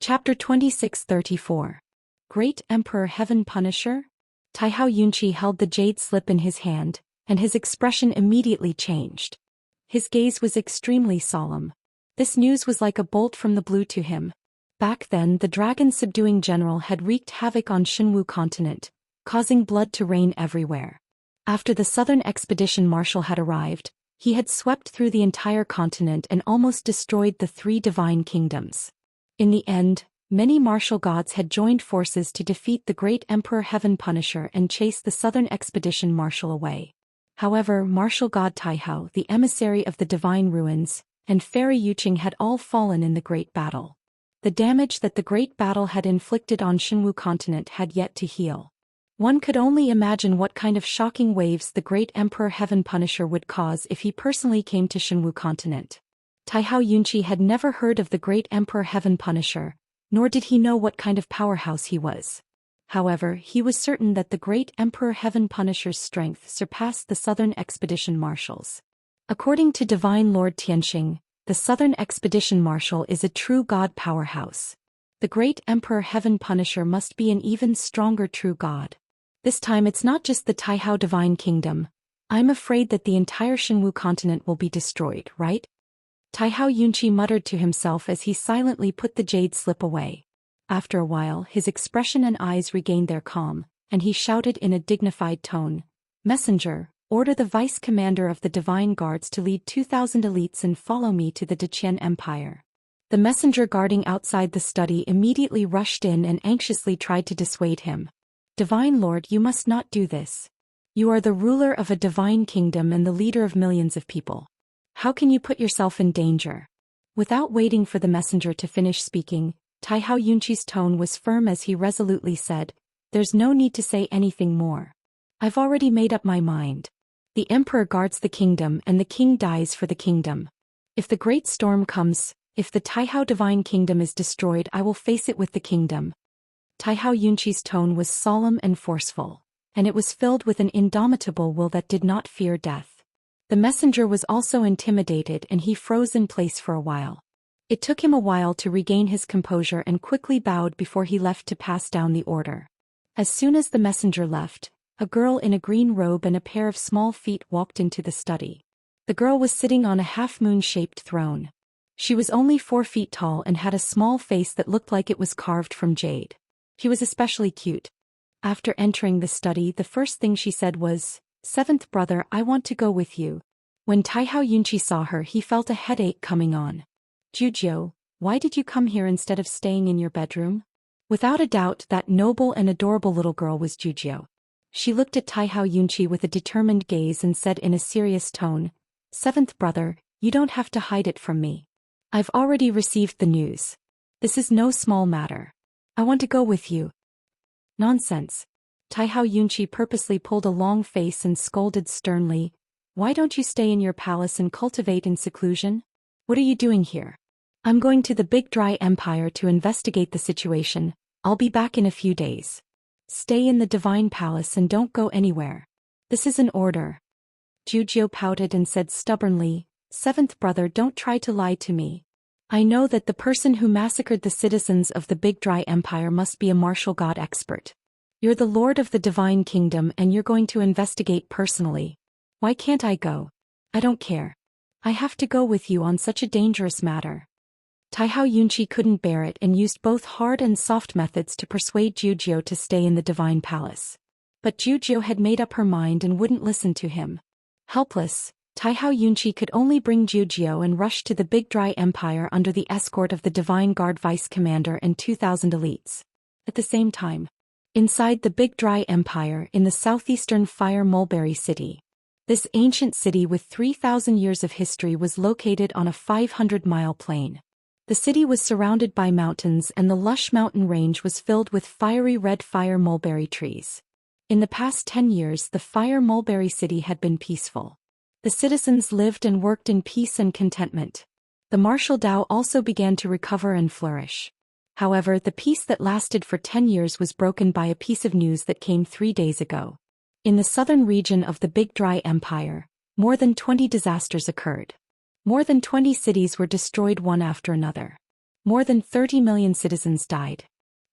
Chapter 26-34. Great Emperor Heaven Punisher? Taihao Yunqi held the jade slip in his hand, and his expression immediately changed. His gaze was extremely solemn. This news was like a bolt from the blue to him. Back then the dragon-subduing general had wreaked havoc on Xinwu continent, causing blood to rain everywhere. After the southern expedition marshal had arrived, he had swept through the entire continent and almost destroyed the 3 divine kingdoms. In the end, many martial gods had joined forces to defeat the great Emperor Heaven Punisher and chase the southern expedition marshal away. However, martial god Taihao, the emissary of the divine ruins, and fairy Yuqing had all fallen in the great battle. The damage that the great battle had inflicted on Xinwu continent had yet to heal. One could only imagine what kind of shocking waves the great Emperor Heaven Punisher would cause if he personally came to Xinwu continent. Taihao Yunqi had never heard of the great Emperor Heaven Punisher, nor did he know what kind of powerhouse he was. However, he was certain that the great Emperor Heaven Punisher's strength surpassed the southern expedition marshals. According to Divine Lord Tianxing, the southern expedition marshal is a true god powerhouse. The great Emperor Heaven Punisher must be an even stronger true god. This time it's not just the Taihao divine kingdom. I'm afraid that the entire Xinwu continent will be destroyed, right? Taihao Yunqi muttered to himself as he silently put the jade slip away. After a while his expression and eyes regained their calm, and he shouted in a dignified tone, "Messenger, order the vice commander of the divine guards to lead 2,000 elites and follow me to the Daqian Empire." The messenger guarding outside the study immediately rushed in and anxiously tried to dissuade him. "Divine Lord, you must not do this. You are the ruler of a divine kingdom and the leader of millions of people. How can you put yourself in danger?" Without waiting for the messenger to finish speaking, Taihao Yunqi's tone was firm as he resolutely said, "There's no need to say anything more. I've already made up my mind. The emperor guards the kingdom and the king dies for the kingdom. If the great storm comes, if the Taihao divine kingdom is destroyed, I will face it with the kingdom." Taihao Yunqi's tone was solemn and forceful, and it was filled with an indomitable will that did not fear death. The messenger was also intimidated and he froze in place for a while. It took him a while to regain his composure and quickly bowed before he left to pass down the order. As soon as the messenger left, a girl in a green robe and a pair of small feet walked into the study. The girl was sitting on a half-moon-shaped throne. She was only 4 feet tall and had a small face that looked like it was carved from jade. She was especially cute. After entering the study, the first thing she said was, "Seventh brother, I want to go with you." When Taihao Yunqi saw her, he felt a headache coming on. "Jujio, why did you come here instead of staying in your bedroom?" Without a doubt, that noble and adorable little girl was Jujio. She looked at Taihao Yunqi with a determined gaze and said in a serious tone, "Seventh brother, you don't have to hide it from me. I've already received the news. This is no small matter. I want to go with you." "Nonsense." Taihao Yunqi purposely pulled a long face and scolded sternly, "Why don't you stay in your palace and cultivate in seclusion? What are you doing here?" "I'm going to the Big Dry Empire to investigate the situation. I'll be back in a few days. Stay in the divine palace and don't go anywhere. This is an order." Jujio pouted and said stubbornly, "Seventh brother, don't try to lie to me. I know that the person who massacred the citizens of the Big Dry Empire must be a martial god expert. You're the lord of the divine kingdom and you're going to investigate personally. Why can't I go? I don't care. I have to go with you on such a dangerous matter." Taihao Yunqi couldn't bear it and used both hard and soft methods to persuade Jujio to stay in the divine palace. But Jujio had made up her mind and wouldn't listen to him. Helpless, Taihao Yunqi could only bring Jujio and rush to the Big Dry Empire under the escort of the Divine Guard Vice Commander and 2,000 elites. At the same time, inside the Big Dry Empire in the southeastern Fire Mulberry City. This ancient city with 3,000 years of history was located on a 500-mile plain. The city was surrounded by mountains and the lush mountain range was filled with fiery red fire mulberry trees. In the past 10 years the Fire Mulberry City had been peaceful. The citizens lived and worked in peace and contentment. The martial Dao also began to recover and flourish. However, the peace that lasted for 10 years was broken by a piece of news that came 3 days ago. In the southern region of the Big Dry Empire, more than 20 disasters occurred. More than 20 cities were destroyed one after another. More than 30 million citizens died.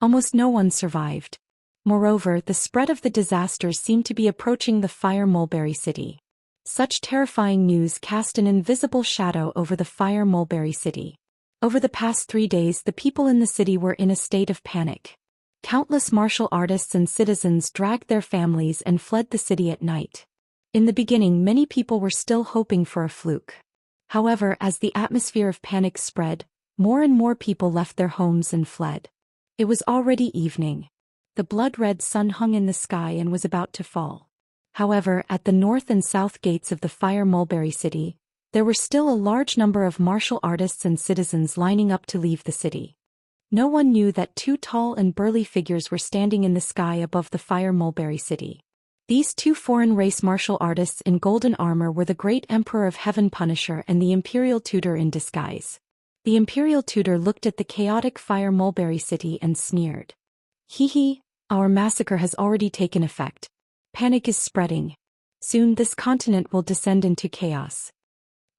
Almost no one survived. Moreover, the spread of the disasters seemed to be approaching the Fire Mulberry City. Such terrifying news cast an invisible shadow over the Fire Mulberry City. Over the past 3 days, the people in the city were in a state of panic. Countless martial artists and citizens dragged their families and fled the city at night. In the beginning, many people were still hoping for a fluke. However, as the atmosphere of panic spread, more and more people left their homes and fled. It was already evening. The blood-red sun hung in the sky and was about to fall. However, at the north and south gates of the Fire Mulberry City, there were still a large number of martial artists and citizens lining up to leave the city. No one knew that 2 tall and burly figures were standing in the sky above the Fire Mulberry City. These 2 foreign race martial artists in golden armor were the Great Emperor of Heaven Punisher and the Imperial Tutor in disguise. The Imperial Tutor looked at the chaotic Fire Mulberry City and sneered. "Hee hee, our massacre has already taken effect. Panic is spreading. Soon this continent will descend into chaos."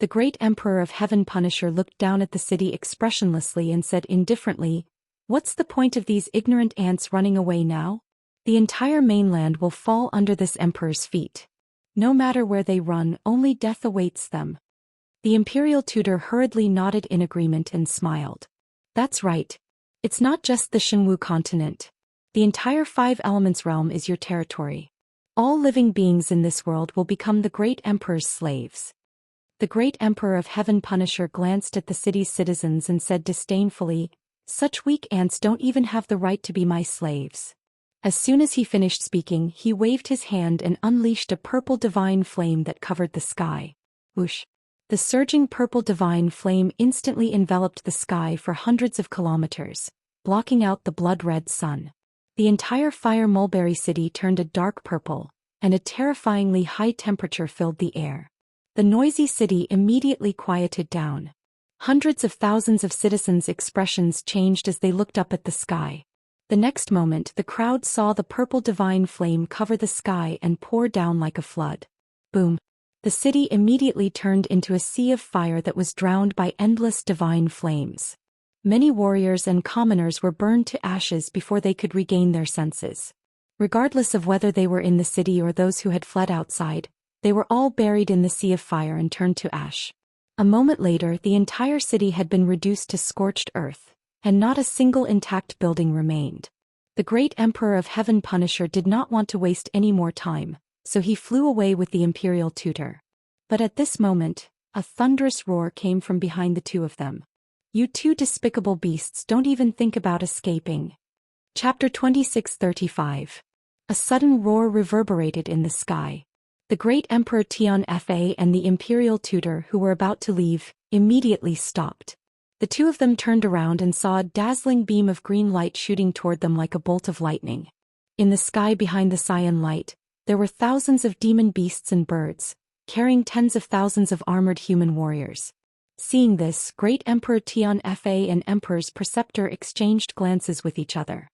The Great Emperor of Heaven Punisher looked down at the city expressionlessly and said indifferently, "What's the point of these ignorant ants running away now? The entire mainland will fall under this emperor's feet. No matter where they run, only death awaits them." The Imperial Tutor hurriedly nodded in agreement and smiled. "That's right. It's not just the Shenwu continent. The entire 5 Elements realm is your territory. All living beings in this world will become the Great Emperor's slaves." The Great Emperor of Heaven Punisher glanced at the city's citizens and said disdainfully, "Such weak ants don't even have the right to be my slaves." As soon as he finished speaking, he waved his hand and unleashed a purple divine flame that covered the sky. Whoosh! The surging purple divine flame instantly enveloped the sky for hundreds of kilometers, blocking out the blood-red sun. The entire Fire Mulberry City turned a dark purple, and a terrifyingly high temperature filled the air. The noisy city immediately quieted down. Hundreds of thousands of citizens' expressions changed as they looked up at the sky. The next moment, the crowd saw the purple divine flame cover the sky and pour down like a flood. Boom! The city immediately turned into a sea of fire that was drowned by endless divine flames. Many warriors and commoners were burned to ashes before they could regain their senses. Regardless of whether they were in the city or those who had fled outside, they were all buried in the sea of fire and turned to ash. A moment later, the entire city had been reduced to scorched earth, and not a single intact building remained. The Great Emperor of Heaven Punisher did not want to waste any more time, so he flew away with the Imperial Tutor. But at this moment, a thunderous roar came from behind the 2 of them. "You 2 despicable beasts, don't even think about escaping." Chapter 26:35. A sudden roar reverberated in the sky. The Great Emperor Tianfa and the Imperial Tutor, who were about to leave, immediately stopped. The 2 of them turned around and saw a dazzling beam of green light shooting toward them like a bolt of lightning. In the sky behind the cyan light, there were thousands of demon beasts and birds, carrying tens of thousands of armored human warriors. Seeing this, Great Emperor Tianfa and Emperor's preceptor exchanged glances with each other.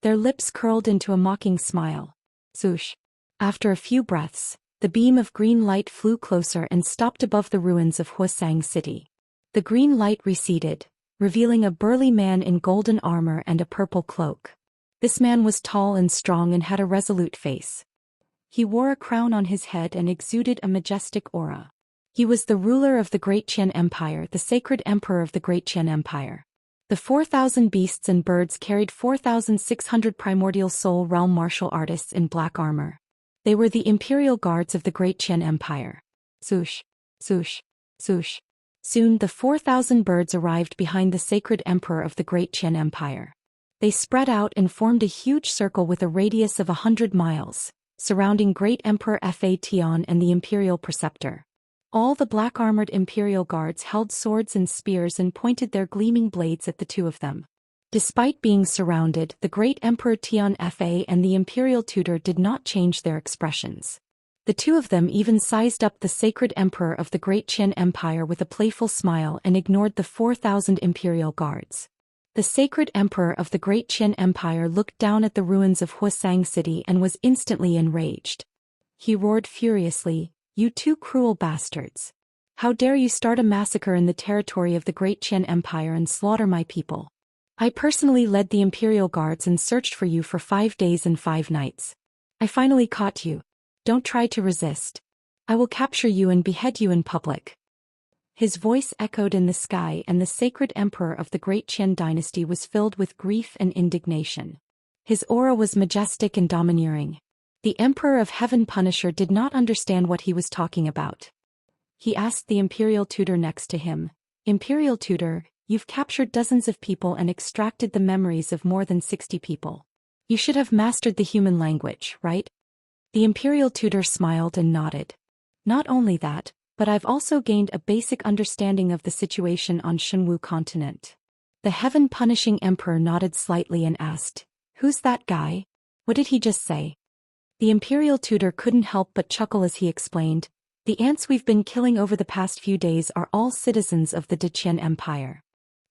Their lips curled into a mocking smile. Swoosh! After a few breaths, the beam of green light flew closer and stopped above the ruins of Wuxia city. The green light receded, revealing a burly man in golden armor and a purple cloak. This man was tall and strong and had a resolute face. He wore a crown on his head and exuded a majestic aura. He was the ruler of the Great Qian Empire, the sacred emperor of the Great Qian Empire. The 4,000 beasts and birds carried 4,600 primordial soul realm martial artists in black armor. They were the imperial guards of the Great Qian Empire. Swoosh! Swoosh! Swoosh! Soon the 4,000 birds arrived behind the sacred emperor of the Great Qian Empire. They spread out and formed a huge circle with a radius of 100 miles, surrounding Great Emperor Fa Tian and the imperial preceptor. All the black-armored imperial guards held swords and spears and pointed their gleaming blades at the 2 of them. Despite being surrounded, the Great Emperor Tianfa and the Imperial Tutor did not change their expressions. The 2 of them even sized up the sacred emperor of the Great Qian Empire with a playful smile and ignored the 4,000 imperial guards. The sacred emperor of the Great Qian Empire looked down at the ruins of Wuxia city and was instantly enraged. He roared furiously, "You 2 cruel bastards! How dare you start a massacre in the territory of the Great Qian Empire and slaughter my people? I personally led the Imperial Guards and searched for you for 5 days and 5 nights. I finally caught you. Don't try to resist. I will capture you and behead you in public." His voice echoed in the sky, and the sacred emperor of the Great Qian dynasty was filled with grief and indignation. His aura was majestic and domineering. The Emperor of Heaven Punisher did not understand what he was talking about. He asked the Imperial Tutor next to him, "Imperial Tutor, you've captured dozens of people and extracted the memories of more than 60 people. You should have mastered the human language, right?" The Imperial Tutor smiled and nodded. "Not only that, but I've also gained a basic understanding of the situation on Shenwu continent." The heaven-punishing emperor nodded slightly and asked, "Who's that guy? What did he just say?" The Imperial Tutor couldn't help but chuckle as he explained, "The ants we've been killing over the past few days are all citizens of the Deqian Empire.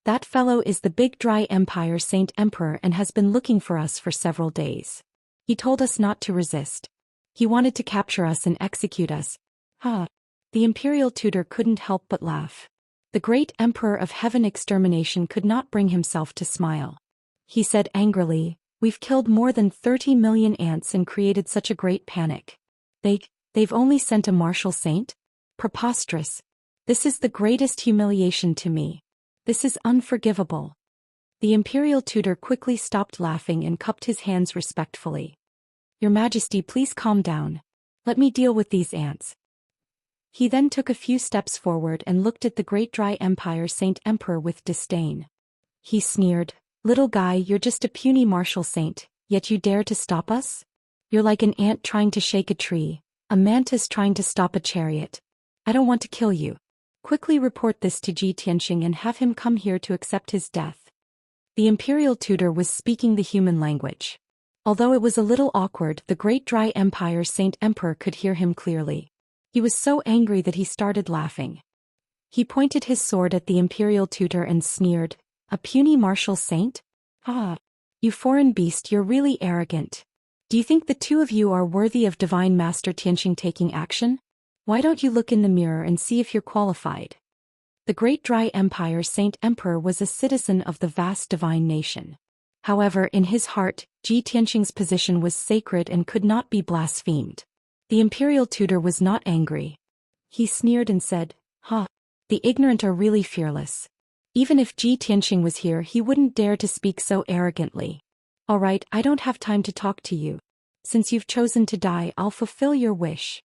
That fellow is the Big Dry Empire Saint Emperor and has been looking for us for several days. He told us not to resist. He wanted to capture us and execute us." "Ha!" The Imperial Tutor couldn't help but laugh. The great Emperor of Heaven Extermination could not bring himself to smile. He said angrily, "We've killed more than 30 million ants and created such a great panic. They've only sent a martial saint? Preposterous. This is the greatest humiliation to me. This is unforgivable." The Imperial Tutor quickly stopped laughing and cupped his hands respectfully. "Your Majesty, please calm down. Let me deal with these ants." He then took a few steps forward and looked at the Great Dry Empire Saint Emperor with disdain. He sneered, "Little guy, you're just a puny martial saint, yet you dare to stop us? You're like an ant trying to shake a tree, a mantis trying to stop a chariot. I don't want to kill you. Quickly report this to Ji Tianxing and have him come here to accept his death." The Imperial Tutor was speaking the human language. Although it was a little awkward, the Great Dry Empire Saint Emperor could hear him clearly. He was so angry that he started laughing. He pointed his sword at the Imperial Tutor and sneered, "A puny martial saint? Ah! You foreign beast, you're really arrogant. Do you think the two of you are worthy of Divine Master Tianxing taking action? Why don't you look in the mirror and see if you're qualified?" The Great Dry Empire Saint Emperor was a citizen of the vast divine nation. However, in his heart, Ji Tianxing's position was sacred and could not be blasphemed. The Imperial Tutor was not angry. He sneered and said, "Ha! The ignorant are really fearless. Even if Ji Tianxing was here, he wouldn't dare to speak so arrogantly. All right, I don't have time to talk to you. Since you've chosen to die, I'll fulfill your wish."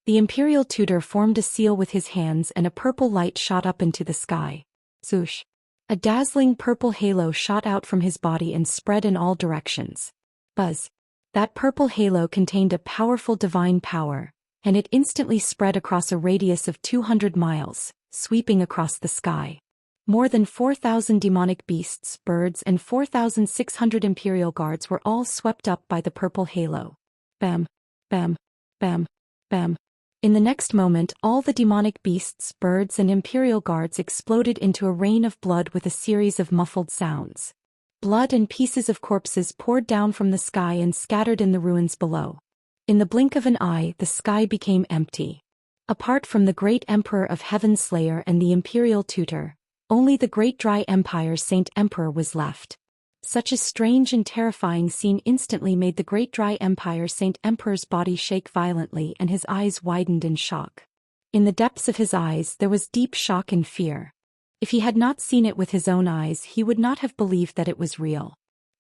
The Imperial Tutor formed a seal with his hands and a purple light shot up into the sky. Zhoosh! A dazzling purple halo shot out from his body and spread in all directions. Buzz! That purple halo contained a powerful divine power, and it instantly spread across a radius of 200 miles, sweeping across the sky. More than 4,000 demonic beasts, birds, and 4,600 Imperial Guards were all swept up by the purple halo. Bam! Bam! Bam! Bam! In the next moment, all the demonic beasts, birds, and Imperial Guards exploded into a rain of blood with a series of muffled sounds. Blood and pieces of corpses poured down from the sky and scattered in the ruins below. In the blink of an eye, the sky became empty. Apart from the great Emperor of Heaven Slayer and the Imperial Tutor, only the Great Dry Empire Saint Emperor was left. Such a strange and terrifying scene instantly made the Great Dry Empire Saint Emperor's body shake violently and his eyes widened in shock. In the depths of his eyes there was deep shock and fear. If he had not seen it with his own eyes, he would not have believed that it was real.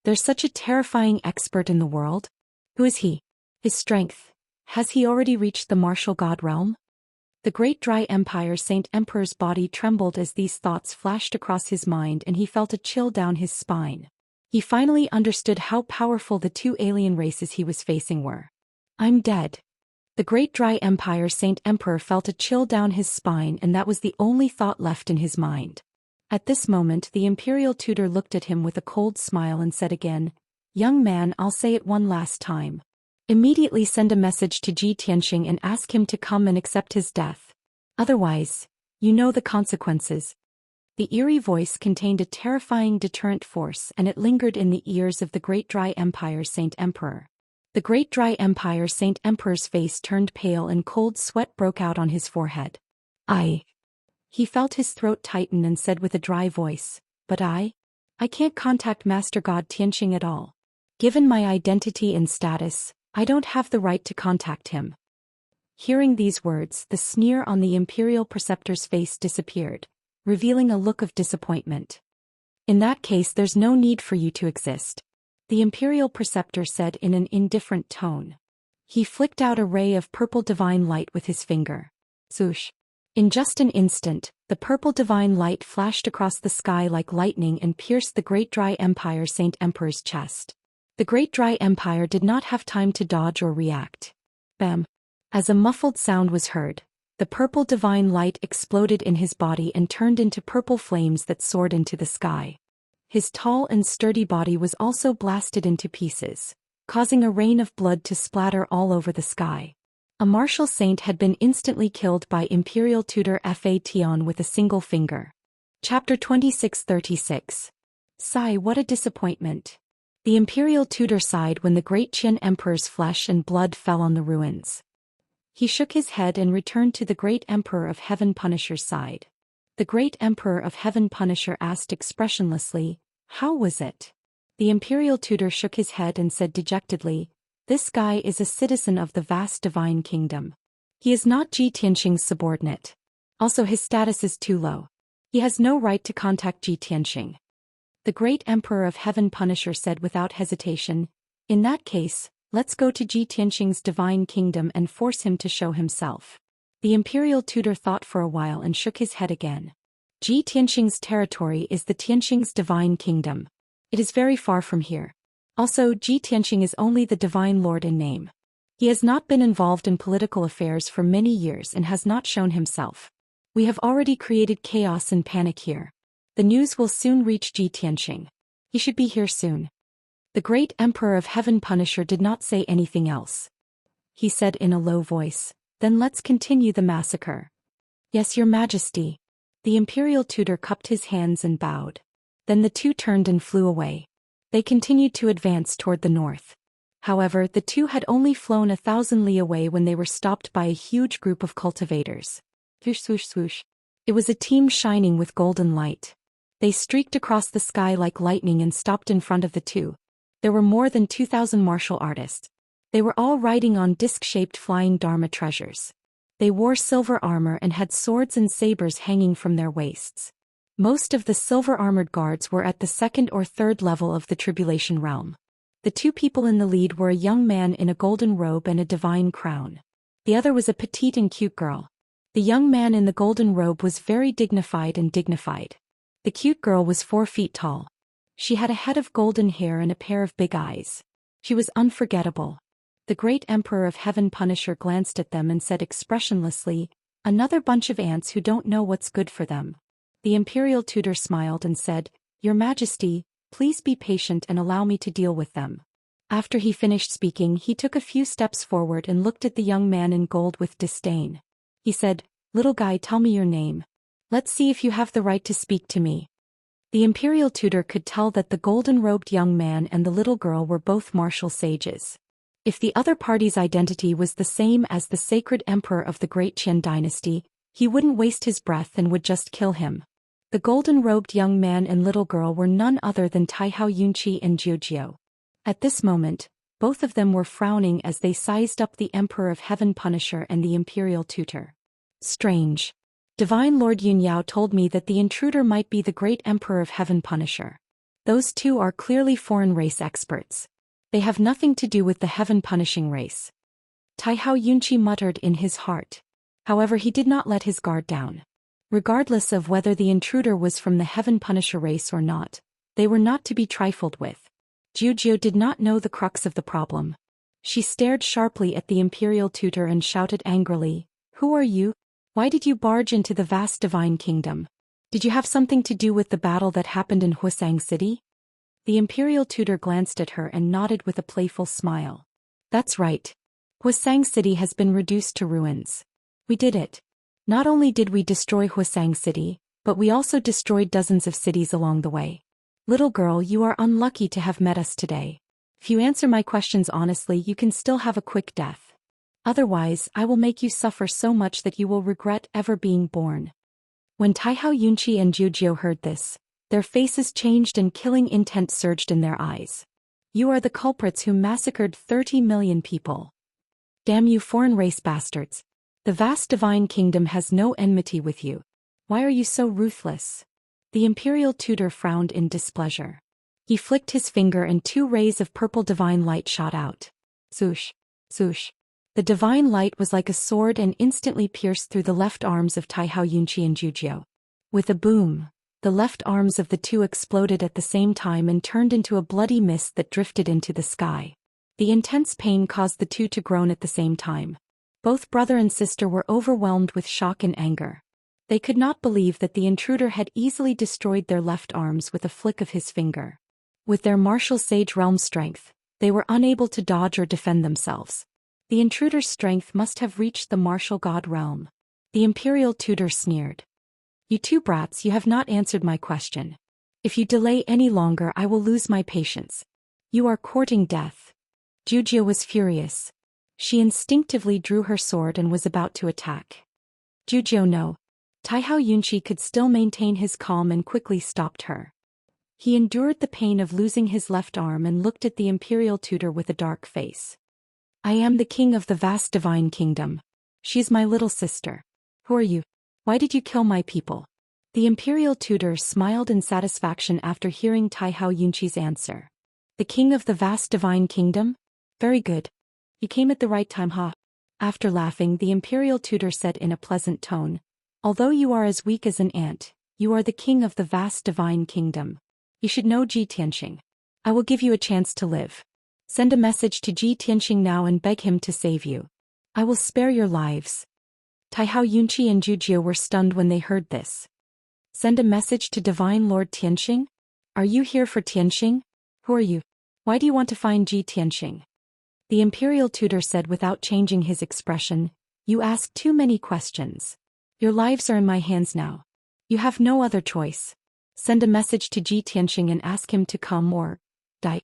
There's such a terrifying expert in the world? Who is he? His strength. Has he already reached the martial god realm? The Great Dry Empire Saint Emperor's body trembled as these thoughts flashed across his mind and he felt a chill down his spine. He finally understood how powerful the two alien races he was facing were. "I'm dead." The Great Dry Empire Saint Emperor felt a chill down his spine, and that was the only thought left in his mind. At this moment, the Imperial Tutor looked at him with a cold smile and said again, "Young man, I'll say it one last time. Immediately send a message to Ji Tianxing and ask him to come and accept his death. Otherwise, you know the consequences." The eerie voice contained a terrifying deterrent force, and it lingered in the ears of the Great Dry Empire Saint Emperor. The Great Dry Empire Saint Emperor's face turned pale and cold sweat broke out on his forehead. I. He felt his throat tighten and said with a dry voice, but I can't contact Master God Tianxing at all. Given my identity and status, I don't have the right to contact him. Hearing these words, the sneer on the Imperial Preceptor's face disappeared, revealing a look of disappointment. In that case, there's no need for you to exist, the Imperial Preceptor said in an indifferent tone. He flicked out a ray of purple divine light with his finger. Swoosh. In just an instant, the purple divine light flashed across the sky like lightning and pierced the Great Dry Empire Saint Emperor's chest. The Great Dry Empire did not have time to dodge or react. Bam! As a muffled sound was heard, the purple divine light exploded in his body and turned into purple flames that soared into the sky. His tall and sturdy body was also blasted into pieces, causing a rain of blood to splatter all over the sky. A martial saint had been instantly killed by Imperial Tutor Fa Tian with a single finger. Chapter 2636. Sigh, what a disappointment. The Imperial Tutor sighed when the Great Qian Emperor's flesh and blood fell on the ruins. He shook his head and returned to the Great Emperor of Heaven Punisher's side. The Great Emperor of Heaven Punisher asked expressionlessly, "How was it?" The Imperial Tutor shook his head and said dejectedly, "This guy is a citizen of the vast divine kingdom. He is not Ji Tianxing's subordinate. Also, his status is too low. He has no right to contact Ji Tianxing." The Great Emperor of Heaven Punisher said without hesitation, "In that case, let's go to Ji Tianxing's divine kingdom and force him to show himself." The Imperial Tutor thought for a while and shook his head again. Ji Tianxing's territory is the Tianxing's divine kingdom. It is very far from here. Also, Ji Tianxing is only the divine lord in name. He has not been involved in political affairs for many years and has not shown himself. We have already created chaos and panic here. The news will soon reach Ji Tianxing. He should be here soon. The Great Emperor of Heaven Punisher did not say anything else. He said in a low voice, "Then let's continue the massacre." "Yes, Your Majesty." The Imperial Tutor cupped his hands and bowed. Then the two turned and flew away. They continued to advance toward the north. However, the two had only flown 1,000 li away when they were stopped by a huge group of cultivators. Swoosh, swoosh, swoosh. It was a team shining with golden light. They streaked across the sky like lightning and stopped in front of the two. There were more than 2,000 martial artists. They were all riding on disc-shaped flying Dharma treasures. They wore silver armor and had swords and sabers hanging from their waists. Most of the silver-armored guards were at the second or third level of the Tribulation realm. The two people in the lead were a young man in a golden robe and a divine crown. The other was a petite and cute girl. The young man in the golden robe was very dignified and dignified. The cute girl was 4 feet tall. She had a head of golden hair and a pair of big eyes. She was unforgettable. The Great Emperor of Heaven Punisher glanced at them and said expressionlessly, "Another bunch of ants who don't know what's good for them." The Imperial Tutor smiled and said, "Your Majesty, please be patient and allow me to deal with them." After he finished speaking, he took a few steps forward and looked at the young man in gold with disdain. He said, "Little guy, tell me your name. Let's see if you have the right to speak to me." The Imperial Tutor could tell that the golden-robed young man and the little girl were both martial sages. If the other party's identity was the same as the sacred emperor of the Great Qian dynasty, he wouldn't waste his breath and would just kill him. The golden-robed young man and little girl were none other than Taihao Yunqi and Jiu. At this moment, both of them were frowning as they sized up the Emperor of Heaven Punisher and the Imperial Tutor. Strange. Divine Lord Yunyao told me that the intruder might be the Great Emperor of Heaven Punisher. Those two are clearly foreign race experts. They have nothing to do with the Heaven Punishing race. Taihao Yunqi muttered in his heart. However, he did not let his guard down. Regardless of whether the intruder was from the Heaven Punisher race or not, they were not to be trifled with. Jiu did not know the crux of the problem. She stared sharply at the Imperial Tutor and shouted angrily, "Who are you? Why did you barge into the vast divine kingdom? Did you have something to do with the battle that happened in Wuxia City?" The Imperial Tutor glanced at her and nodded with a playful smile. "That's right. Wuxia City has been reduced to ruins. We did it. Not only did we destroy Wuxia City, but we also destroyed dozens of cities along the way. Little girl, you are unlucky to have met us today. If you answer my questions honestly, you can still have a quick death." Otherwise, I will make you suffer so much that you will regret ever being born. When Taihao Yunqi and Zhu heard this, their faces changed and killing intent surged in their eyes. You are the culprits who massacred 30 million people. Damn you foreign race bastards. The vast divine kingdom has no enmity with you. Why are you so ruthless? The imperial tutor frowned in displeasure. He flicked his finger and 2 rays of purple divine light shot out. Swoosh, swoosh. The divine light was like a sword and instantly pierced through the left arms of Taihao Yunqi and Zhu. With a boom, the left arms of the two exploded at the same time and turned into a bloody mist that drifted into the sky. The intense pain caused the two to groan at the same time. Both brother and sister were overwhelmed with shock and anger. They could not believe that the intruder had easily destroyed their left arms with a flick of his finger. With their martial sage realm strength, they were unable to dodge or defend themselves. The intruder's strength must have reached the martial god realm. The imperial tutor sneered. You two brats, you have not answered my question. If you delay any longer, I will lose my patience. You are courting death. Zhu was furious. She instinctively drew her sword and was about to attack. Zhu no. Taihao Yunqi could still maintain his calm and quickly stopped her. He endured the pain of losing his left arm and looked at the imperial tutor with a dark face. I am the king of the vast divine kingdom. She is my little sister. Who are you? Why did you kill my people? The imperial tutor smiled in satisfaction after hearing Taihao Yunqi's answer. The king of the vast divine kingdom? Very good. You came at the right time, ha. After laughing, the imperial tutor said in a pleasant tone, although you are as weak as an ant, you are the king of the vast divine kingdom. You should know Ji Tianxing. I will give you a chance to live. Send a message to Ji Tianxing now and beg him to save you. I will spare your lives. Taihao Yunqi and Zhu were stunned when they heard this. Send a message to Divine Lord Tianxing? Are you here for Tianxing? Who are you? Why do you want to find Ji Tianxing? The imperial tutor said without changing his expression, you ask too many questions. Your lives are in my hands now. You have no other choice. Send a message to Ji Tianxing and ask him to come or die.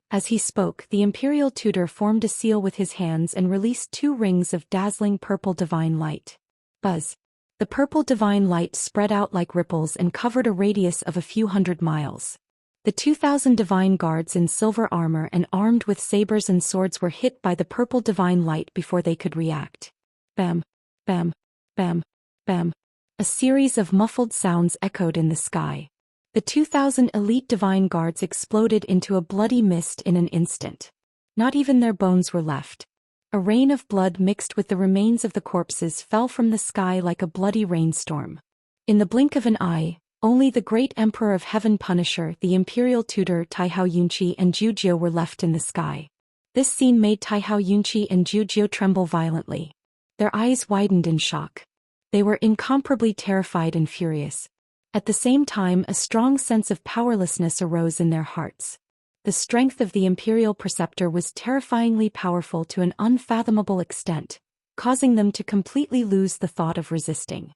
As he spoke, the imperial tutor formed a seal with his hands and released 2 rings of dazzling purple divine light. Buzz. The purple divine light spread out like ripples and covered a radius of a few hundred miles. The 2,000 divine guards in silver armor and armed with sabers and swords were hit by the purple divine light before they could react. Bam, bam, bam, bam. A series of muffled sounds echoed in the sky. The 2,000 elite divine guards exploded into a bloody mist in an instant. Not even their bones were left. A rain of blood mixed with the remains of the corpses fell from the sky like a bloody rainstorm. In the blink of an eye, only the great Emperor of Heaven Punisher, the imperial tutor Taihao Yunqi and Zhu were left in the sky. This scene made Taihao Yunqi and Zhu tremble violently. Their eyes widened in shock. They were incomparably terrified and furious. At the same time, a strong sense of powerlessness arose in their hearts. The strength of the imperial preceptor was terrifyingly powerful to an unfathomable extent, causing them to completely lose the thought of resisting.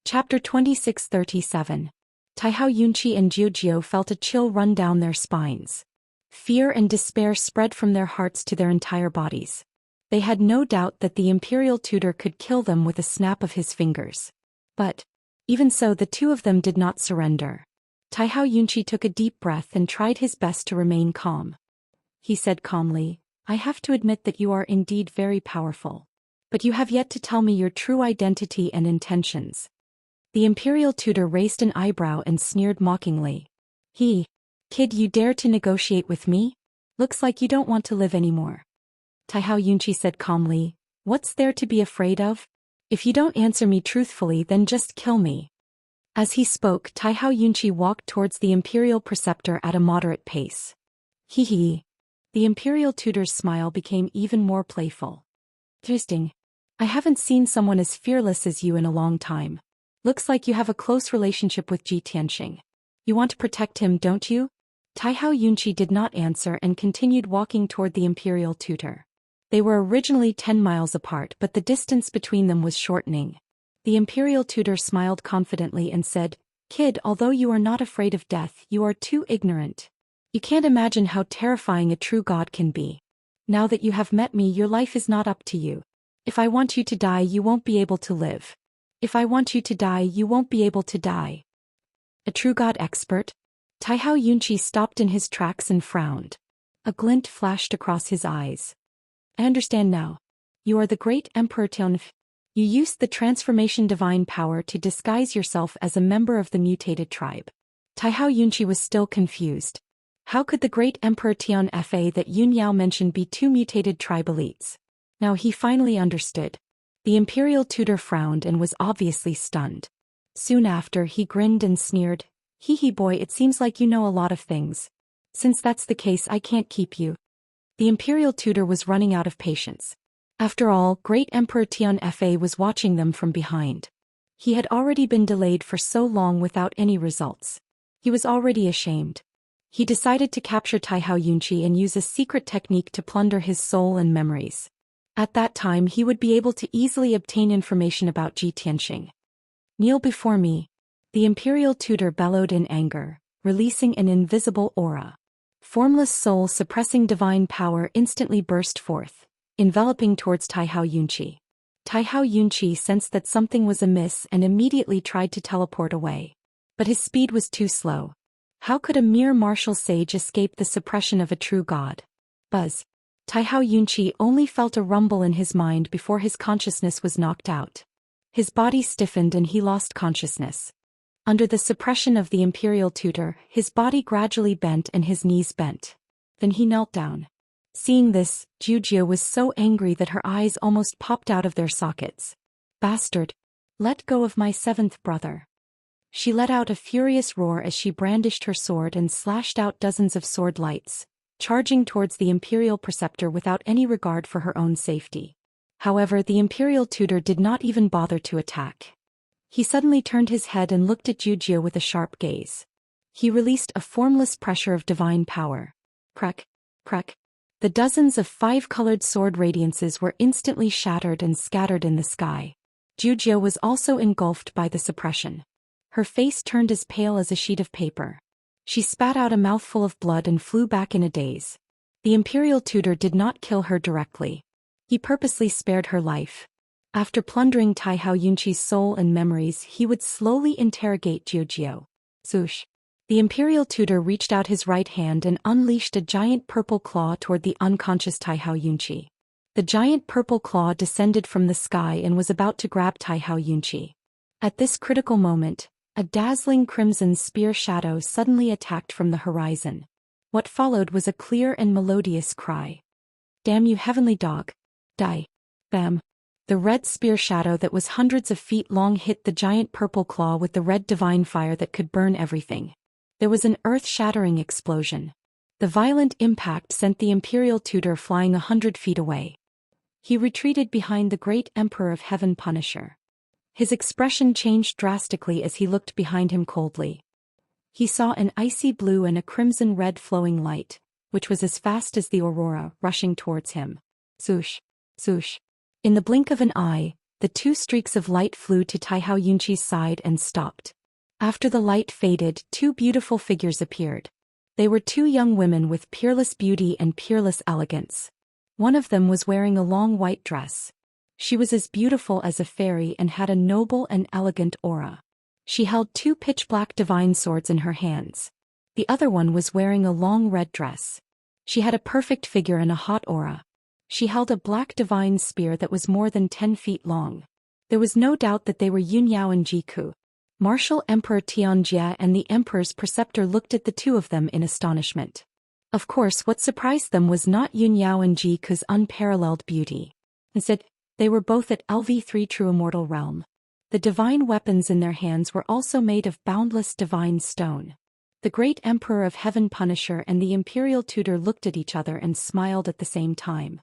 Chapter 2637. Taihao Yunqi and Zhu felt a chill run down their spines. Fear and despair spread from their hearts to their entire bodies. They had no doubt that the imperial tutor could kill them with a snap of his fingers. But, even so, the two of them did not surrender. Taihao Yunqi took a deep breath and tried his best to remain calm. He said calmly, I have to admit that you are indeed very powerful. But you have yet to tell me your true identity and intentions. The imperial tutor raised an eyebrow and sneered mockingly. Kid, you dare to negotiate with me? Looks like you don't want to live anymore. Taihao Yunqi said calmly, what's there to be afraid of? If you don't answer me truthfully, then just kill me. As he spoke, Taihao Yunqi walked towards the imperial preceptor at a moderate pace. The imperial tutor's smile became even more playful. Interesting. I haven't seen someone as fearless as you in a long time. Looks like you have a close relationship with Ji Tianxing. You want to protect him, don't you? Taihao Yunqi did not answer and continued walking toward the imperial tutor. They were originally 10 miles apart, but the distance between them was shortening. The imperial tutor smiled confidently and said, Kid, although you are not afraid of death, you are too ignorant. You can't imagine how terrifying a true god can be. Now that you have met me, your life is not up to you. If I want you to die, you won't be able to live. If I want you to die, you won't be able to die. A true god expert? Taihao Yunqi stopped in his tracks and frowned. A glint flashed across his eyes. I understand now. You are the great Emperor Tianf. You used the transformation divine power to disguise yourself as a member of the mutated tribe. Taihao Yunqi was still confused. How could the great Emperor Tianfa that Yun Yao mentioned be two mutated tribe elites? Now he finally understood. The imperial tutor frowned and was obviously stunned. Soon after he grinned and sneered, "Hee hee boy, it seems like you know a lot of things. Since that's the case, I can't keep you." The imperial tutor was running out of patience. After all, great Emperor Tianfa was watching them from behind. He had already been delayed for so long without any results. He was already ashamed. He decided to capture Taihao Yunqi and use a secret technique to plunder his soul and memories. At that time he would be able to easily obtain information about Ji Tianxing. "Kneel before me," the imperial tutor bellowed in anger, releasing an invisible aura. Formless soul suppressing divine power instantly burst forth, enveloping towards Taihao Yunqi. Taihao Yunqi sensed that something was amiss and immediately tried to teleport away. But his speed was too slow. How could a mere martial sage escape the suppression of a true god? Buzz. Taihao Yunqi only felt a rumble in his mind before his consciousness was knocked out. His body stiffened and he lost consciousness. Under the suppression of the imperial tutor, his body gradually bent and his knees bent. Then he knelt down. Seeing this, Jujia was so angry that her eyes almost popped out of their sockets. "Bastard! Let go of my seventh brother." She let out a furious roar as she brandished her sword and slashed out dozens of sword lights, charging towards the imperial preceptor without any regard for her own safety. However, the imperial tutor did not even bother to attack. He suddenly turned his head and looked at Jujia with a sharp gaze. He released a formless pressure of divine power. Crack, crack. The dozens of five-colored sword radiances were instantly shattered and scattered in the sky. Jujia was also engulfed by the suppression. Her face turned as pale as a sheet of paper. She spat out a mouthful of blood and flew back in a daze. The imperial tutor did not kill her directly. He purposely spared her life. After plundering Taihao Yunqi's soul and memories, he would slowly interrogate Jujia. Swoosh. The imperial tutor reached out his right hand and unleashed a giant purple claw toward the unconscious Taihao Yunqi. The giant purple claw descended from the sky and was about to grab Taihao Yunqi. At this critical moment, a dazzling crimson spear shadow suddenly attacked from the horizon. What followed was a clear and melodious cry. "Damn you, heavenly dog! Die!" Bam! The red spear shadow that was hundreds of feet long hit the giant purple claw with the red divine fire that could burn everything. There was an earth-shattering explosion. The violent impact sent the imperial tutor flying 100 feet away. He retreated behind the great Emperor of Heaven Punisher. His expression changed drastically as he looked behind him coldly. He saw an icy blue and a crimson red flowing light, which was as fast as the aurora, rushing towards him. Swoosh, swoosh. In the blink of an eye, the two streaks of light flew to Taihao Yunqi's side and stopped. After the light faded, two beautiful figures appeared. They were two young women with peerless beauty and peerless elegance. One of them was wearing a long white dress. She was as beautiful as a fairy and had a noble and elegant aura. She held two pitch-black divine swords in her hands. The other one was wearing a long red dress. She had a perfect figure and a hot aura. She held a black divine spear that was more than 10 feet long. There was no doubt that they were Yun Yao and Jiku. Martial Emperor Tianjia and the Emperor's preceptor looked at the two of them in astonishment. Of course, what surprised them was not Yun Yao and Jiku's unparalleled beauty. Instead, they were both at LV3 True Immortal Realm. The divine weapons in their hands were also made of boundless divine stone. The great Emperor of Heaven Punisher and the Imperial Tutor looked at each other and smiled at the same time.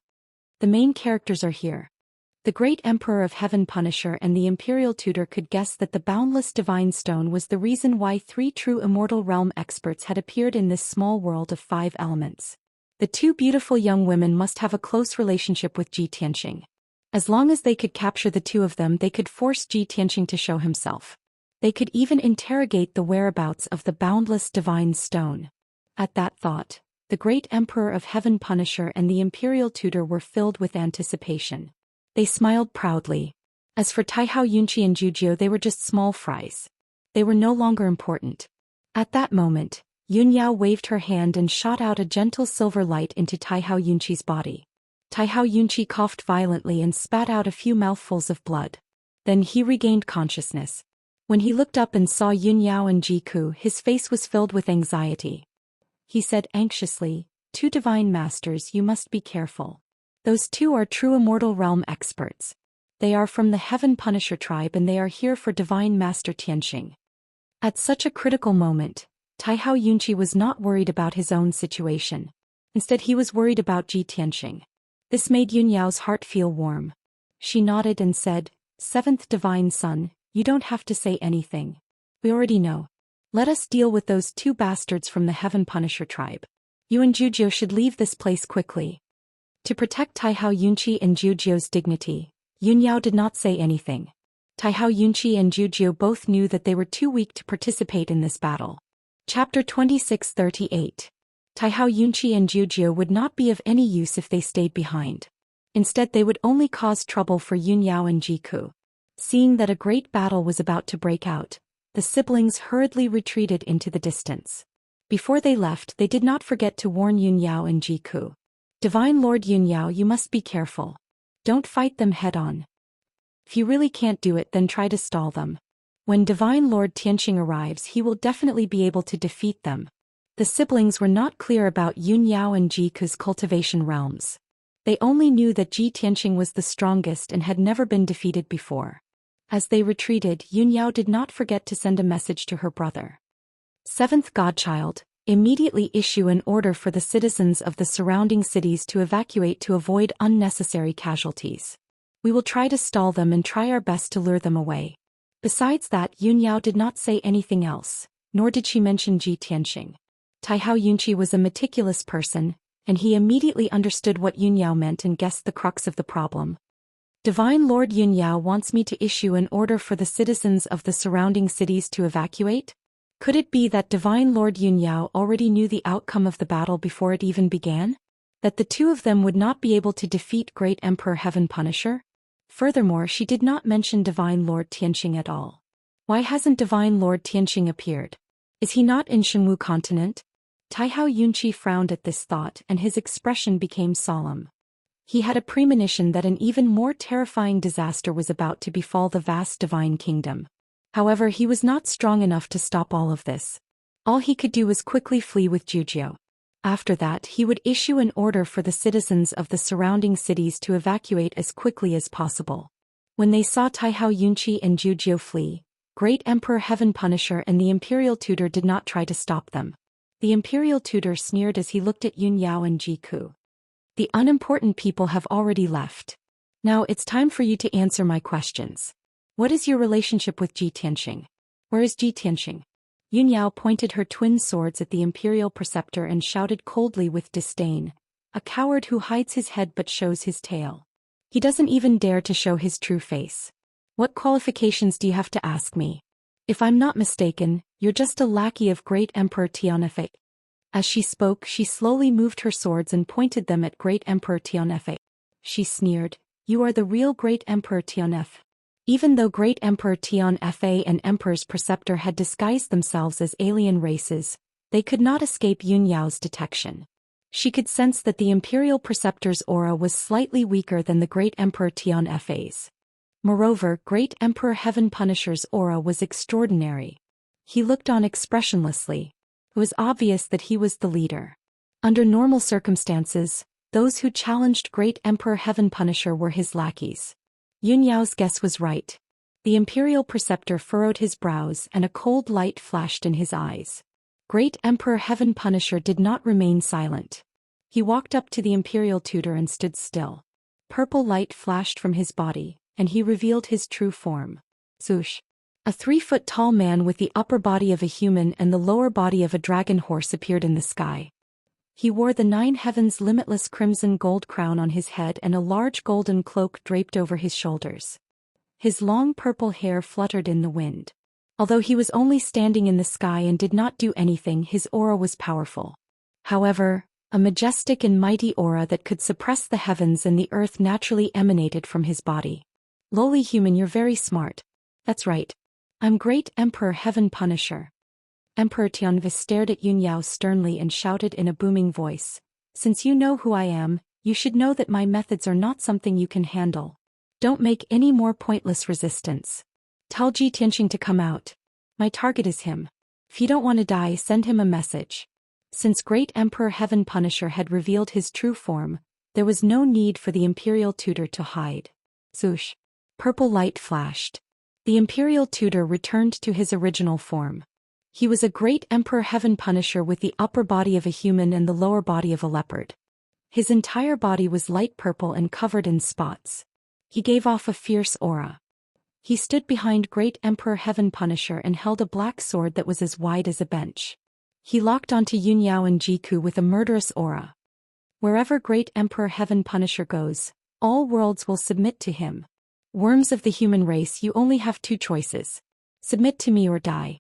The main characters are here. The great Emperor of Heaven Punisher and the Imperial Tutor could guess that the boundless divine stone was the reason why 3 true Immortal Realm experts had appeared in this small world of 5 elements. The two beautiful young women must have a close relationship with Ji Tianxing. As long as they could capture the two of them, they could force Ji Tianxing to show himself. They could even interrogate the whereabouts of the boundless divine stone. At that thought, the great Emperor of Heaven Punisher and the Imperial Tutor were filled with anticipation. They smiled proudly. As for Taihao Yunqi and Zhujiu, they were just small fries. They were no longer important. At that moment, Yun Yao waved her hand and shot out a gentle silver light into Taihao Yunqi's body. Taihao Yunqi coughed violently and spat out a few mouthfuls of blood. Then he regained consciousness. When he looked up and saw Yun Yao and Jiku, his face was filled with anxiety. He said anxiously, "Two divine masters, you must be careful. Those two are true immortal realm experts. They are from the Heaven Punisher tribe and they are here for Divine Master Tianxing." At such a critical moment, Taihao Yunqi was not worried about his own situation. Instead he was worried about Ji Tianxing. This made Yun Yao's heart feel warm. She nodded and said, "Seventh Divine Son, you don't have to say anything. We already know. Let us deal with those two bastards from the Heaven Punisher tribe. You and Zhujiu should leave this place quickly." To protect Taihao Yunqi and Zhujiu's dignity, Yun Yao did not say anything. Taihao Yunqi and Zhujiu both knew that they were too weak to participate in this battle. Chapter 2638. Taihao Yunqi and Zhujiu would not be of any use if they stayed behind. Instead they would only cause trouble for Yun Yao and Jiku. Seeing that a great battle was about to break out, the siblings hurriedly retreated into the distance. Before they left, they did not forget to warn Yun Yao and Jiku. "Divine Lord Yun Yao, you must be careful. Don't fight them head-on. If you really can't do it, then try to stall them. When Divine Lord Tianxing arrives, he will definitely be able to defeat them." The siblings were not clear about Yun Yao and Jiku's cultivation realms. They only knew that Ji Tianxing was the strongest and had never been defeated before. As they retreated, Yun Yao did not forget to send a message to her brother. "Seventh Godchild, immediately issue an order for the citizens of the surrounding cities to evacuate to avoid unnecessary casualties. We will try to stall them and try our best to lure them away." Besides that, Yun Yao did not say anything else, nor did she mention Ji Tianxing. Taihao Yunqi was a meticulous person, and he immediately understood what Yun Yao meant and guessed the crux of the problem. "Divine Lord Yun Yao wants me to issue an order for the citizens of the surrounding cities to evacuate?" Could it be that Divine Lord Yun Yao already knew the outcome of the battle before it even began? That the two of them would not be able to defeat Great Emperor Heaven Punisher? Furthermore, she did not mention Divine Lord Tianxing at all. Why hasn't Divine Lord Tianxing appeared? Is he not in Shengwu continent? Taihao Yunqi frowned at this thought and his expression became solemn. He had a premonition that an even more terrifying disaster was about to befall the vast divine kingdom. However, he was not strong enough to stop all of this. All he could do was quickly flee with Zhujiu. After that, he would issue an order for the citizens of the surrounding cities to evacuate as quickly as possible. When they saw Taihao Yunqi and Zhujiu flee, Great Emperor Heaven Punisher and the Imperial Tutor did not try to stop them. The Imperial Tutor sneered as he looked at Yun Yao and Jiku. "The unimportant people have already left. Now it's time for you to answer my questions. What is your relationship with Ji Tianxing? Where is Ji Tianxing?" Yun Yao pointed her twin swords at the Imperial Preceptor and shouted coldly with disdain, "A coward who hides his head but shows his tail. He doesn't even dare to show his true face. What qualifications do you have to ask me? If I'm not mistaken, you're just a lackey of Great Emperor Tianfei." As she spoke, she slowly moved her swords and pointed them at Great Emperor Tianfei. She sneered, "You are the real Great Emperor Tianfei." Even though Great Emperor Tianfei and Emperor's Preceptor had disguised themselves as alien races, they could not escape Yun Yao's detection. She could sense that the Imperial Preceptor's aura was slightly weaker than the Great Emperor Tianfei's. Moreover, Great Emperor Heaven Punisher's aura was extraordinary. He looked on expressionlessly. It was obvious that he was the leader. Under normal circumstances, those who challenged Great Emperor Heaven Punisher were his lackeys. Yun Yao's guess was right. The Imperial Preceptor furrowed his brows and a cold light flashed in his eyes. Great Emperor Heaven Punisher did not remain silent. He walked up to the Imperial Tutor and stood still. Purple light flashed from his body, and he revealed his true form. Zhoush. A 3-foot-tall man with the upper body of a human and the lower body of a dragon horse appeared in the sky. He wore the 9 heavens limitless crimson gold crown on his head and a large golden cloak draped over his shoulders. His long purple hair fluttered in the wind. Although he was only standing in the sky and did not do anything, his aura was powerful. However, A majestic and mighty aura that could suppress the heavens and the earth naturally emanated from his body. Lowly human, you're very smart. That's right. I'm Great Emperor Heaven Punisher. Emperor Tianvis stared at Yun Yao sternly and shouted in a booming voice. Since you know who I am, you should know that my methods are not something you can handle. Don't make any more pointless resistance. Tell Ji Tianxing to come out. My target is him. If you don't want to die, send him a message. Since Great Emperor Heaven Punisher had revealed his true form, there was no need for the Imperial Tutor to hide. Swoosh. Purple light flashed. The Imperial Tutor returned to his original form. He was a Great Emperor Heaven Punisher with the upper body of a human and the lower body of a leopard. His entire body was light purple and covered in spots. He gave off a fierce aura. He stood behind Great Emperor Heaven Punisher and held a black sword that was as wide as a bench. He locked onto Yun Yao and Jiku with a murderous aura. Wherever Great Emperor Heaven Punisher goes, all worlds will submit to him. Worms of the human race, you only have two choices. Submit to me or die.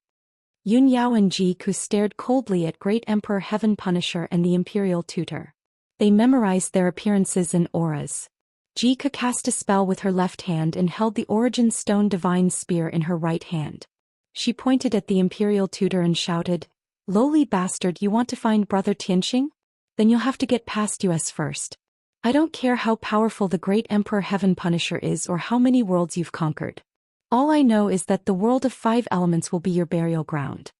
Yun Yao and Jiku stared coldly at Great Emperor Heaven Punisher and the Imperial Tutor. They memorized their appearances and auras. Jiku cast a spell with her left hand and held the Origin Stone Divine Spear in her right hand. She pointed at the Imperial Tutor and shouted, "Lowly bastard, you want to find Brother Tianxing? Then you'll have to get past us first. I don't care how powerful the Great Emperor Heaven Punisher is or how many worlds you've conquered. All I know is that the world of 5 elements will be your burial ground."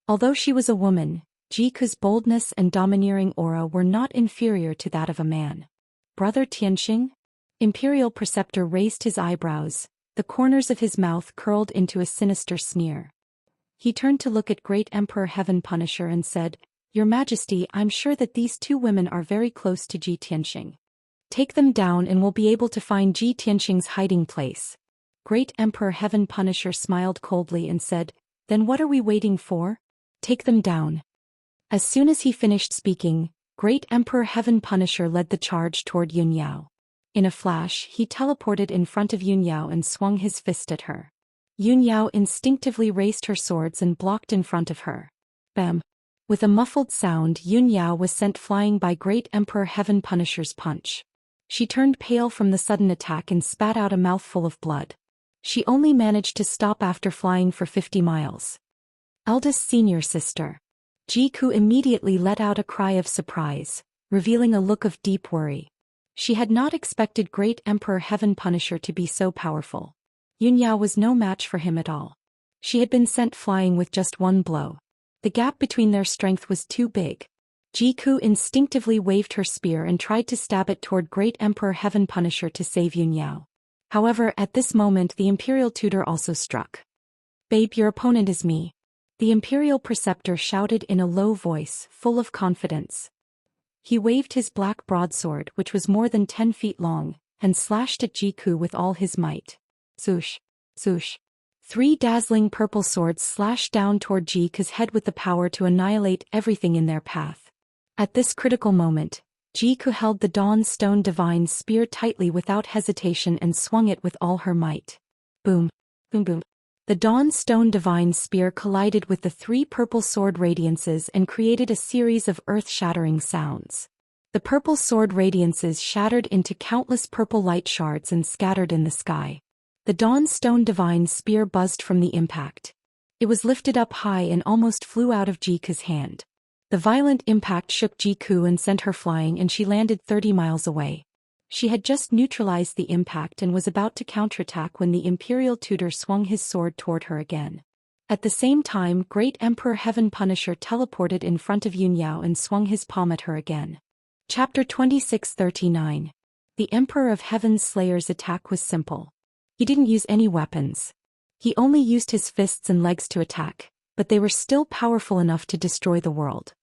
Although she was a woman, Jiku's boldness and domineering aura were not inferior to that of a man. Brother Tianxing? Imperial Preceptor raised his eyebrows, the corners of his mouth curled into a sinister sneer. He turned to look at Great Emperor Heaven Punisher and said, "Your Majesty, I'm sure that these 2 women are very close to Ji Tianxing. Take them down and we'll be able to find Ji Tianxing's hiding place." Great Emperor Heaven Punisher smiled coldly and said, "Then what are we waiting for? Take them down." As soon as he finished speaking, Great Emperor Heaven Punisher led the charge toward Yun Yao. In a flash, he teleported in front of Yun Yao and swung his fist at her. Yun Yao instinctively raised her swords and blocked in front of her. Bam! With a muffled sound, Yun Yao was sent flying by Great Emperor Heaven Punisher's punch. She turned pale from the sudden attack and spat out a mouthful of blood. She only managed to stop after flying for 50 miles. Eldest senior sister. Jiku immediately let out a cry of surprise, revealing a look of deep worry. She had not expected Great Emperor Heaven Punisher to be so powerful. Yun Yao was no match for him at all. She had been sent flying with just one blow. The gap between their strength was too big. Jiku instinctively waved her spear and tried to stab it toward Great Emperor Heaven Punisher to save Yun Yao. However, at this moment the Imperial Tutor also struck. "Babe, your opponent is me," the Imperial Preceptor shouted in a low voice, full of confidence. He waved his black broadsword, which was more than 10 feet long, and slashed at Jiku with all his might. Swoosh! Swoosh! 3 dazzling purple swords slashed down toward Jiku's head with the power to annihilate everything in their path. At this critical moment, Jiku held the Dawn Stone Divine Spear tightly without hesitation and swung it with all her might. Boom! Boom boom! The Dawn Stone Divine Spear collided with the 3 purple sword radiances and created a series of earth-shattering sounds. The purple sword radiances shattered into countless purple light shards and scattered in the sky. The Dawn Stone Divine Spear buzzed from the impact. It was lifted up high and almost flew out of Jiku's hand. The violent impact shook Jiku and sent her flying, and she landed 30 miles away. She had just neutralized the impact and was about to counterattack when the Imperial Tutor swung his sword toward her again. At the same time, Great Emperor Heaven Punisher teleported in front of Yun Yao and swung his palm at her again. Chapter 2639. The Emperor of Heaven's Slayer's attack was simple. He didn't use any weapons. He only used his fists and legs to attack, but they were still powerful enough to destroy the world.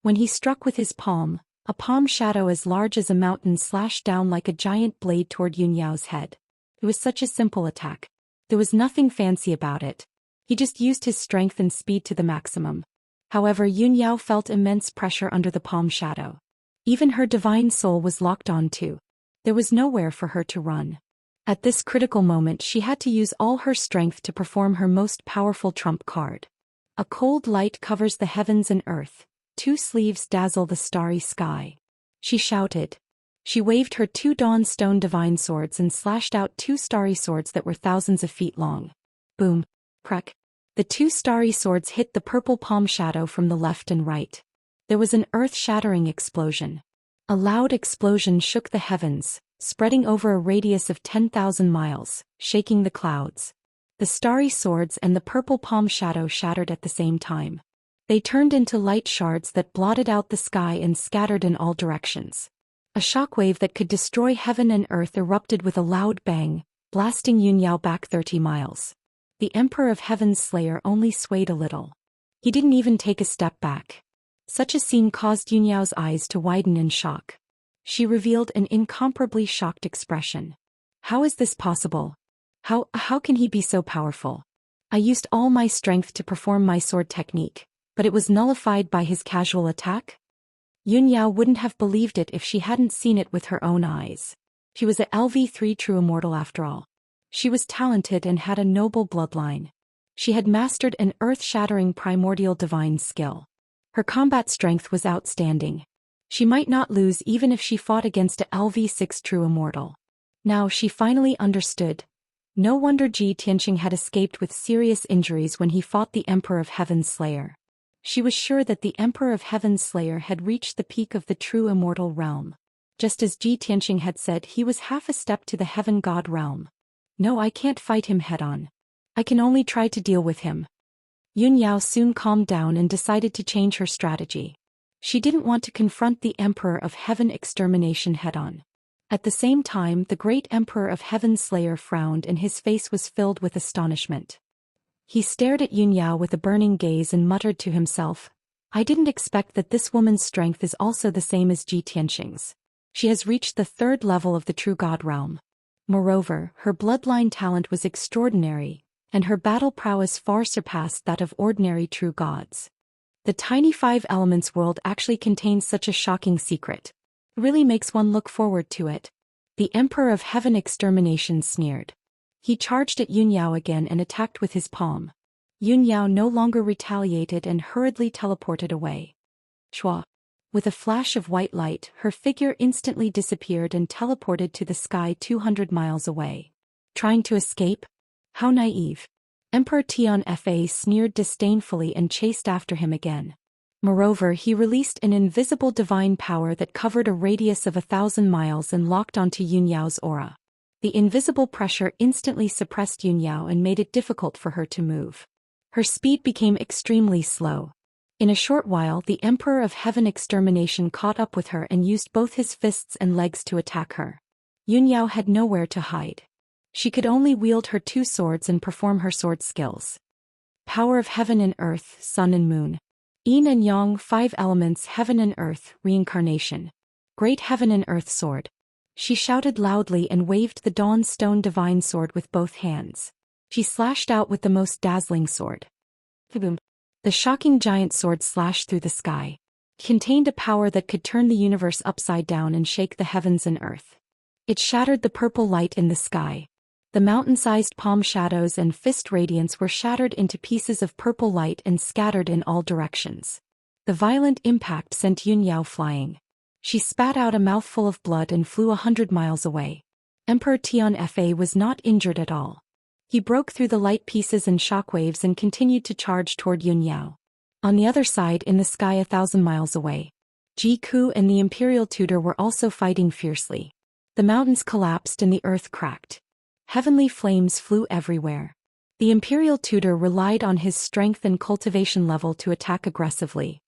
When he struck with his palm, a palm shadow as large as a mountain slashed down like a giant blade toward Yun Yao's head. It was such a simple attack. There was nothing fancy about it. He just used his strength and speed to the maximum. However, Yun Yao felt immense pressure under the palm shadow. Even her divine soul was locked on too. There was nowhere for her to run. At this critical moment, she had to use all her strength to perform her most powerful trump card. A cold light covers the heavens and earth, two sleeves dazzle the starry sky. She shouted. She waved her two dawn-stone divine swords and slashed out two starry swords that were thousands of feet long. Boom. Crack. The two starry swords hit the purple palm shadow from the left and right. There was an earth-shattering explosion. A loud explosion shook the heavens, spreading over a radius of 10,000 miles, shaking the clouds. The starry swords and the purple palm shadow shattered at the same time. They turned into light shards that blotted out the sky and scattered in all directions. A shockwave that could destroy heaven and earth erupted with a loud bang, blasting Yunyao back 30 miles. The Emperor of Heaven's Slayer only swayed a little. He didn't even take a step back. Such a scene caused Yunyao's eyes to widen in shock. She revealed an incomparably shocked expression. How is this possible? How can he be so powerful? I used all my strength to perform my sword technique, but it was nullified by his casual attack? Yunyao wouldn't have believed it if she hadn't seen it with her own eyes. She was a LV3 true immortal after all. She was talented and had a noble bloodline. She had mastered an earth-shattering primordial divine skill. Her combat strength was outstanding. She might not lose even if she fought against a LV6 true immortal. Now she finally understood. No wonder Ji Tianqing had escaped with serious injuries when he fought the Emperor of Heaven's Slayer. She was sure that the Emperor of Heaven's Slayer had reached the peak of the true immortal realm. Just as Ji Tianqing had said, he was half a step to the heaven god realm. No, I can't fight him head-on. I can only try to deal with him. Yunyao soon calmed down and decided to change her strategy. She didn't want to confront the Emperor of Heaven extermination head-on. At the same time, the great Emperor of Heaven's Slayer frowned and his face was filled with astonishment. He stared at Yunyao with a burning gaze and muttered to himself, I didn't expect that this woman's strength is also the same as Ji Tianqing's. She has reached the third level of the true god realm. Moreover, her bloodline talent was extraordinary, and her battle prowess far surpassed that of ordinary true gods. The tiny five elements world actually contains such a shocking secret. It really makes one look forward to it. The Emperor of Heaven extermination sneered. He charged at Yunyao again and attacked with his palm. Yunyao no longer retaliated and hurriedly teleported away. Shua. With a flash of white light, her figure instantly disappeared and teleported to the sky 200 miles away. Trying to escape? How naive. Emperor Tian Fa sneered disdainfully and chased after him again. Moreover, he released an invisible divine power that covered a radius of 1,000 miles and locked onto Yunyao's aura. The invisible pressure instantly suppressed Yunyao and made it difficult for her to move. Her speed became extremely slow. In a short while, the Emperor of Heaven extermination caught up with her and used both his fists and legs to attack her. Yunyao had nowhere to hide. She could only wield her two swords and perform her sword skills. Power of heaven and earth, sun and moon. Yin and yang, five elements, heaven and earth, reincarnation. Great heaven and earth sword. She shouted loudly and waved the dawn stone divine sword with both hands. She slashed out with the most dazzling sword. Kaboom. The shocking giant sword slashed through the sky. It contained a power that could turn the universe upside down and shake the heavens and earth. It shattered the purple light in the sky. The mountain-sized palm shadows and fist radiance were shattered into pieces of purple light and scattered in all directions. The violent impact sent Yunyao flying. She spat out a mouthful of blood and flew 100 miles away. Emperor Tian Fa was not injured at all. He broke through the light pieces and shockwaves and continued to charge toward Yunyao. On the other side, in the sky 1,000 miles away, Ji Ku and the Imperial Tutor were also fighting fiercely. The mountains collapsed and the earth cracked. Heavenly flames flew everywhere. The Imperial Tutor relied on his strength and cultivation level to attack aggressively.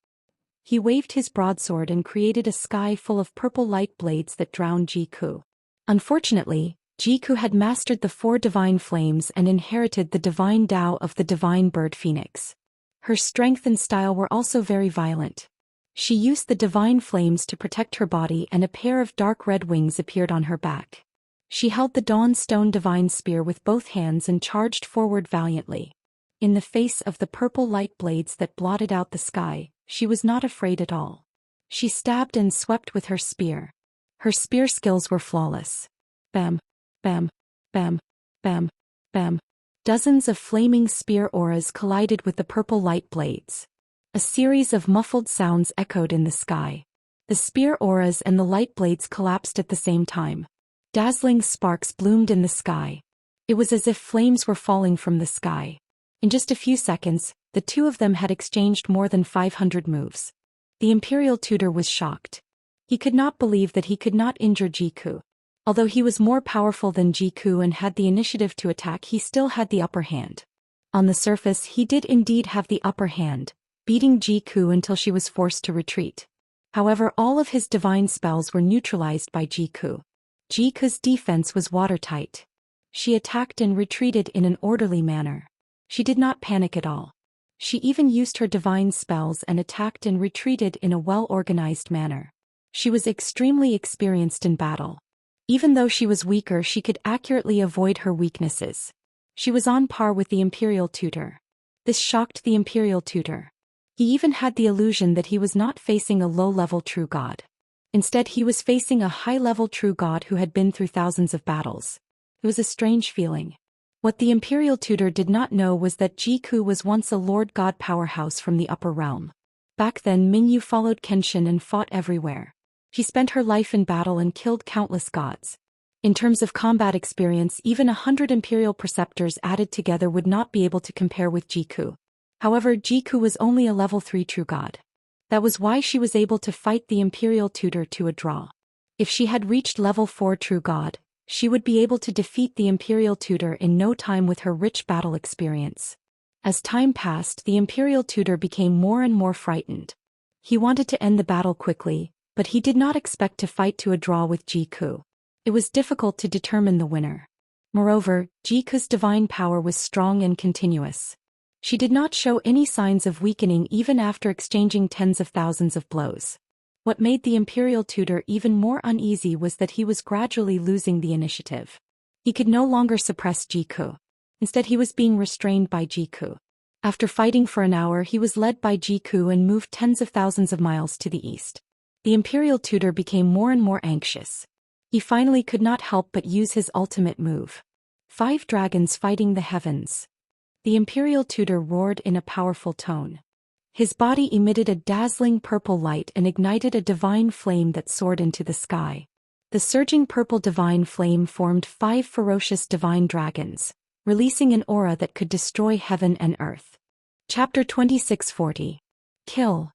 He waved his broadsword and created a sky full of purple light blades that drowned Ji Ku. Unfortunately, Ji Ku had mastered the four divine flames and inherited the divine Tao of the divine bird phoenix. Her strength and style were also very violent. She used the divine flames to protect her body, and a pair of dark red wings appeared on her back. She held the dawn stone divine spear with both hands and charged forward valiantly. In the face of the purple light blades that blotted out the sky, she was not afraid at all. She stabbed and swept with her spear. Her spear skills were flawless. Bam, bam, bam, bam, bam. Dozens of flaming spear auras collided with the purple light blades. A series of muffled sounds echoed in the sky. The spear auras and the light blades collapsed at the same time. Dazzling sparks bloomed in the sky. It was as if flames were falling from the sky. In just a few seconds, the two of them had exchanged more than 500 moves. The Imperial Tutor was shocked. He could not believe that he could not injure Jiku. Although he was more powerful than Jiku and had the initiative to attack, he still had the upper hand. On the surface, he did indeed have the upper hand, beating Jiku until she was forced to retreat. However, all of his divine spells were neutralized by Jiku. Jiku's defense was watertight. She attacked and retreated in an orderly manner. She did not panic at all. She even used her divine spells and attacked and retreated in a well-organized manner. She was extremely experienced in battle. Even though she was weaker, she could accurately avoid her weaknesses. She was on par with the Imperial Tutor. This shocked the Imperial Tutor. He even had the illusion that he was not facing a low-level true god. Instead, he was facing a high-level true god who had been through thousands of battles. It was a strange feeling. What the Imperial Tutor did not know was that Jiku was once a Lord God powerhouse from the upper realm. Back then, Mingyu followed Kenshin and fought everywhere. She spent her life in battle and killed countless gods. In terms of combat experience, even 100 Imperial Preceptors added together would not be able to compare with Jiku. However, Jiku was only a level 3 true god. That was why she was able to fight the Imperial Tutor to a draw. If she had reached level 4 true god, she would be able to defeat the Imperial Tutor in no time with her rich battle experience. As time passed, the Imperial Tutor became more and more frightened. He wanted to end the battle quickly, but he did not expect to fight to a draw with Jiku. It was difficult to determine the winner. Moreover, Jiku's divine power was strong and continuous. She did not show any signs of weakening even after exchanging tens of thousands of blows. What made the Imperial Tutor even more uneasy was that he was gradually losing the initiative. He could no longer suppress Jiku. Instead, he was being restrained by Jiku. After fighting for an hour, he was led by Jiku and moved tens of thousands of miles to the east. The Imperial Tutor became more and more anxious. He finally could not help but use his ultimate move. 5 dragons fighting the heavens. The Imperial Tutor roared in a powerful tone. His body emitted a dazzling purple light and ignited a divine flame that soared into the sky. The surging purple divine flame formed 5 ferocious divine dragons, releasing an aura that could destroy heaven and earth. Chapter 2640. Kill.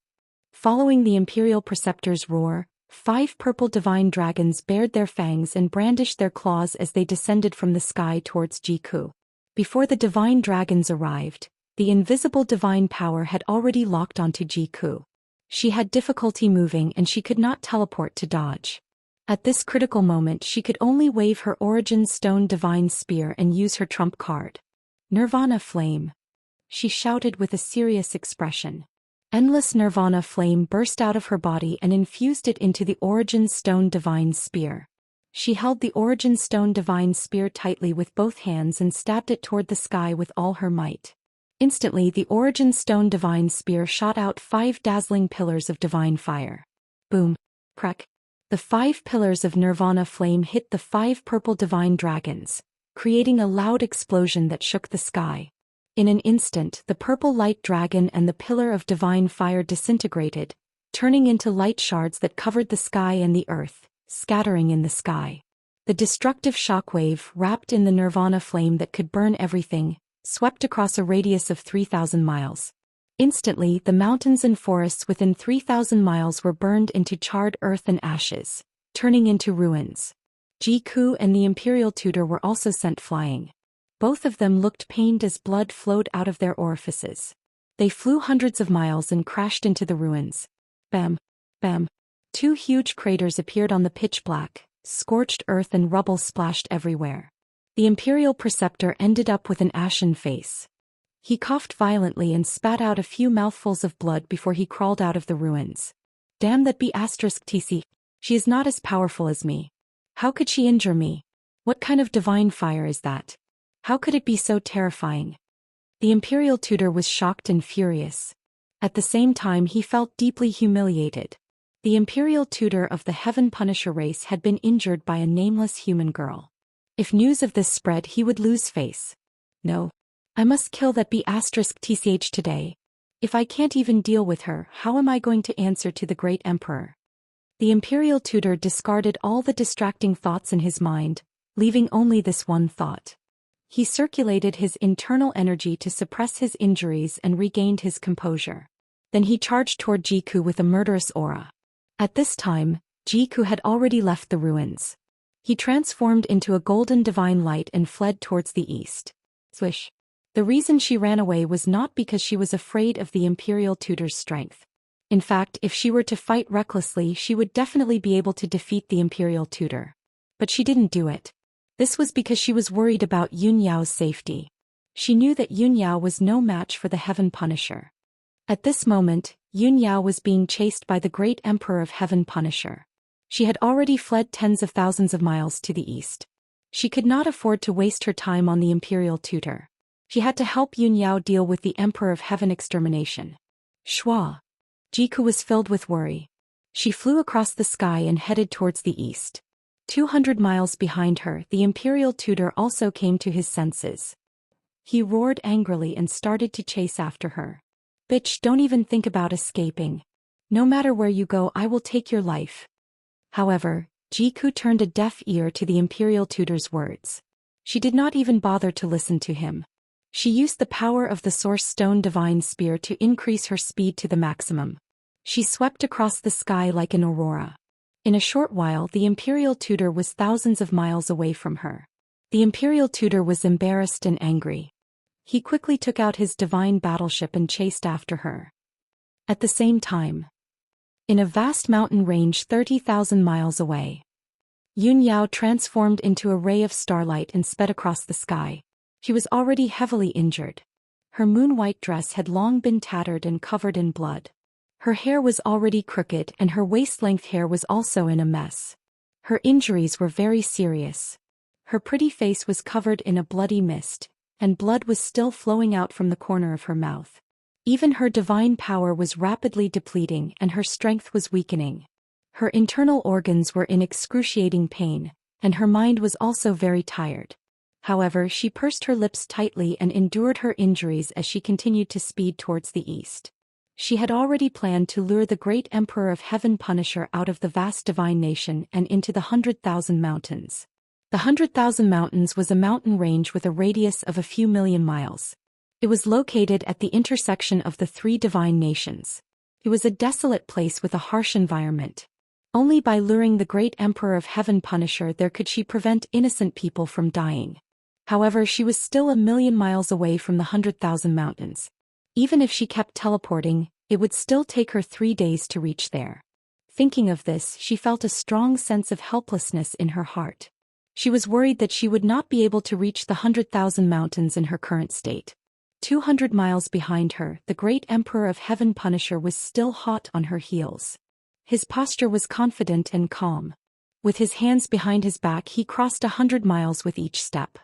Following the Imperial Preceptor's roar, 5 purple divine dragons bared their fangs and brandished their claws as they descended from the sky towards Jiku. Before the divine dragons arrived, the invisible divine power had already locked onto Jiku. She had difficulty moving and she could not teleport to dodge. At this critical moment, she could only wave her Origin Stone divine spear and use her trump card. Nirvana Flame. She shouted with a serious expression. Endless Nirvana Flame burst out of her body and infused it into the Origin Stone divine spear. She held the Origin Stone divine spear tightly with both hands and stabbed it toward the sky with all her might. Instantly, the Origin Stone divine spear shot out 5 dazzling pillars of divine fire. Boom. Crack. The 5 pillars of Nirvana Flame hit the 5 purple divine dragons, creating a loud explosion that shook the sky. In an instant, the purple light dragon and the pillar of divine fire disintegrated, turning into light shards that covered the sky and the earth, scattering in the sky. The destructive shockwave, wrapped in the Nirvana Flame that could burn everything, swept across a radius of 3,000 miles. Instantly, the mountains and forests within 3,000 miles were burned into charred earth and ashes, turning into ruins. Jiku and the Imperial Tutor were also sent flying. Both of them looked pained as blood flowed out of their orifices. They flew hundreds of miles and crashed into the ruins. Bam! Bam! 2 huge craters appeared on the pitch-black, scorched earth and rubble splashed everywhere. The Imperial Preceptor ended up with an ashen face. He coughed violently and spat out a few mouthfuls of blood before he crawled out of the ruins. Damn that B*TC. She is not as powerful as me. How could she injure me? What kind of divine fire is that? How could it be so terrifying? The Imperial Tutor was shocked and furious. At the same time, he felt deeply humiliated. The Imperial Tutor of the Heaven Punisher race had been injured by a nameless human girl. If news of this spread, he would lose face. No. I must kill that B*TCH today. If I can't even deal with her, how am I going to answer to the great emperor? The imperial tutor discarded all the distracting thoughts in his mind, leaving only this one thought. He circulated his internal energy to suppress his injuries and regained his composure. Then he charged toward Jiku with a murderous aura. At this time, Jiku had already left the ruins. He transformed into a golden divine light and fled towards the east. Swish. The reason she ran away was not because she was afraid of the imperial tutor's strength. In fact, if she were to fight recklessly, she would definitely be able to defeat the imperial tutor. But she didn't do it. This was because she was worried about Yun Yao's safety. She knew that Yun Yao was no match for the Heaven Punisher. At this moment, Yun Yao was being chased by the great Emperor of Heaven Punisher. She had already fled tens of thousands of miles to the east. She could not afford to waste her time on the imperial tutor. She had to help Yun Yao deal with the Emperor of Heaven extermination. Shua. Jiku was filled with worry. She flew across the sky and headed towards the east. 200 miles behind her, the imperial tutor also came to his senses. He roared angrily and started to chase after her. Bitch, don't even think about escaping. No matter where you go, I will take your life. However, Jiku turned a deaf ear to the imperial tutor's words. She did not even bother to listen to him. She used the power of the Source Stone Divine Spear to increase her speed to the maximum. She swept across the sky like an aurora. In a short while, the imperial tutor was thousands of miles away from her. The imperial tutor was embarrassed and angry. He quickly took out his divine battleship and chased after her. At the same time, in a vast mountain range 30,000 miles away, Yun Yao transformed into a ray of starlight and sped across the sky. She was already heavily injured. Her moon-white dress had long been tattered and covered in blood. Her hair was already crooked and her waist-length hair was also in a mess. Her injuries were very serious. Her pretty face was covered in a bloody mist, and blood was still flowing out from the corner of her mouth. Even her divine power was rapidly depleting and her strength was weakening. Her internal organs were in excruciating pain, and her mind was also very tired. However, she pursed her lips tightly and endured her injuries as she continued to speed towards the east. She had already planned to lure the great Emperor of Heaven Punisher out of the vast divine nation and into the 100,000 Mountains. The 100,000 Mountains was a mountain range with a radius of a few million miles. It was located at the intersection of the three divine nations. It was a desolate place with a harsh environment. Only by luring the great Emperor of Heaven Punisher there could she prevent innocent people from dying. However, she was still a million miles away from the 100,000 Mountains. Even if she kept teleporting, it would still take her 3 days to reach there. Thinking of this, she felt a strong sense of helplessness in her heart. She was worried that she would not be able to reach the 100,000 Mountains in her current state. 200 miles behind her, the great Emperor of Heaven Punisher was still hot on her heels. His posture was confident and calm. With his hands behind his back, he crossed 100 miles with each step.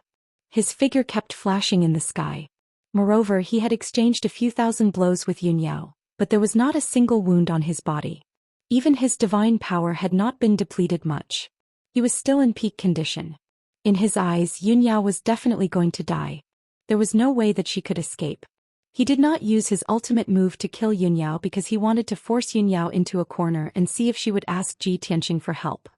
His figure kept flashing in the sky. Moreover, he had exchanged a few thousand blows with Yun Yao, but there was not a single wound on his body. Even his divine power had not been depleted much. He was still in peak condition. In his eyes, Yun Yao was definitely going to die. There was no way that she could escape. He did not use his ultimate move to kill Yun Yao because he wanted to force Yun Yao into a corner and see if she would ask Ji Tianqing for help.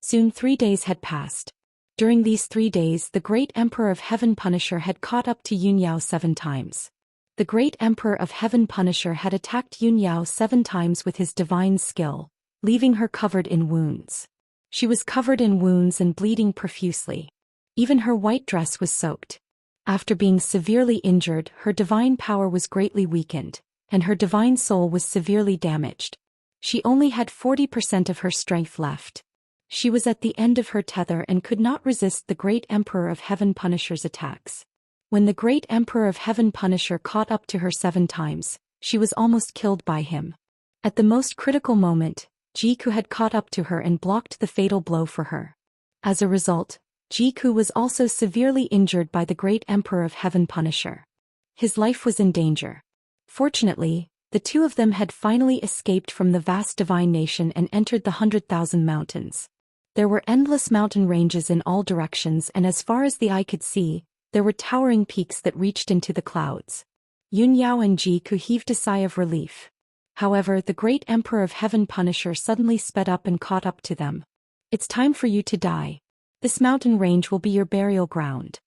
Soon 3 days had passed. During these 3 days, the great Emperor of Heaven Punisher had caught up to Yun Yao 7 times. The great Emperor of Heaven Punisher had attacked Yun Yao 7 times with his divine skill, leaving her covered in wounds. She was covered in wounds and bleeding profusely. Even her white dress was soaked. After being severely injured, her divine power was greatly weakened, and her divine soul was severely damaged. She only had 40% of her strength left. She was at the end of her tether and could not resist the great Emperor of Heaven Punisher's attacks. When the great Emperor of Heaven Punisher caught up to her 7 times, she was almost killed by him. At the most critical moment, Jiku had caught up to her and blocked the fatal blow for her. As a result, Jiku was also severely injured by the great Emperor of Heaven Punisher. His life was in danger. Fortunately, the two of them had finally escaped from the vast divine nation and entered the 100,000 Mountains. There were endless mountain ranges in all directions, and as far as the eye could see, there were towering peaks that reached into the clouds. Yun Yao and Ji Ku heaved a sigh of relief. However, the great Emperor of Heaven Punisher suddenly sped up and caught up to them. It's time for you to die. This mountain range will be your burial ground.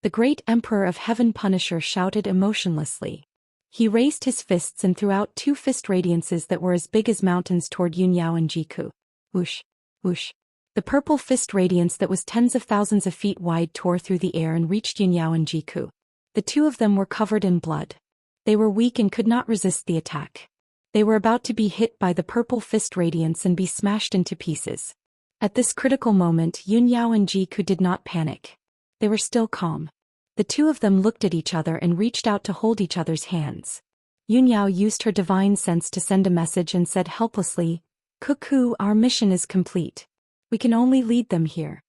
The great Emperor of Heaven Punisher shouted emotionlessly. He raised his fists and threw out 2 fist radiances that were as big as mountains toward Yun Yao and Ji Ku. Whoosh, whoosh. The purple fist radiance that was tens of thousands of feet wide tore through the air and reached Yun Yao and Ji Ku. The 2 of them were covered in blood. They were weak and could not resist the attack. They were about to be hit by the purple fist radiance and be smashed into pieces. At this critical moment, Yun Yao and Ji Ku did not panic. They were still calm. The 2 of them looked at each other and reached out to hold each other's hands. Yun Yao used her divine sense to send a message and said helplessly, "Cuckoo, our mission is complete. We can only lead them here."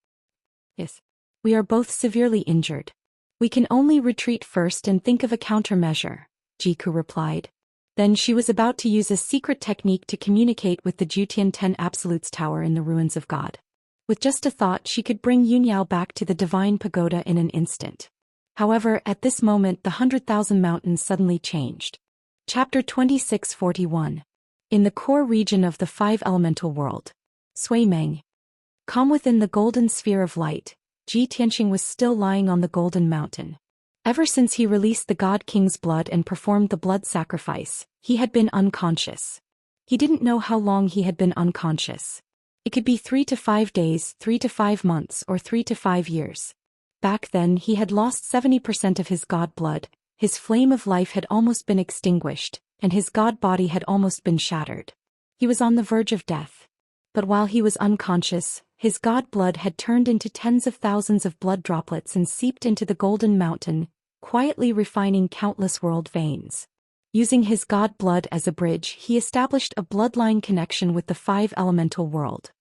"Yes. We are both severely injured. We can only retreat first and think of a countermeasure," Ji Ku replied. Then she was about to use a secret technique to communicate with the Jutian 10 Absolutes Tower in the ruins of God. With just a thought, she could bring Yun Yao back to the divine pagoda in an instant. However, at this moment the 100,000 mountains suddenly changed. Chapter 2641. In the core region of the 5 elemental world. Sui Meng. Calm within the golden sphere of light, Ji Tianxing was still lying on the golden mountain. Ever since he released the God King's blood and performed the blood sacrifice, he had been unconscious. He didn't know how long he had been unconscious. It could be 3 to 5 days, 3 to 5 months, or 3 to 5 years. Back then he had lost 70% of his god blood, his flame of life had almost been extinguished, and his god body had almost been shattered. He was on the verge of death. But while he was unconscious, his god blood had turned into tens of thousands of blood droplets and seeped into the golden mountain, quietly refining countless world veins. Using his god blood as a bridge, he established a bloodline connection with the 5 elemental world.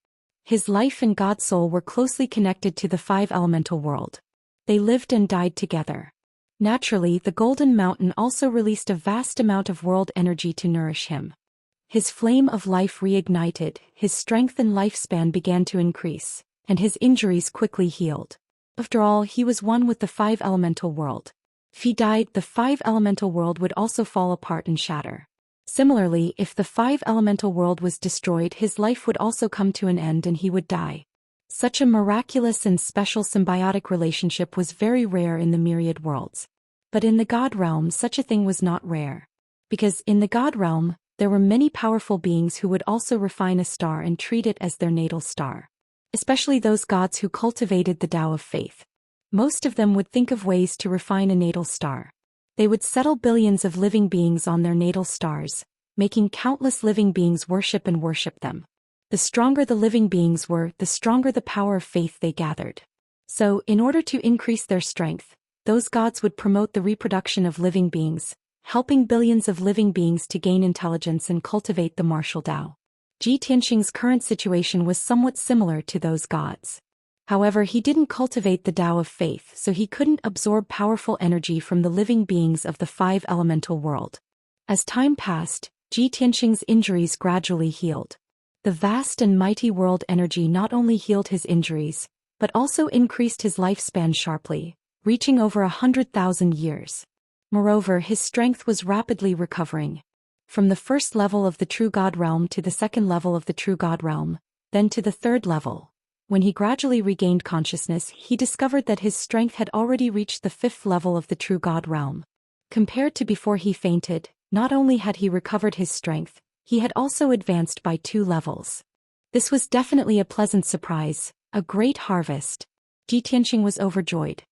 His life and god soul were closely connected to the 5 elemental world. They lived and died together. Naturally, the golden mountain also released a vast amount of world energy to nourish him. His flame of life reignited, his strength and lifespan began to increase, and his injuries quickly healed. After all, he was one with the 5 elemental world. If he died, the 5 elemental world would also fall apart and shatter. Similarly, if the 5 elemental world was destroyed, his life would also come to an end and he would die. Such a miraculous and special symbiotic relationship was very rare in the myriad worlds. But in the God realm, such a thing was not rare. Because in the God realm, there were many powerful beings who would also refine a star and treat it as their natal star. Especially those gods who cultivated the Tao of faith. Most of them would think of ways to refine a natal star. They would settle billions of living beings on their natal stars, making countless living beings worship them. The stronger the living beings were, the stronger the power of faith they gathered. So, in order to increase their strength, those gods would promote the reproduction of living beings, helping billions of living beings to gain intelligence and cultivate the martial Tao. Ji Tianxing's current situation was somewhat similar to those gods. However, he didn't cultivate the Tao of faith, so he couldn't absorb powerful energy from the living beings of the 5 elemental world. As time passed, Ji Tianxing's injuries gradually healed. The vast and mighty world energy not only healed his injuries, but also increased his lifespan sharply, reaching over 100,000 years. Moreover, his strength was rapidly recovering. From the first level of the true God realm to the second level of the true God realm, then to the third level. When he gradually regained consciousness, he discovered that his strength had already reached the 5th level of the true God realm. Compared to before he fainted, not only had he recovered his strength, he had also advanced by 2 levels. This was definitely a pleasant surprise, a great harvest. Ji Tianxing was overjoyed.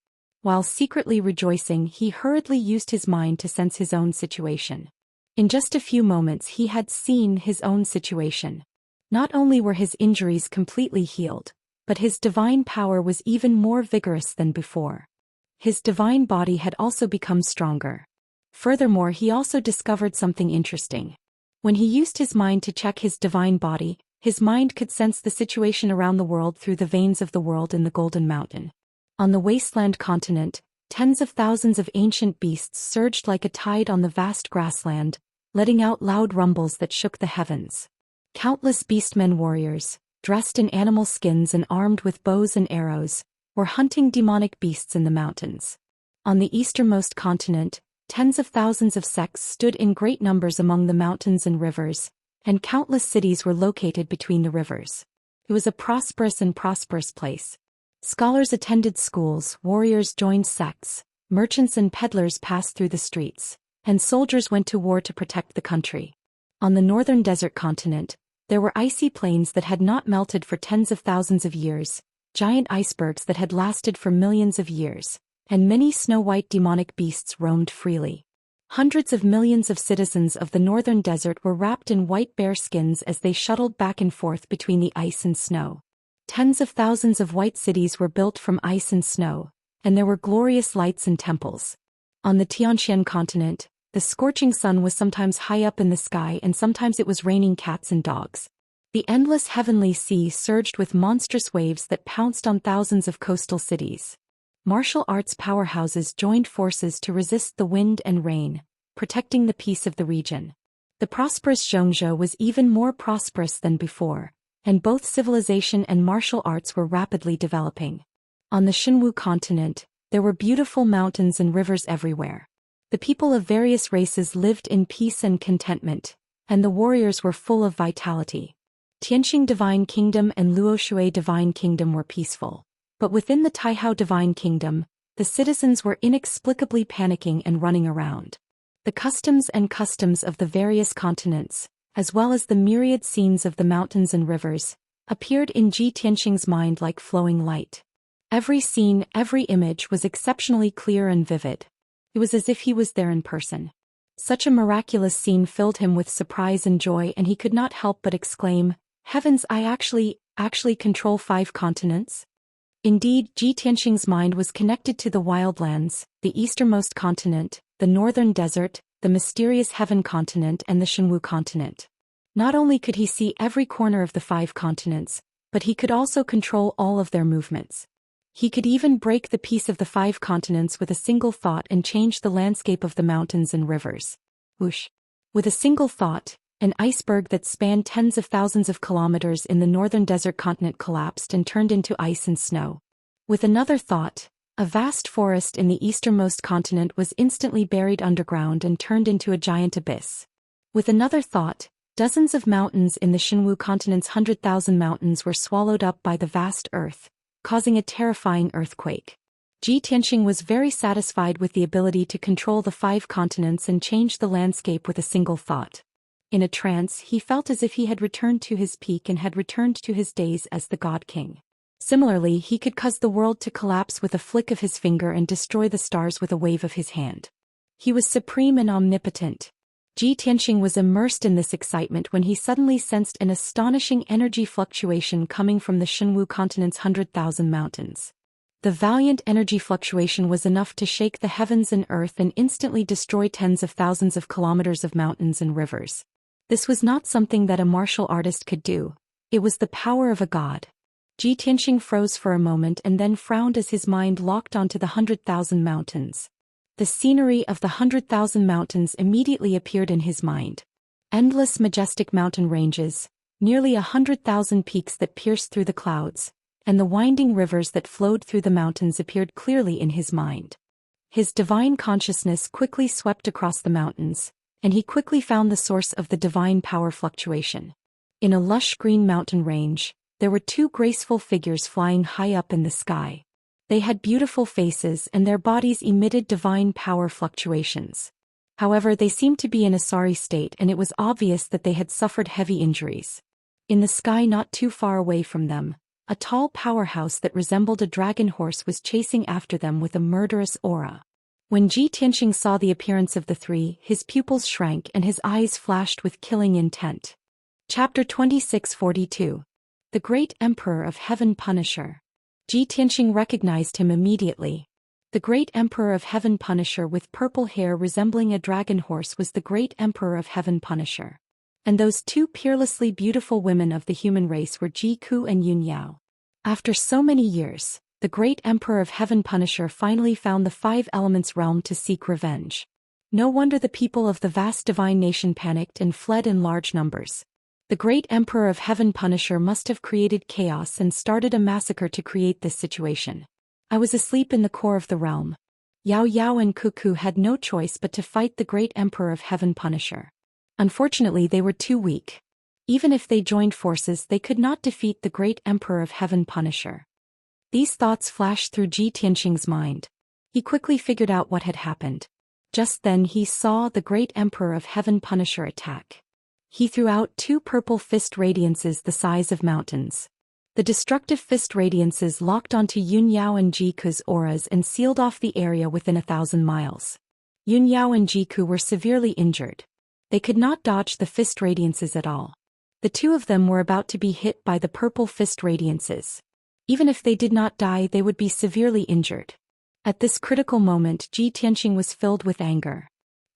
While secretly rejoicing, he hurriedly used his mind to sense his own situation. In just a few moments he had seen his own situation. Not only were his injuries completely healed, but his divine power was even more vigorous than before. His divine body had also become stronger. Furthermore, he also discovered something interesting. When he used his mind to check his divine body, his mind could sense the situation around the world through the veins of the world in the Golden Mountain. On the wasteland continent, tens of thousands of ancient beasts surged like a tide on the vast grassland, letting out loud rumbles that shook the heavens. Countless beastmen warriors, dressed in animal skins and armed with bows and arrows, were hunting demonic beasts in the mountains. On the easternmost continent, Tens of thousands of sects stood in great numbers among the mountains and rivers, and countless cities were located between the rivers. It was a prosperous place. Scholars attended schools, warriors joined sects, merchants and peddlers passed through the streets, and soldiers went to war to protect the country. On the northern desert continent, there were icy plains that had not melted for tens of thousands of years, giant icebergs that had lasted for millions of years, and many snow-white demonic beasts roamed freely. Hundreds of millions of citizens of the northern desert were wrapped in white bear skins as they shuttled back and forth between the ice and snow. Tens of thousands of white cities were built from ice and snow, and there were glorious lights and temples. On the Xianxia continent, the scorching sun was sometimes high up in the sky and sometimes it was raining cats and dogs. The endless heavenly sea surged with monstrous waves that pounced on thousands of coastal cities. Martial arts powerhouses joined forces to resist the wind and rain, protecting the peace of the region. The prosperous Xianxia was even more prosperous than before, and both civilization and martial arts were rapidly developing. On the Xinwu continent, there were beautiful mountains and rivers everywhere. The people of various races lived in peace and contentment, and the warriors were full of vitality. Tianxing Divine Kingdom and Luoshui Divine Kingdom were peaceful. But within the Taihao Divine Kingdom, the citizens were inexplicably panicking and running around. The customs of the various continents, as well as the myriad scenes of the mountains and rivers, appeared in Ji Tianxing's mind like flowing light. Every scene, every image was exceptionally clear and vivid. It was as if he was there in person. Such a miraculous scene filled him with surprise and joy, and he could not help but exclaim, "Heavens, I actually control 5 continents?" Indeed, Ji Tianxing's mind was connected to the wildlands, the easternmost continent, the northern desert, the mysterious heaven continent and the Xinwu continent. Not only could he see every corner of the 5 continents, but he could also control all of their movements. He could even break the peace of the 5 continents with a single thought and change the landscape of the mountains and rivers. Whoosh! With a single thought, an iceberg that spanned tens of thousands of kilometers in the northern desert continent collapsed and turned into ice and snow. With another thought, a vast forest in the easternmost continent was instantly buried underground and turned into a giant abyss. With another thought, dozens of mountains in the Xinwu continent's 100,000 mountains were swallowed up by the vast earth, causing a terrifying earthquake. Ji Tianxing was very satisfied with the ability to control the 5 continents and change the landscape with a single thought. In a trance, he felt as if he had returned to his peak and had returned to his days as the God King. Similarly, he could cause the world to collapse with a flick of his finger and destroy the stars with a wave of his hand. He was supreme and omnipotent. Ji Tianxing was immersed in this excitement when he suddenly sensed an astonishing energy fluctuation coming from the Xinwu continent's 100,000 mountains. The valiant energy fluctuation was enough to shake the heavens and earth and instantly destroy tens of thousands of kilometers of mountains and rivers. This was not something that a martial artist could do. It was the power of a god. Ji Tianxing froze for a moment and then frowned as his mind locked onto the 100,000 mountains. The scenery of the 100,000 mountains immediately appeared in his mind. Endless majestic mountain ranges, nearly 100,000 peaks that pierced through the clouds, and the winding rivers that flowed through the mountains appeared clearly in his mind. His divine consciousness quickly swept across the mountains, and he quickly found the source of the divine power fluctuation. In a lush green mountain range, there were 2 graceful figures flying high up in the sky. They had beautiful faces and their bodies emitted divine power fluctuations. However, they seemed to be in a sorry state and it was obvious that they had suffered heavy injuries. In the sky not too far away from them, a tall powerhouse that resembled a dragon horse was chasing after them with a murderous aura. When Ji Tianxing saw the appearance of the 3, his pupils shrank and his eyes flashed with killing intent. Chapter 2642. The Great Emperor of Heaven Punisher. Ji Tianxing recognized him immediately. The Great Emperor of Heaven Punisher with purple hair resembling a dragon horse was the Great Emperor of Heaven Punisher. And those 2 peerlessly beautiful women of the human race were Ji Ku and Yun Yao. After so many years, the Great Emperor of Heaven Punisher finally found the 5 Elements realm to seek revenge. No wonder the people of the vast divine nation panicked and fled in large numbers. The Great Emperor of Heaven Punisher must have created chaos and started a massacre to create this situation. I was asleep in the core of the realm. Yao Yao and Cuckoo had no choice but to fight the great Emperor of Heaven Punisher. Unfortunately, they were too weak. Even if they joined forces, they could not defeat the great Emperor of Heaven Punisher. These thoughts flashed through Ji Tianxing's mind. He quickly figured out what had happened. Just then he saw the great Emperor of Heaven Punisher attack. He threw out 2 purple fist radiances the size of mountains. The destructive fist radiances locked onto Yun Yao and Jiku's auras and sealed off the area within 1,000 miles. Yun Yao and Jiku were severely injured. They could not dodge the fist radiances at all. The 2 of them were about to be hit by the purple fist radiances. Even if they did not die, they would be severely injured. At this critical moment, Ji Tianxing was filled with anger.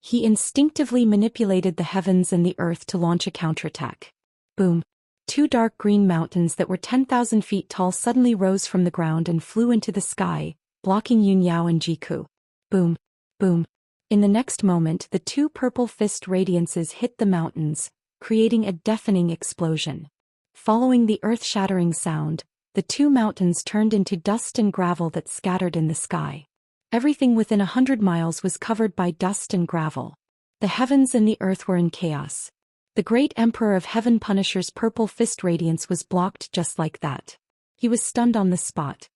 He instinctively manipulated the heavens and the earth to launch a counterattack. Boom! 2 dark green mountains that were 10,000 feet tall suddenly rose from the ground and flew into the sky, blocking Yun Yao and Jiku. Boom! Boom! In the next moment, the 2 purple fist radiances hit the mountains, creating a deafening explosion. Following the earth-shattering sound, the 2 mountains turned into dust and gravel that scattered in the sky. Everything within 100 miles was covered by dust and gravel. The heavens and the earth were in chaos. The great Emperor of Heaven Punisher's purple fist radiance was blocked just like that. He was stunned on the spot.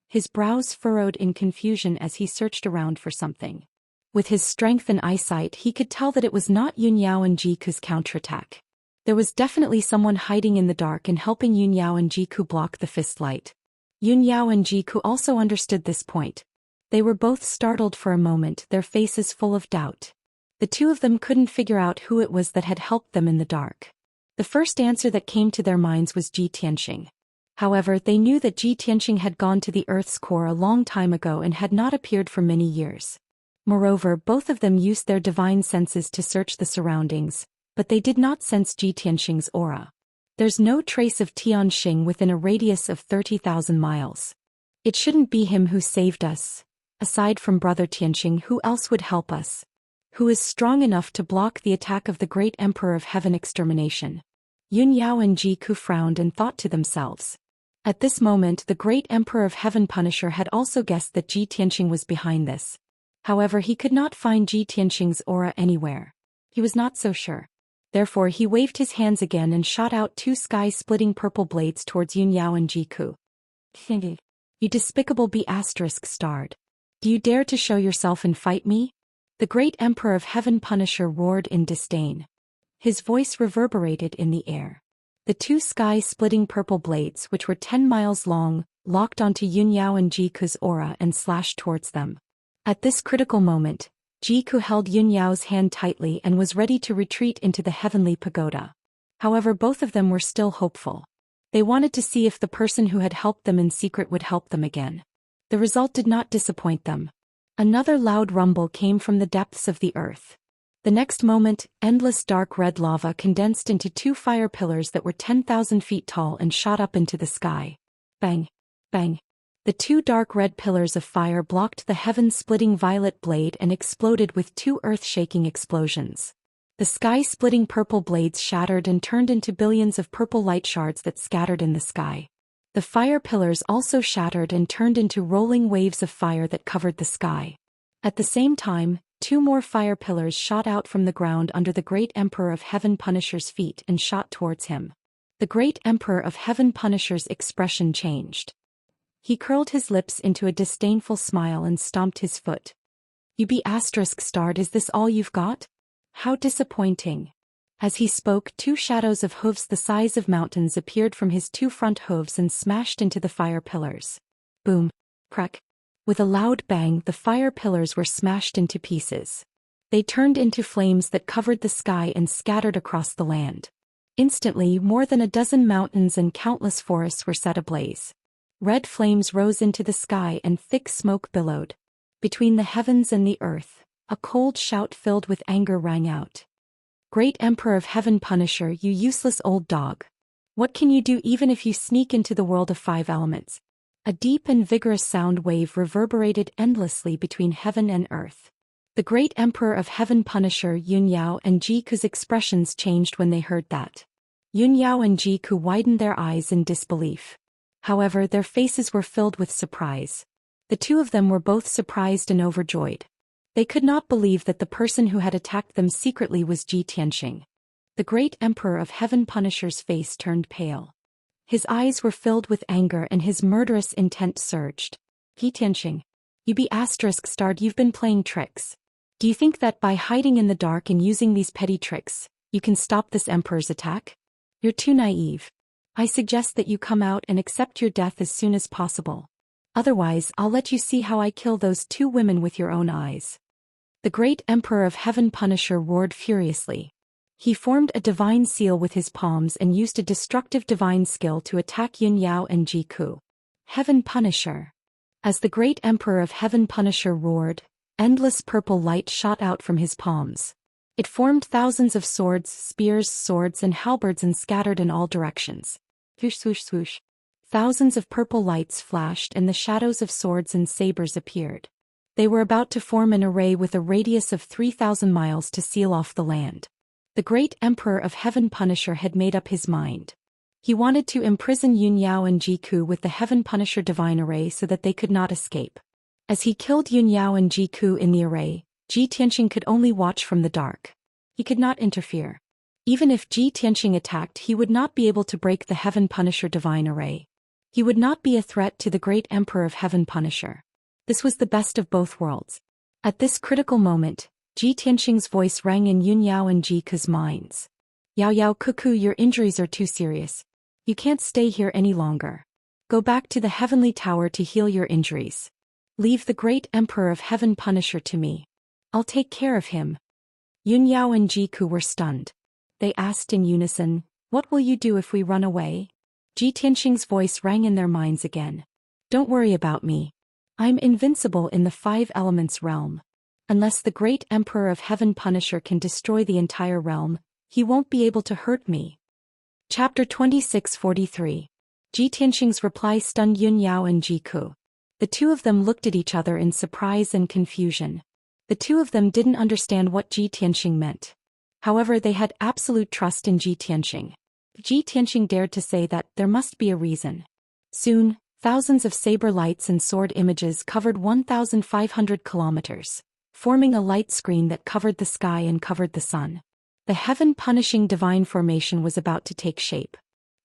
His brows furrowed in confusion as he searched around for something. With his strength and eyesight, he could tell that it was not Yun Yao and Jiku's counterattack. There was definitely someone hiding in the dark and helping Yun Yao and Jiku block the fist light. Yun Yao and Jiku also understood this point. They were both startled for a moment, their faces full of doubt. The 2 of them couldn't figure out who it was that had helped them in the dark. The first answer that came to their minds was Ji Tianxing. However, they knew that Ji Tianxing had gone to the Earth's core a long time ago and had not appeared for many years. Moreover, both of them used their divine senses to search the surroundings, but they did not sense Ji Tianxing's aura. There's no trace of Tianxing within a radius of 30,000 miles. It shouldn't be him who saved us. Aside from Brother Tianxing, who else would help us? Who is strong enough to block the attack of the great Emperor of Heaven extermination? Yun Yao and Jiku frowned and thought to themselves. At this moment, the great Emperor of Heaven Punisher had also guessed that Ji Tianxing was behind this. However, he could not find Ji Tianxing's aura anywhere. He was not so sure. Therefore, he waved his hands again and shot out 2 sky-splitting purple blades towards Yun Yao and Jiku. You despicable be***starred. Do you dare to show yourself and fight me? The great Emperor of Heaven Punisher roared in disdain. His voice reverberated in the air. The 2 sky-splitting purple blades, which were 10 miles long, locked onto Yun Yao and Jiku's aura and slashed towards them. At this critical moment, Jiku held Yun Yao's hand tightly and was ready to retreat into the heavenly pagoda. However, both of them were still hopeful. They wanted to see if the person who had helped them in secret would help them again. The result did not disappoint them. Another loud rumble came from the depths of the earth. The next moment, endless dark red lava condensed into 2 fire pillars that were 10,000 feet tall and shot up into the sky. Bang! Bang! The 2 dark red pillars of fire blocked the heaven-splitting violet blade and exploded with 2 earth-shaking explosions. The sky-splitting purple blades shattered and turned into billions of purple light shards that scattered in the sky. The fire pillars also shattered and turned into rolling waves of fire that covered the sky. At the same time, 2 more fire pillars shot out from the ground under the great Emperor of Heaven Punisher's feet and shot towards him. The great Emperor of Heaven Punisher's expression changed. He curled his lips into a disdainful smile and stomped his foot. You be***starred, is this all you've got? How disappointing. As he spoke, 2 shadows of hooves the size of mountains appeared from his 2 front hooves and smashed into the fire pillars. Boom! Crack! With a loud bang, the fire pillars were smashed into pieces. They turned into flames that covered the sky and scattered across the land. Instantly, more than a dozen mountains and countless forests were set ablaze. Red flames rose into the sky and thick smoke billowed. Between the heavens and the earth, a cold shout filled with anger rang out. Great Emperor of Heaven Punisher, you useless old dog. What can you do even if you sneak into the world of 5 elements? A deep and vigorous sound wave reverberated endlessly between heaven and earth. The great Emperor of Heaven Punisher Yun Yao and Jiku's expressions changed when they heard that. Yun Yao and Jiku widened their eyes in disbelief. However, their faces were filled with surprise. The two of them were both surprised and overjoyed. They could not believe that the person who had attacked them secretly was Ji Tianxing. The great Emperor of Heaven Punisher's face turned pale. His eyes were filled with anger and his murderous intent surged. Ji Tianxing, you be *starred, you've been playing tricks. Do you think that by hiding in the dark and using these petty tricks, you can stop this emperor's attack? You're too naive. I suggest that you come out and accept your death as soon as possible. Otherwise, I'll let you see how I kill those two women with your own eyes. The great Emperor of Heaven Punisher roared furiously. He formed a divine seal with his palms and used a destructive divine skill to attack Yun Yao and Ji Ku. Heaven Punisher. As the great Emperor of Heaven Punisher roared, endless purple light shot out from his palms. It formed thousands of swords, spears, swords and halberds and scattered in all directions. Swoosh, swoosh, swoosh. Thousands of purple lights flashed and the shadows of swords and sabers appeared. They were about to form an array with a radius of 3,000 miles to seal off the land. The great Emperor of Heaven Punisher had made up his mind. He wanted to imprison Yun Yao and Ji Ku with the Heaven Punisher divine array so that they could not escape. As he killed Yun Yao and Ji Ku in the array, Ji Tianxing could only watch from the dark. He could not interfere. Even if Ji Tianxing attacked, he would not be able to break the Heaven Punisher divine array. He would not be a threat to the great Emperor of Heaven Punisher. This was the best of both worlds. At this critical moment, Ji Tianxing's voice rang in Yun Yao and Ji Ku's minds. Yao Yao Cuckoo, your injuries are too serious. You can't stay here any longer. Go back to the heavenly tower to heal your injuries. Leave the great Emperor of Heaven Punisher to me. I'll take care of him. Yun Yao and Ji Ku were stunned. They asked in unison, what will you do if we run away? Ji Tianxing's voice rang in their minds again. Don't worry about me. I'm invincible in the 5 elements realm. Unless the great Emperor of Heaven Punisher can destroy the entire realm, he won't be able to hurt me. Chapter 2643. Ji Tianxing's reply stunned Yun Yao and Ji Ku. The two of them looked at each other in surprise and confusion. The two of them didn't understand what Ji Tianxing meant. However, they had absolute trust in Ji Tianxing. Ji Tianxing dared to say that there must be a reason. Soon, thousands of saber lights and sword images covered 1,500 kilometers, forming a light screen that covered the sky and covered the sun. The heaven-punishing divine formation was about to take shape.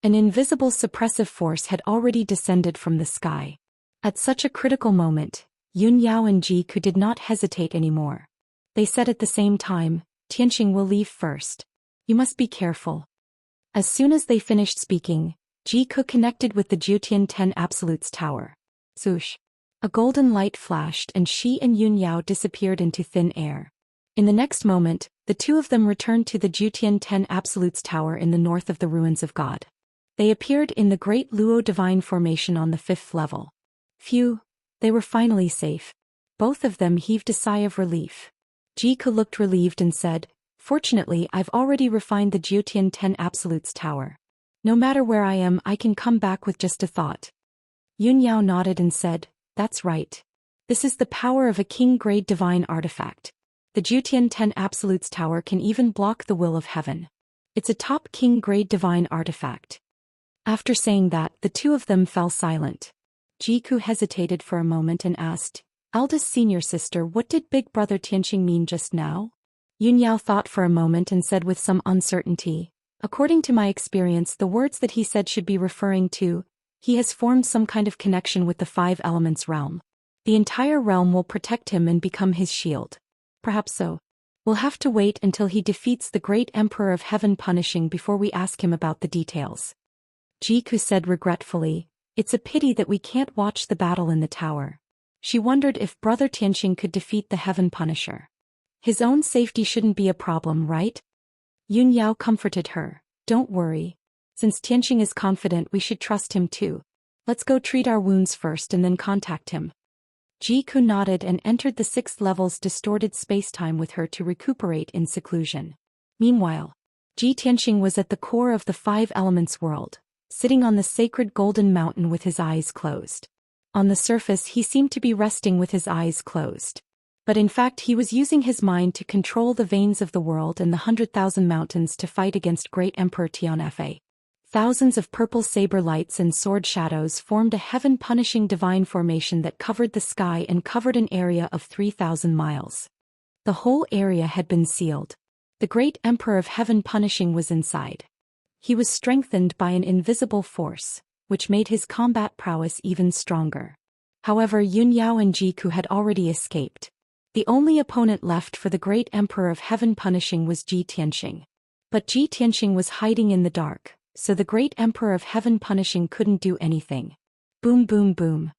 An invisible suppressive force had already descended from the sky. At such a critical moment, Yun Yao and Ji Ku did not hesitate anymore. They said at the same time, Tianxing will leave first. You must be careful. As soon as they finished speaking, Ji Ku connected with the Jiutian 10 Absolutes Tower. Swoosh. A golden light flashed and she and Yun Yao disappeared into thin air. In the next moment, the two of them returned to the Jiutian 10 Absolutes Tower in the north of the Ruins of God. They appeared in the Great Luo Divine Formation on the 5th level. Phew, they were finally safe. Both of them heaved a sigh of relief. Ji Ku looked relieved and said, fortunately, I've already refined the Jiutian 10 Absolutes Tower. No matter where I am, I can come back with just a thought. Yun Yao nodded and said, that's right. This is the power of a king-grade divine artifact. The Jiutian 10 Absolutes Tower can even block the will of heaven. It's a top king-grade divine artifact. After saying that, the two of them fell silent. Ji Ku hesitated for a moment and asked, eldest senior sister, what did big brother Tianxing mean just now? Yun Yao thought for a moment and said with some uncertainty, according to my experience, the words that he said should be referring to, he has formed some kind of connection with the 5 elements realm. The entire realm will protect him and become his shield. Perhaps so. We'll have to wait until he defeats the great Emperor of Heaven Punishing before we ask him about the details. Ji Ku said regretfully, it's a pity that we can't watch the battle in the tower. She wondered if brother Tianxing could defeat the Heaven Punisher. His own safety shouldn't be a problem, right? Yun Yao comforted her. Don't worry. Since Tianxing is confident, we should trust him too. Let's go treat our wounds first and then contact him. Ji Ku nodded and entered the 6th level's distorted spacetime with her to recuperate in seclusion. Meanwhile, Ji Tianxing was at the core of the 5 elements world, sitting on the sacred golden mountain with his eyes closed. On the surface, he seemed to be resting with his eyes closed. But in fact, he was using his mind to control the veins of the world and the 100,000 mountains to fight against great Emperor Tianfa. Thousands of purple saber lights and sword shadows formed a heaven-punishing divine formation that covered the sky and covered an area of 3,000 miles. The whole area had been sealed. The great Emperor of Heaven Punishing was inside. He was strengthened by an invisible force, which made his combat prowess even stronger. However, Yun Yao and Jiku had already escaped. The only opponent left for the great Emperor of Heaven Punishing was Ji Tianxing. But Ji Tianxing was hiding in the dark, so the great Emperor of Heaven Punishing couldn't do anything. Boom boom boom.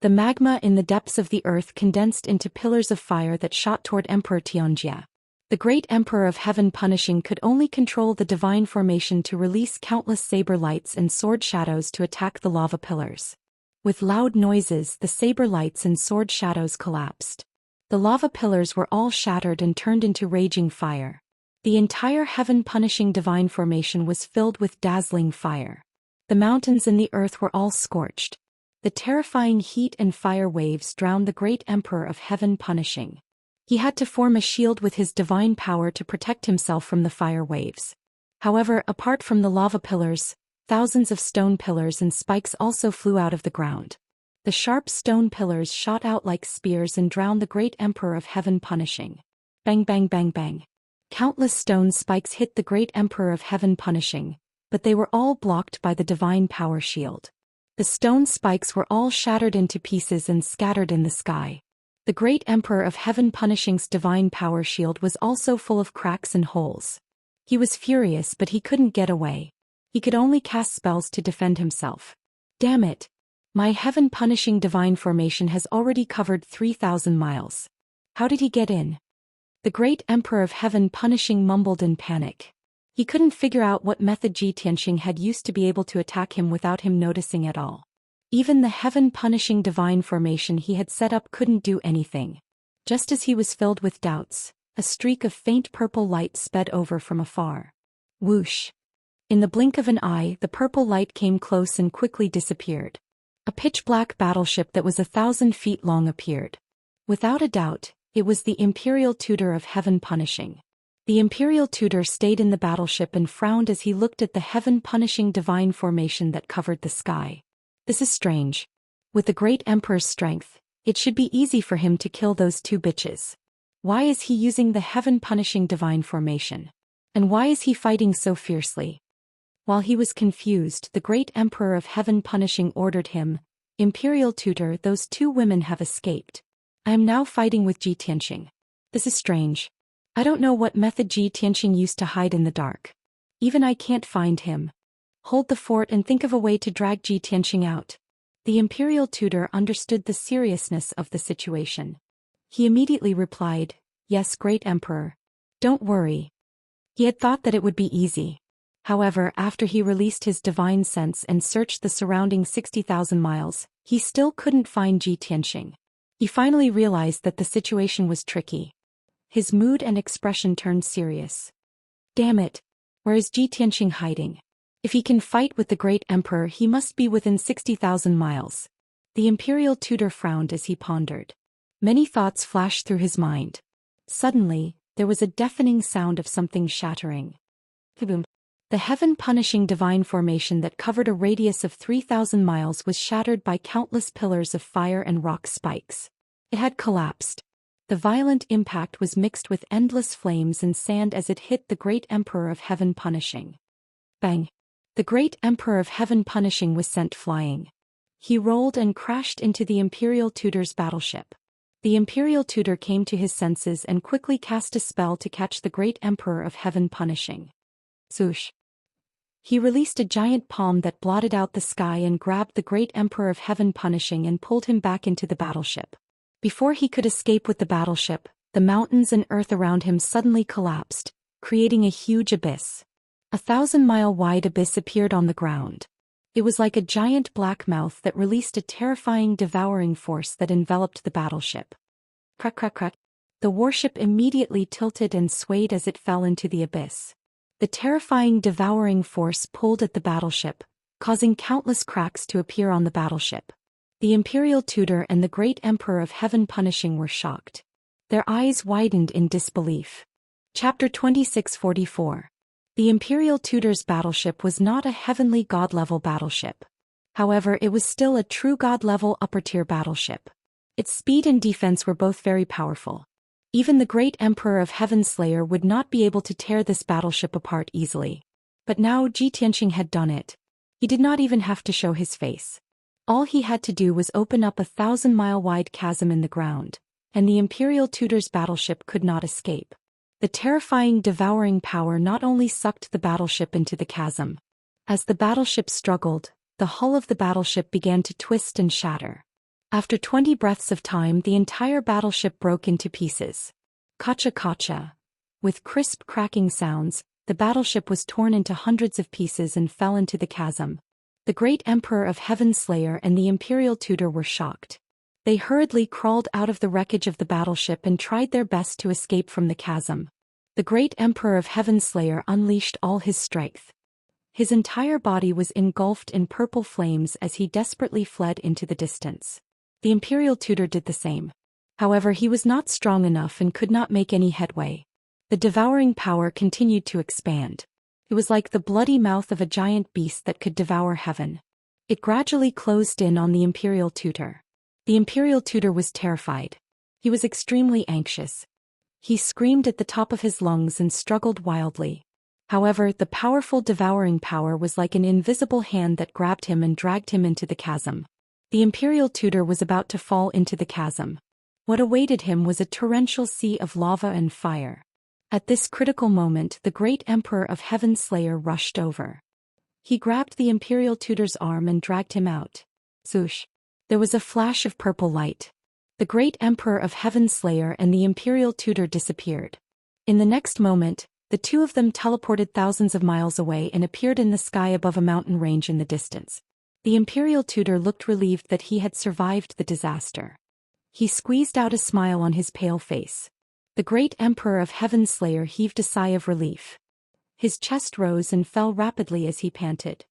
The magma in the depths of the earth condensed into pillars of fire that shot toward Emperor Xianxia. The great Emperor of Heaven Punishing could only control the divine formation to release countless saber lights and sword shadows to attack the lava pillars. With loud noises, the saber lights and sword shadows collapsed. The lava pillars were all shattered and turned into raging fire. The entire heaven-punishing divine formation was filled with dazzling fire. The mountains and the earth were all scorched. The terrifying heat and fire waves drowned the great Emperor of Heaven Punishing. He had to form a shield with his divine power to protect himself from the fire waves. However, apart from the lava pillars, thousands of stone pillars and spikes also flew out of the ground. The sharp stone pillars shot out like spears and drowned the great Emperor of Heaven Punishing. Bang bang bang bang. Countless stone spikes hit the great Emperor of Heaven Punishing, but they were all blocked by the divine power shield. The stone spikes were all shattered into pieces and scattered in the sky. The great Emperor of Heaven Punishing's divine power shield was also full of cracks and holes. He was furious, but he couldn't get away. He could only cast spells to defend himself. Damn it! My heaven-punishing divine formation has already covered 3,000 miles. How did he get in? The great Emperor of Heaven Punishing mumbled in panic. He couldn't figure out what method Ji Tianxing had used to be able to attack him without him noticing at all. Even the heaven-punishing divine formation he had set up couldn't do anything. Just as he was filled with doubts, a streak of faint purple light sped over from afar. Whoosh! In the blink of an eye, the purple light came close and quickly disappeared. A pitch-black battleship that was 1,000 feet long appeared. Without a doubt, it was the Imperial Tutor of Heaven Punishing. The Imperial Tutor stayed in the battleship and frowned as he looked at the heaven-punishing divine formation that covered the sky. This is strange. With the great Emperor's strength, it should be easy for him to kill those two bitches. Why is he using the heaven-punishing divine formation? And why is he fighting so fiercely? While he was confused, the great Emperor of Heaven Punishing ordered him, Imperial Tutor, those two women have escaped. I am now fighting with Ji Tianxing. This is strange. I don't know what method Ji Tianxing used to hide in the dark. Even I can't find him. Hold the fort and think of a way to drag Ji Tianxing out. The Imperial Tutor understood the seriousness of the situation. He immediately replied, Yes, great Emperor. Don't worry. He had thought that it would be easy. However, after he released his divine sense and searched the surrounding 60,000 miles, he still couldn't find Ji Tianxing. He finally realized that the situation was tricky. His mood and expression turned serious. Damn it! Where is Ji Tianxing hiding? If he can fight with the great Emperor, he must be within 60,000 miles. The Imperial Tutor frowned as he pondered. Many thoughts flashed through his mind. Suddenly, there was a deafening sound of something shattering. Boom! The heaven-punishing divine formation that covered a radius of 3,000 miles was shattered by countless pillars of fire and rock spikes. It had collapsed. The violent impact was mixed with endless flames and sand as it hit the great Emperor of Heaven Punishing. Bang! The great Emperor of Heaven Punishing was sent flying. He rolled and crashed into the Imperial Tutor's battleship. The Imperial Tutor came to his senses and quickly cast a spell to catch the great Emperor of Heaven Punishing. Swoosh! He released a giant palm that blotted out the sky and grabbed the great Emperor of Heaven Punishing and pulled him back into the battleship. Before he could escape with the battleship, the mountains and earth around him suddenly collapsed, creating a huge abyss. 1,000-mile-wide abyss appeared on the ground. It was like a giant black mouth that released a terrifying devouring force that enveloped the battleship. Crack crack crack. The warship immediately tilted and swayed as it fell into the abyss. The terrifying devouring force pulled at the battleship, causing countless cracks to appear on the battleship. The Imperial Tutor and the great Emperor of Heaven Punishing were shocked. Their eyes widened in disbelief. Chapter 2644. The Imperial Tutor's battleship was not a heavenly god-level battleship. However, it was still a true god-level upper-tier battleship. Its speed and defense were both very powerful. Even the great Emperor of Heaven Slayer would not be able to tear this battleship apart easily. But now Ji Tianqing had done it. He did not even have to show his face. All he had to do was open up a 1,000-mile-wide chasm in the ground, and the Imperial Tutor's battleship could not escape. The terrifying devouring power not only sucked the battleship into the chasm. As the battleship struggled, the hull of the battleship began to twist and shatter. After 20 breaths of time, the entire battleship broke into pieces. Kacha-kacha. With crisp cracking sounds, the battleship was torn into hundreds of pieces and fell into the chasm. The great Emperor of Heaven Slayer and the Imperial Tutor were shocked. They hurriedly crawled out of the wreckage of the battleship and tried their best to escape from the chasm. The great Emperor of Heaven Slayer unleashed all his strength. His entire body was engulfed in purple flames as he desperately fled into the distance. The Imperial Tutor did the same. However, he was not strong enough and could not make any headway. The devouring power continued to expand. It was like the bloody mouth of a giant beast that could devour heaven. It gradually closed in on the Imperial Tutor. The Imperial Tutor was terrified. He was extremely anxious. He screamed at the top of his lungs and struggled wildly. However, the powerful devouring power was like an invisible hand that grabbed him and dragged him into the chasm. The Imperial Tutor was about to fall into the chasm. What awaited him was a torrential sea of lava and fire. At this critical moment, the great Emperor of Heaven Slayer rushed over. He grabbed the Imperial Tutor's arm and dragged him out. Zhoosh! There was a flash of purple light. The great Emperor of Heaven Slayer and the Imperial Tutor disappeared. In the next moment, the two of them teleported thousands of miles away and appeared in the sky above a mountain range in the distance. The Imperial Tutor looked relieved that he had survived the disaster. He squeezed out a smile on his pale face. The great Emperor of Heaven Slayer heaved a sigh of relief. His chest rose and fell rapidly as he panted.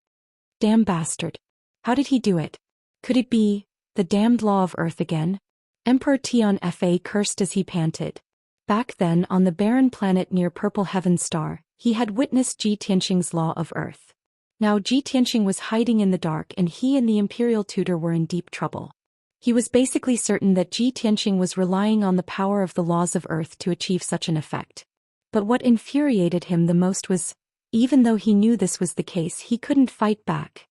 Damn bastard. How did he do it? Could it be the damned law of Earth again? Emperor Tian Fa cursed as he panted. Back then, on the barren planet near Purple Heaven Star, he had witnessed Ji Tianqing's law of Earth. Now Ji Tianqing was hiding in the dark and he and the Imperial Tutor were in deep trouble. He was basically certain that Ji Tianqing was relying on the power of the laws of Earth to achieve such an effect. But what infuriated him the most was, even though he knew this was the case, he couldn't fight back.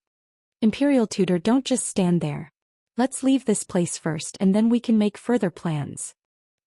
Imperial Tutor, don't just stand there. Let's leave this place first and then we can make further plans.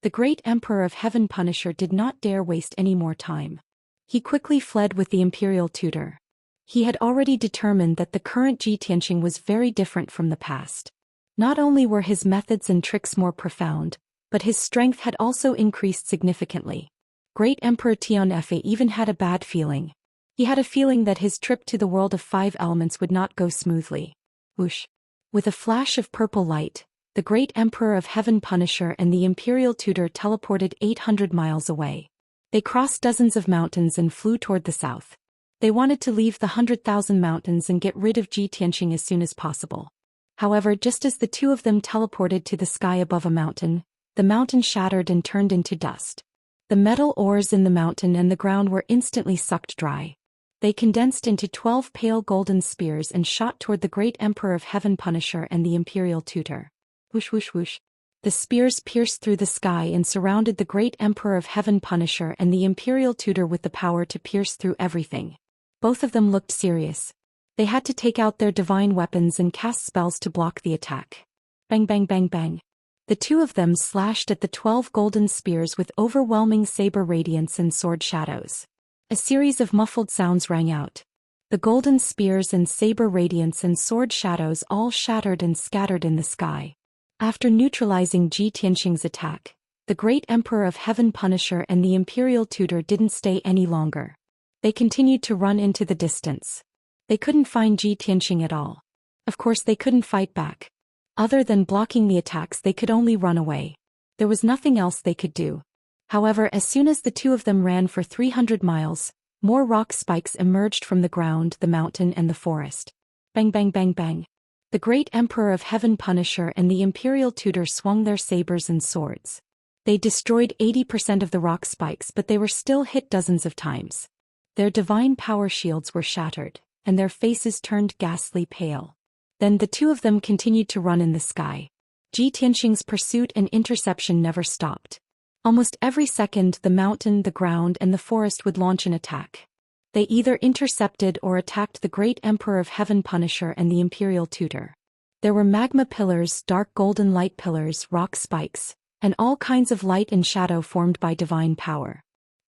The great Emperor of Heaven Punisher did not dare waste any more time. He quickly fled with the Imperial Tutor. He had already determined that the current Ji Tianqing was very different from the past. Not only were his methods and tricks more profound, but his strength had also increased significantly. Great Emperor Tian Fa even had a bad feeling. He had a feeling that his trip to the world of 5 elements would not go smoothly. Whoosh! With a flash of purple light, the great Emperor of Heaven Punisher and the Imperial Tutor teleported 800 miles away. They crossed dozens of mountains and flew toward the south. They wanted to leave the 100,000 mountains and get rid of Ji Tianqing as soon as possible. However, just as the two of them teleported to the sky above a mountain, the mountain shattered and turned into dust. The metal ores in the mountain and the ground were instantly sucked dry. They condensed into 12 pale golden spears and shot toward the great Emperor of Heaven Punisher and the Imperial Tutor. Whoosh whoosh whoosh. The spears pierced through the sky and surrounded the great Emperor of Heaven Punisher and the Imperial Tutor with the power to pierce through everything. Both of them looked serious. They had to take out their divine weapons and cast spells to block the attack. Bang bang bang bang. The two of them slashed at the 12 golden spears with overwhelming saber radiance and sword shadows. A series of muffled sounds rang out. The golden spears and saber radiance and sword shadows all shattered and scattered in the sky. After neutralizing Ji Tianqing's attack, the great Emperor of Heaven Punisher and the Imperial Tutor didn't stay any longer. They continued to run into the distance. They couldn't find Ji Tianqing at all. Of course they couldn't fight back. Other than blocking the attacks, they could only run away. There was nothing else they could do. However, as soon as the two of them ran for 300 miles, more rock spikes emerged from the ground, the mountain and the forest. Bang bang bang bang. The great Emperor of Heaven Punisher and the Imperial Tutor swung their sabers and swords. They destroyed 80% of the rock spikes, but they were still hit dozens of times. Their divine power shields were shattered, and their faces turned ghastly pale. Then the two of them continued to run in the sky. Ji Tianxing's pursuit and interception never stopped. Almost every second the mountain, the ground, and the forest would launch an attack. They either intercepted or attacked the great Emperor of Heaven Punisher and the Imperial Tutor. There were magma pillars, dark golden light pillars, rock spikes, and all kinds of light and shadow formed by divine power.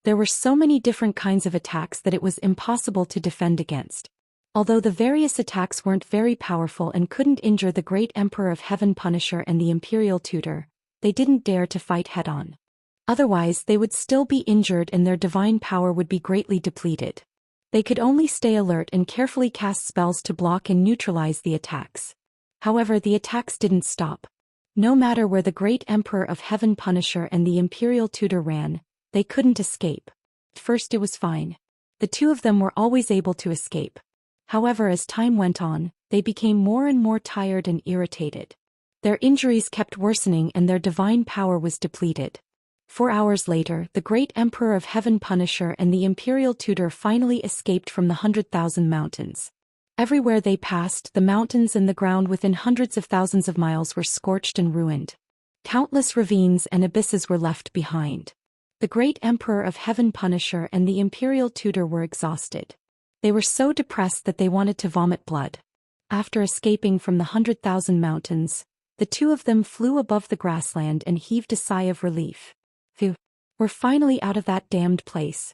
There were so many different kinds of attacks that it was impossible to defend against. Although the various attacks weren't very powerful and couldn't injure the great Emperor of Heaven Punisher and the Imperial Tutor, they didn't dare to fight head-on. Otherwise they would still be injured and their divine power would be greatly depleted. They could only stay alert and carefully cast spells to block and neutralize the attacks. However, the attacks didn't stop. No matter where the great Emperor of Heaven Punisher and the Imperial Tutor ran, they couldn't escape. At first it was fine. The two of them were always able to escape. However, as time went on, they became more and more tired and irritated. Their injuries kept worsening and their divine power was depleted. 4 hours later, the great Emperor of Heaven Punisher and the Imperial Tutor finally escaped from the 100,000 mountains. Everywhere they passed, the mountains and the ground within hundreds of thousands of miles were scorched and ruined. Countless ravines and abysses were left behind. The great Emperor of Heaven Punisher and the Imperial Tutor were exhausted. They were so depressed that they wanted to vomit blood. After escaping from the 100,000 mountains, the two of them flew above the grassland and heaved a sigh of relief. Phew, we're finally out of that damned place.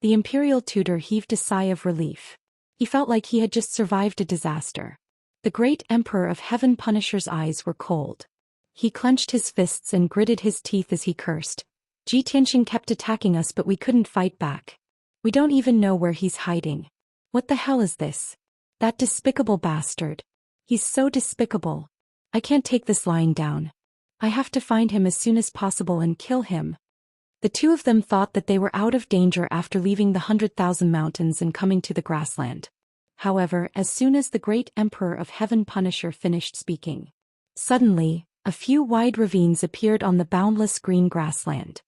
The Imperial Tutor heaved a sigh of relief. He felt like he had just survived a disaster. The great Emperor of Heaven Punisher's eyes were cold. He clenched his fists and gritted his teeth as he cursed. Ji Tianxing kept attacking us but we couldn't fight back. We don't even know where he's hiding. What the hell is this? That despicable bastard. He's so despicable. I can't take this lying down. I have to find him as soon as possible and kill him. The two of them thought that they were out of danger after leaving the 100,000 mountains and coming to the grassland. However, as soon as the great Emperor of Heaven Punisher finished speaking, suddenly, a few wide ravines appeared on the boundless green grassland.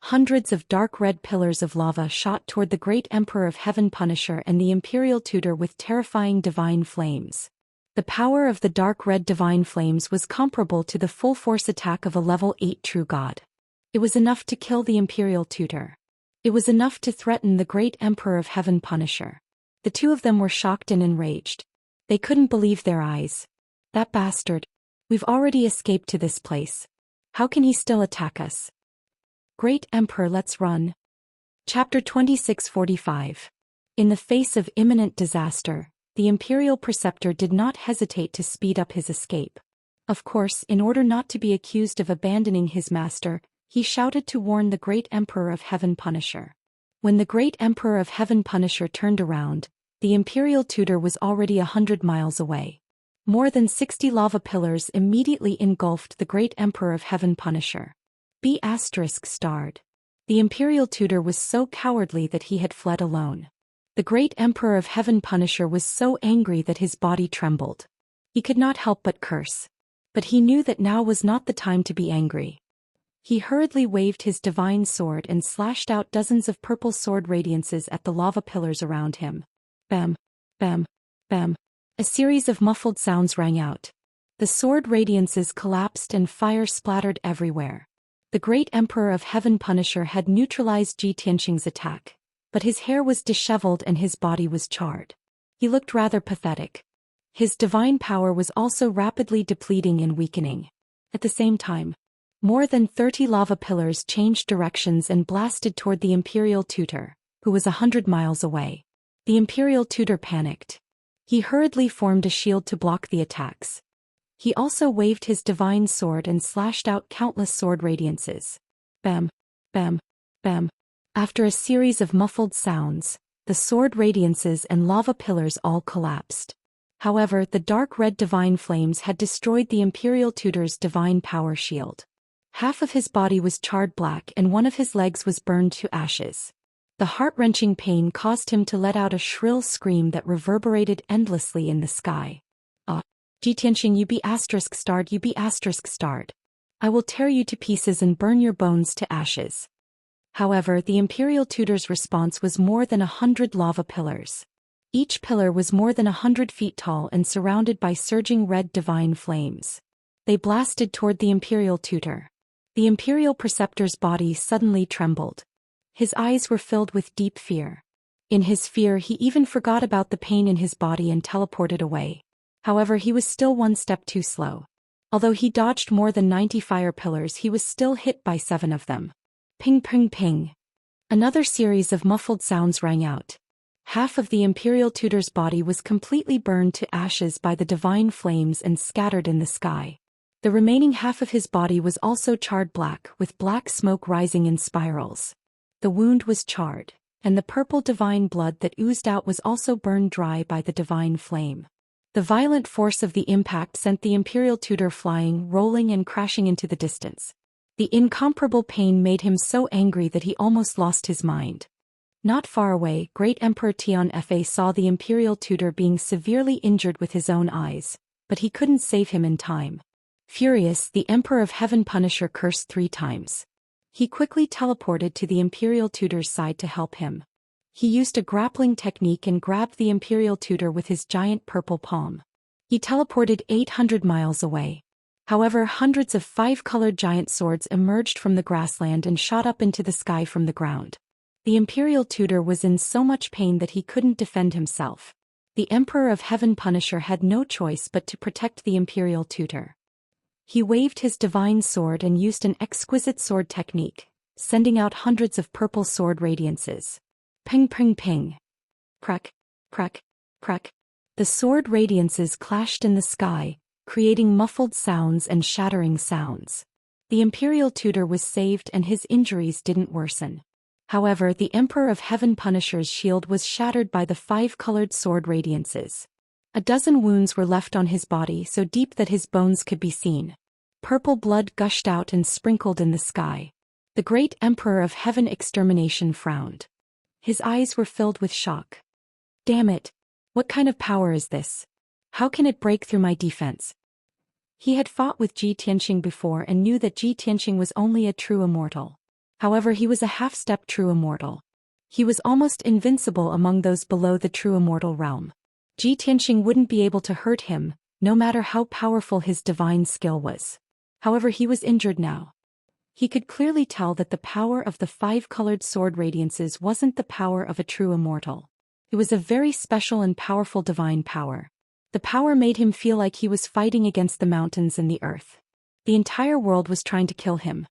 Hundreds of dark red pillars of lava shot toward the great Emperor of Heaven Punisher and the Imperial Tutor with terrifying divine flames. The power of the dark red divine flames was comparable to the full force attack of a level 8 true god. It was enough to kill the Imperial Tutor. It was enough to threaten the great Emperor of Heaven Punisher. The two of them were shocked and enraged. They couldn't believe their eyes. That bastard. We've already escaped to this place. How can he still attack us? Great Emperor, let's run. Chapter 2645. In the face of imminent disaster, the Imperial Preceptor did not hesitate to speed up his escape. Of course, in order not to be accused of abandoning his master, he shouted to warn the great Emperor of Heaven Punisher. When the great Emperor of Heaven Punisher turned around, the Imperial Tutor was already 100 miles away. More than 60 lava pillars immediately engulfed the great Emperor of Heaven Punisher. B****. The Imperial Tutor was so cowardly that he had fled alone. The great Emperor of Heaven Punisher was so angry that his body trembled. He could not help but curse. But he knew that now was not the time to be angry. He hurriedly waved his divine sword and slashed out dozens of purple sword radiances at the lava pillars around him. Bam, bam, bam. A series of muffled sounds rang out. The sword radiances collapsed and fire splattered everywhere. The great Emperor of Heaven Punisher had neutralized Ji Tianxing's attack, but his hair was disheveled and his body was charred. He looked rather pathetic. His divine power was also rapidly depleting and weakening. At the same time, more than 30 lava pillars changed directions and blasted toward the Imperial Tutor, who was 100 miles away. The Imperial Tutor panicked. He hurriedly formed a shield to block the attacks. He also waved his divine sword and slashed out countless sword radiances. Bam, bam, bam. After a series of muffled sounds, the sword radiances and lava pillars all collapsed. However, the dark red divine flames had destroyed the Imperial Tutor's divine power shield. Half of his body was charred black and one of his legs was burned to ashes. The heart-wrenching pain caused him to let out a shrill scream that reverberated endlessly in the sky. Ji Tianxing, you be ****, you be ****. I will tear you to pieces and burn your bones to ashes. However, the imperial tutor's response was more than 100 lava pillars. Each pillar was more than 100 feet tall and surrounded by surging red divine flames. They blasted toward the imperial tutor. The imperial preceptor's body suddenly trembled. His eyes were filled with deep fear. In his fear, he even forgot about the pain in his body and teleported away. However, he was still one step too slow. Although he dodged more than 90 fire pillars, he was still hit by 7 of them. Ping ping ping. Another series of muffled sounds rang out. Half of the imperial tutor's body was completely burned to ashes by the divine flames and scattered in the sky. The remaining half of his body was also charred black, with black smoke rising in spirals. The wound was charred, and the purple divine blood that oozed out was also burned dry by the divine flame. The violent force of the impact sent the imperial tutor flying, rolling and crashing into the distance. The incomparable pain made him so angry that he almost lost his mind. Not far away, Great Emperor Tianfa saw the imperial tutor being severely injured with his own eyes, but he couldn't save him in time. Furious, the Emperor of Heaven Punisher cursed 3 times. He quickly teleported to the imperial tutor's side to help him. He used a grappling technique and grabbed the imperial tutor with his giant purple palm. He teleported 800 miles away. However, hundreds of 5-colored giant swords emerged from the grassland and shot up into the sky from the ground. The imperial tutor was in so much pain that he couldn't defend himself. The Emperor of Heaven Punisher had no choice but to protect the imperial tutor. He waved his divine sword and used an exquisite sword technique, sending out hundreds of purple sword radiances. Ping ping ping. Crack, crack, crack. The sword radiances clashed in the sky, creating muffled sounds and shattering sounds. The imperial tutor was saved and his injuries didn't worsen. However, the Emperor of Heaven Punisher's shield was shattered by the 5-colored sword radiances. A dozen wounds were left on his body so deep that his bones could be seen. Purple blood gushed out and sprinkled in the sky. The great Emperor of Heaven Extermination frowned. His eyes were filled with shock. Damn it! What kind of power is this? How can it break through my defense? He had fought with Ji Tianxing before and knew that Ji Tianxing was only a true immortal. However, he was a half-step true immortal. He was almost invincible among those below the true immortal realm. Ji Tianxing wouldn't be able to hurt him, no matter how powerful his divine skill was. However, he was injured now. He could clearly tell that the power of the 5-colored sword radiances wasn't the power of a true immortal. It was a very special and powerful divine power. The power made him feel like he was fighting against the mountains and the earth. The entire world was trying to kill him.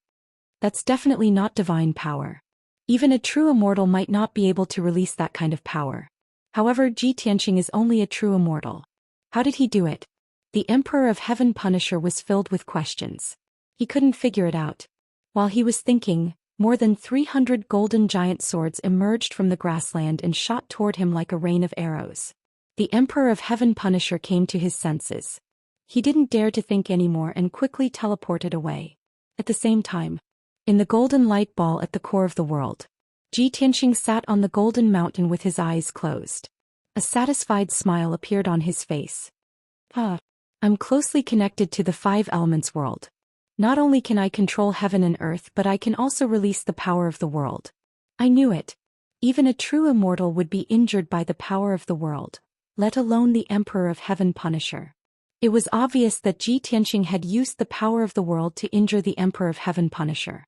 That's definitely not divine power. Even a true immortal might not be able to release that kind of power. However, Ji Tianxing is only a true immortal. How did he do it? The Emperor of Heaven Punisher was filled with questions. He couldn't figure it out. While he was thinking, more than 300 golden giant swords emerged from the grassland and shot toward him like a rain of arrows. The Emperor of Heaven Punisher came to his senses. He didn't dare to think anymore and quickly teleported away. At the same time, in the golden light ball at the core of the world, Ji Tianxing sat on the golden mountain with his eyes closed. A satisfied smile appeared on his face. I'm closely connected to the 5 elements world. Not only can I control heaven and earth, but I can also release the power of the world. I knew it. Even a true immortal would be injured by the power of the world, let alone the Emperor of Heaven Punisher. It was obvious that Ji Tianxing had used the power of the world to injure the Emperor of Heaven Punisher.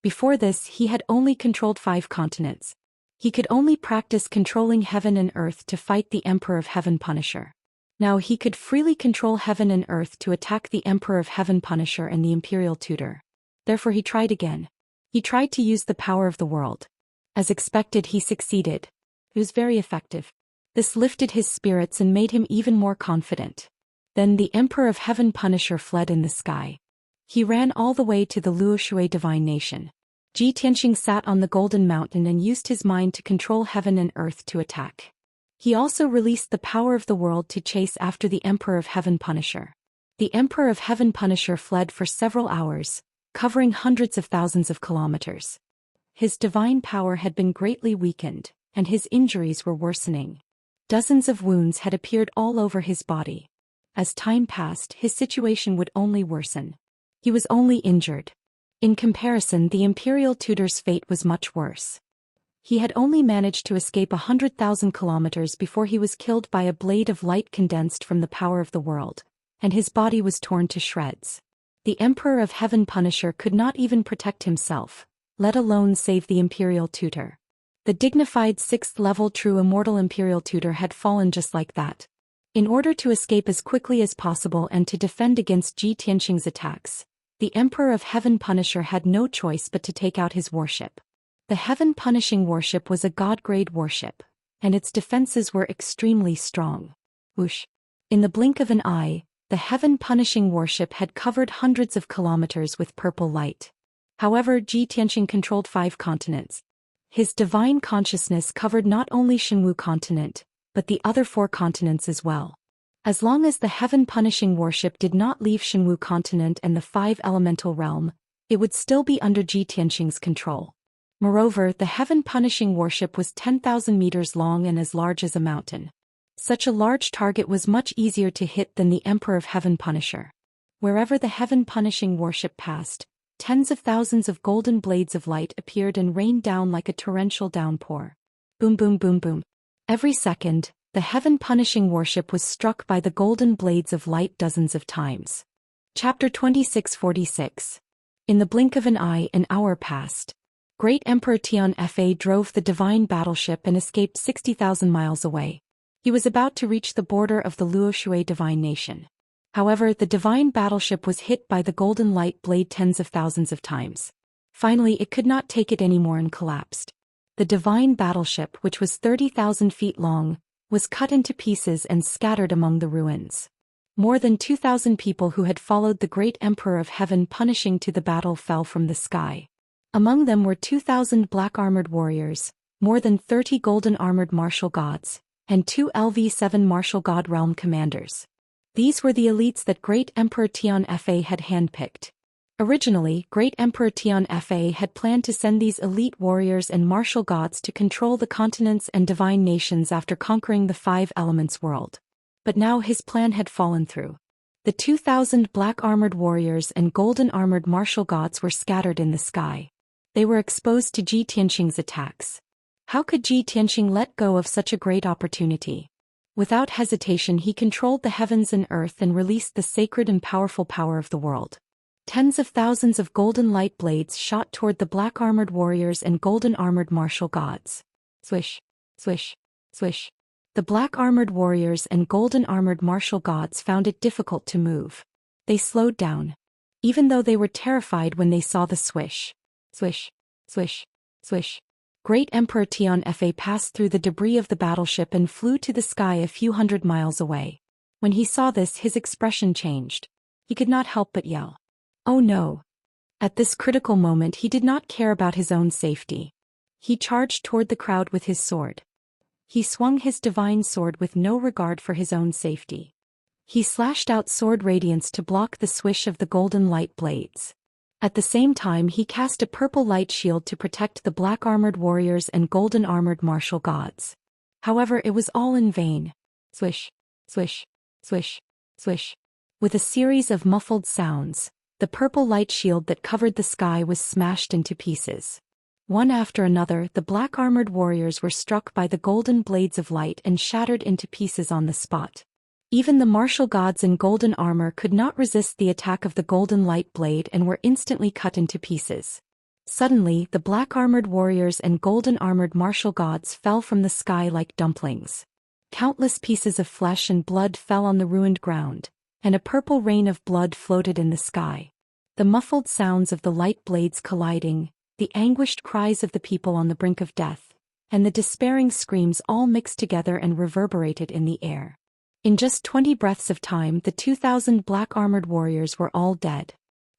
Before this, he had only controlled 5 continents. He could only practice controlling heaven and earth to fight the Emperor of Heaven Punisher. Now he could freely control heaven and earth to attack the Emperor of Heaven Punisher and the Imperial Tutor. Therefore he tried again. He tried to use the power of the world. As expected, he succeeded. It was very effective. This lifted his spirits and made him even more confident. Then the Emperor of Heaven Punisher fled in the sky. He ran all the way to the Luoshui Divine Nation. Ji Tianxing sat on the Golden Mountain and used his mind to control heaven and earth to attack. He also released the power of the world to chase after the Emperor of Heaven Punisher. The Emperor of Heaven Punisher fled for several hours, covering hundreds of thousands of kilometers. His divine power had been greatly weakened, and his injuries were worsening. Dozens of wounds had appeared all over his body. As time passed, his situation would only worsen. He was only injured. In comparison, the imperial tutor's fate was much worse. He had only managed to escape 100,000 kilometers before he was killed by a blade of light condensed from the power of the world, and his body was torn to shreds. The Emperor of Heaven Punisher could not even protect himself, let alone save the imperial tutor. The dignified 6th-level true immortal imperial tutor had fallen just like that. In order to escape as quickly as possible and to defend against Ji Tianxing's attacks, the Emperor of Heaven Punisher had no choice but to take out his warship. The Heaven Punishing warship was a god-grade warship, and its defenses were extremely strong. Whoosh! In the blink of an eye, the Heaven Punishing warship had covered hundreds of kilometers with purple light. However, Ji Tianxing controlled 5 continents. His divine consciousness covered not only Shenwu continent, but the other 4 continents as well. As long as the Heaven Punishing warship did not leave Shenwu continent and the 5 elemental realm, it would still be under Ji Tianxing's control. Moreover, the Heaven Punishing warship was 10,000 meters long and as large as a mountain. Such a large target was much easier to hit than the Emperor of Heaven Punisher. Wherever the Heaven Punishing warship passed, tens of thousands of golden blades of light appeared and rained down like a torrential downpour. Boom boom boom boom. Every second, the Heaven Punishing warship was struck by the golden blades of light dozens of times. Chapter 2646. In the blink of an eye, an hour passed. Great Emperor Tian Fa drove the divine battleship and escaped 60,000 miles away. He was about to reach the border of the Luoshui divine nation. However, the divine battleship was hit by the golden light blade tens of thousands of times. Finally, it could not take it anymore and collapsed. The divine battleship, which was 30,000 feet long, was cut into pieces and scattered among the ruins. More than 2,000 people who had followed the great Emperor of Heaven Punishing to the battle fell from the sky. Among them were 2,000 black-armored warriors, more than 30 golden-armored martial gods, and 2 LV-7 martial god realm commanders. These were the elites that Great Emperor Tian Fa had handpicked. Originally, Great Emperor Tian Fa had planned to send these elite warriors and martial gods to control the continents and divine nations after conquering the 5 elements world. But now his plan had fallen through. The 2,000 black-armored warriors and golden-armored martial gods were scattered in the sky. They were exposed to Ji Tianxing's attacks. How could Ji Tianxing let go of such a great opportunity? Without hesitation, he controlled the heavens and earth and released the sacred and powerful power of the world. Tens of thousands of golden light blades shot toward the black-armored warriors and golden-armored martial gods. Swish, swish, swish. The black-armored warriors and golden-armored martial gods found it difficult to move. They slowed down. Even though they were terrified when they saw the swish. Swish, swish, swish. Great Emperor Tian Fa passed through the debris of the battleship and flew to the sky a few hundred miles away. When he saw this, his expression changed. He could not help but yell. Oh no! At this critical moment, he did not care about his own safety. He charged toward the crowd with his sword. He swung his divine sword with no regard for his own safety. He slashed out sword radiance to block the swish of the golden light blades. At the same time, he cast a purple light shield to protect the black-armored warriors and golden-armored martial gods. However, it was all in vain. Swish, swish, swish, swish. With a series of muffled sounds, the purple light shield that covered the sky was smashed into pieces. One after another, the black-armored warriors were struck by the golden blades of light and shattered into pieces on the spot. Even the martial gods in golden armor could not resist the attack of the golden light blade and were instantly cut into pieces. Suddenly, the black-armored warriors and golden-armored martial gods fell from the sky like dumplings. Countless pieces of flesh and blood fell on the ruined ground, and a purple rain of blood floated in the sky. The muffled sounds of the light blades colliding, the anguished cries of the people on the brink of death, and the despairing screams all mixed together and reverberated in the air. In just 20 breaths of time, the 2,000 black-armored warriors were all dead.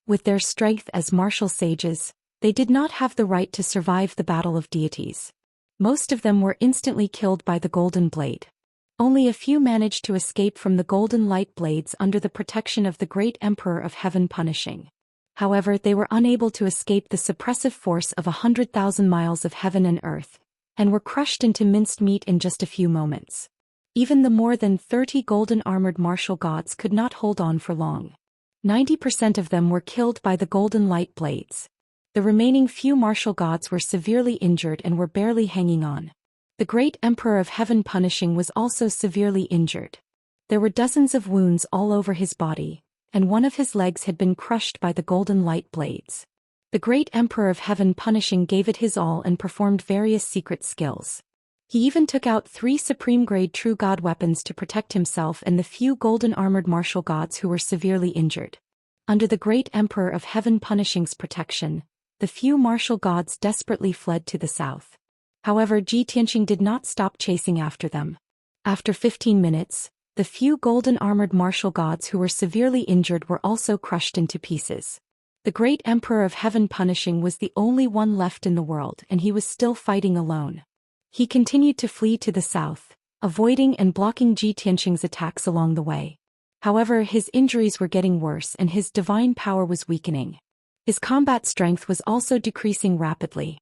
With their strength as martial sages, they did not have the right to survive the battle of deities. Most of them were instantly killed by the golden blade. Only a few managed to escape from the golden light blades under the protection of the great Emperor of Heaven Punishing. However, they were unable to escape the suppressive force of 100,000 miles of heaven and earth, and were crushed into minced meat in just a few moments. Even the more than 30 golden-armored martial gods could not hold on for long. 90% of them were killed by the golden light blades. The remaining few martial gods were severely injured and were barely hanging on. The great Emperor of Heaven Punishing was also severely injured. There were dozens of wounds all over his body, and one of his legs had been crushed by the golden light blades. The great Emperor of Heaven Punishing gave it his all and performed various secret skills. He even took out 3 supreme-grade true god weapons to protect himself and the few golden-armored martial gods who were severely injured. Under the great Emperor of Heaven Punishing's protection, the few martial gods desperately fled to the south. However, Ji Tianqing did not stop chasing after them. After 15 minutes, the few golden-armored martial gods who were severely injured were also crushed into pieces. The great Emperor of Heaven Punishing was the only one left in the world, and he was still fighting alone. He continued to flee to the south, avoiding and blocking Ji Tianqing's attacks along the way. However, his injuries were getting worse and his divine power was weakening. His combat strength was also decreasing rapidly.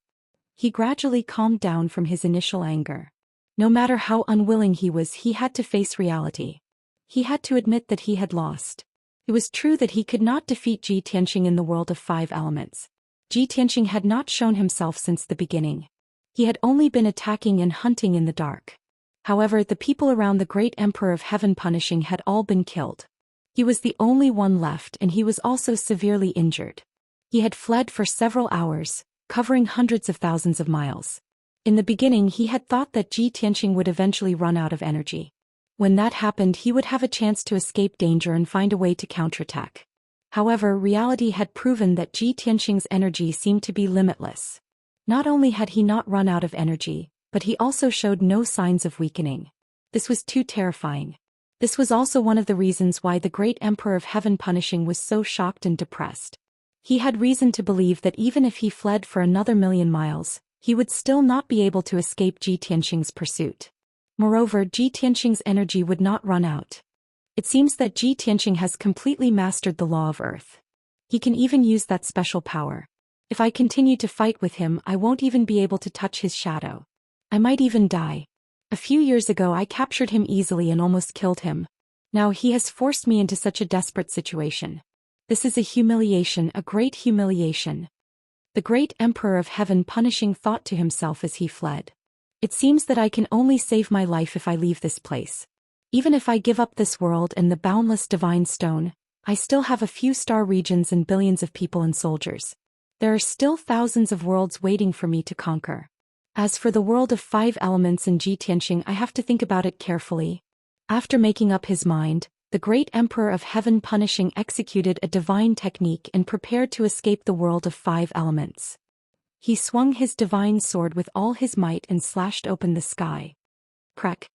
He gradually calmed down from his initial anger. No matter how unwilling he was, he had to face reality. He had to admit that he had lost. It was true that he could not defeat Ji Tianqing in the world of 5 elements. Ji Tianqing had not shown himself since the beginning. He had only been attacking and hunting in the dark. However, the people around the great Emperor of Heaven Punishing had all been killed. He was the only one left and he was also severely injured. He had fled for several hours, covering hundreds of thousands of miles. In the beginning he had thought that Ji Tianqing would eventually run out of energy. When that happened, he would have a chance to escape danger and find a way to counterattack. However, reality had proven that Ji Tianqing's energy seemed to be limitless. Not only had he not run out of energy, but he also showed no signs of weakening. This was too terrifying. This was also one of the reasons why the great Emperor of Heaven Punishing was so shocked and depressed. He had reason to believe that even if he fled for another 1,000,000 miles, he would still not be able to escape Ji Tianqing's pursuit. Moreover, Ji Tianqing's energy would not run out. It seems that Ji Tianqing has completely mastered the law of earth. He can even use that special power. If I continue to fight with him, I won't even be able to touch his shadow. I might even die. A few years ago I captured him easily and almost killed him. Now he has forced me into such a desperate situation. This is a humiliation, a great humiliation. The great Emperor of Heaven Punishing thought to himself as he fled. It seems that I can only save my life if I leave this place. Even if I give up this world and the boundless divine stone, I still have a few star regions and billions of people and soldiers. There are still thousands of worlds waiting for me to conquer. As for the world of 5 elements and Ji Tianqing, I have to think about it carefully. After making up his mind, the great Emperor of Heaven Punishing executed a divine technique and prepared to escape the world of 5 elements. He swung his divine sword with all his might and slashed open the sky. Crack!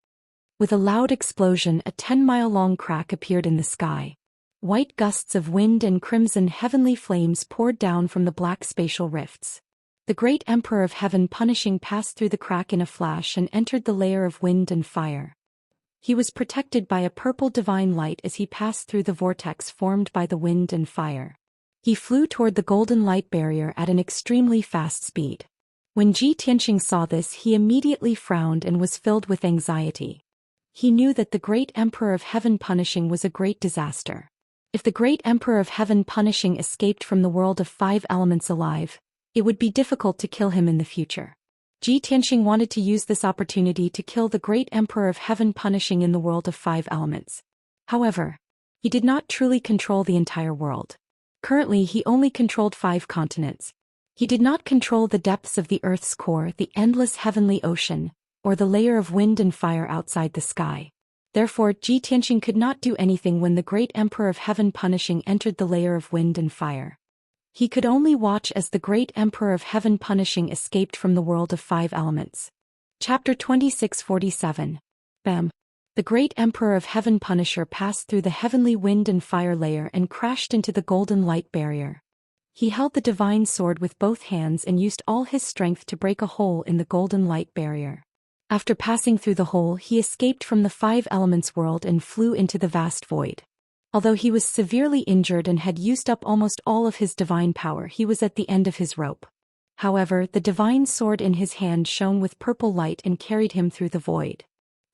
With a loud explosion, a 10-mile-long crack appeared in the sky. White gusts of wind and crimson heavenly flames poured down from the black spatial rifts. The great Emperor of Heaven Punishing passed through the crack in a flash and entered the layer of wind and fire. He was protected by a purple divine light as he passed through the vortex formed by the wind and fire. He flew toward the golden light barrier at an extremely fast speed. When Ji Tianqing saw this, he immediately frowned and was filled with anxiety. He knew that the great Emperor of Heaven Punishing was a great disaster. If the great Emperor of Heaven Punishing escaped from the world of 5 elements alive, it would be difficult to kill him in the future. Ji Tianqing wanted to use this opportunity to kill the great Emperor of Heaven Punishing in the world of 5 elements. However, he did not truly control the entire world. Currently he only controlled 5 continents. He did not control the depths of the Earth's core, the endless heavenly ocean, or the layer of wind and fire outside the sky. Therefore, Ji Tianqing could not do anything when the great Emperor of Heaven Punishing entered the layer of wind and fire. He could only watch as the great Emperor of Heaven Punishing escaped from the world of 5 elements. Chapter 2647. Bam! The great Emperor of Heaven Punisher passed through the heavenly wind and fire layer and crashed into the golden light barrier. He held the divine sword with both hands and used all his strength to break a hole in the golden light barrier. After passing through the hole, he escaped from the 5 elements world and flew into the vast void. Although he was severely injured and had used up almost all of his divine power, he was at the end of his rope. However, the divine sword in his hand shone with purple light and carried him through the void.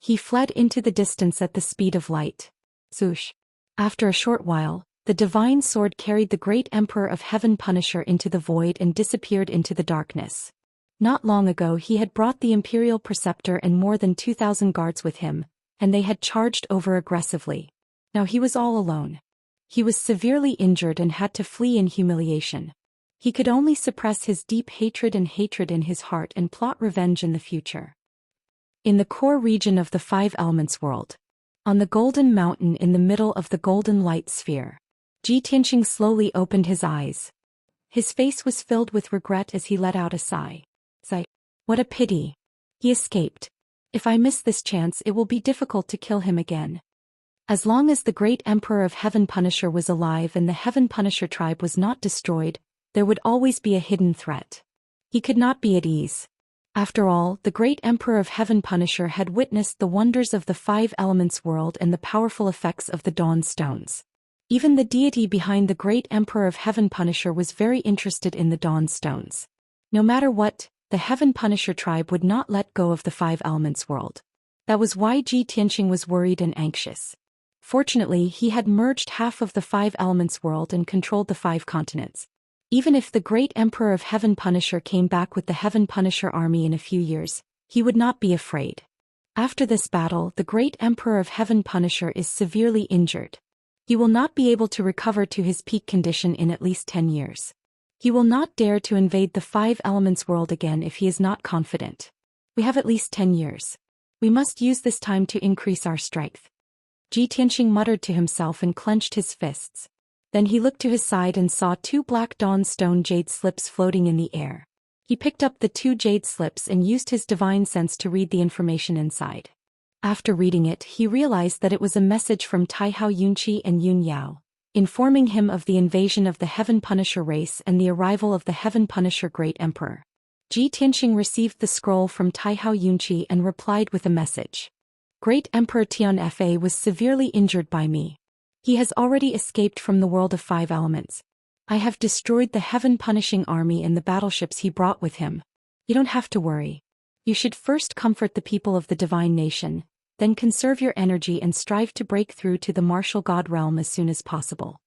He fled into the distance at the speed of light. Swoosh! After a short while, The divine sword carried the great Emperor of Heaven Punisher into the void and disappeared into the darkness. Not long ago he had brought the Imperial Preceptor and more than 2,000 guards with him, and they had charged over aggressively. Now he was all alone. He was severely injured and had to flee in humiliation. He could only suppress his deep hatred in his heart and plot revenge in the future. In the core region of the Five Elements world, on the Golden Mountain in the middle of the Golden Light Sphere, Ji Tianqing slowly opened his eyes. His face was filled with regret as he let out a sigh. What a pity. He escaped. If I miss this chance, it will be difficult to kill him again. As long as the great Emperor of Heaven Punisher was alive and the Heaven Punisher tribe was not destroyed, there would always be a hidden threat. He could not be at ease. After all, the great Emperor of Heaven Punisher had witnessed the wonders of the Five Elements world and the powerful effects of the Dawn Stones. Even the deity behind the great Emperor of Heaven Punisher was very interested in the Dawn Stones. No matter what, the Heaven Punisher tribe would not let go of the Five Elements world. That was why Ji Tianqing was worried and anxious. Fortunately, he had merged half of the Five Elements world and controlled the 5 continents. Even if the great Emperor of Heaven Punisher came back with the Heaven Punisher army in a few years, he would not be afraid. After this battle, the great Emperor of Heaven Punisher is severely injured. He will not be able to recover to his peak condition in at least 10 years. He will not dare to invade the Five Elements world again if he is not confident. We have at least 10 years. We must use this time to increase our strength. Ji Tianqing muttered to himself and clenched his fists. Then he looked to his side and saw 2 black dawn stone jade slips floating in the air. He picked up the 2 jade slips and used his divine sense to read the information inside. After reading it, he realized that it was a message from Taihao Yunqi and Yun Yao, informing him of the invasion of the Heaven Punisher race and the arrival of the Heaven Punisher Great Emperor. Ji Tianqing received the scroll from Taihao Yunqi and replied with a message. Great Emperor Tianfa was severely injured by me. He has already escaped from the world of 5 elements. I have destroyed the Heaven Punishing army and the battleships he brought with him. You don't have to worry. You should first comfort the people of the divine nation, then conserve your energy and strive to break through to the martial god realm as soon as possible.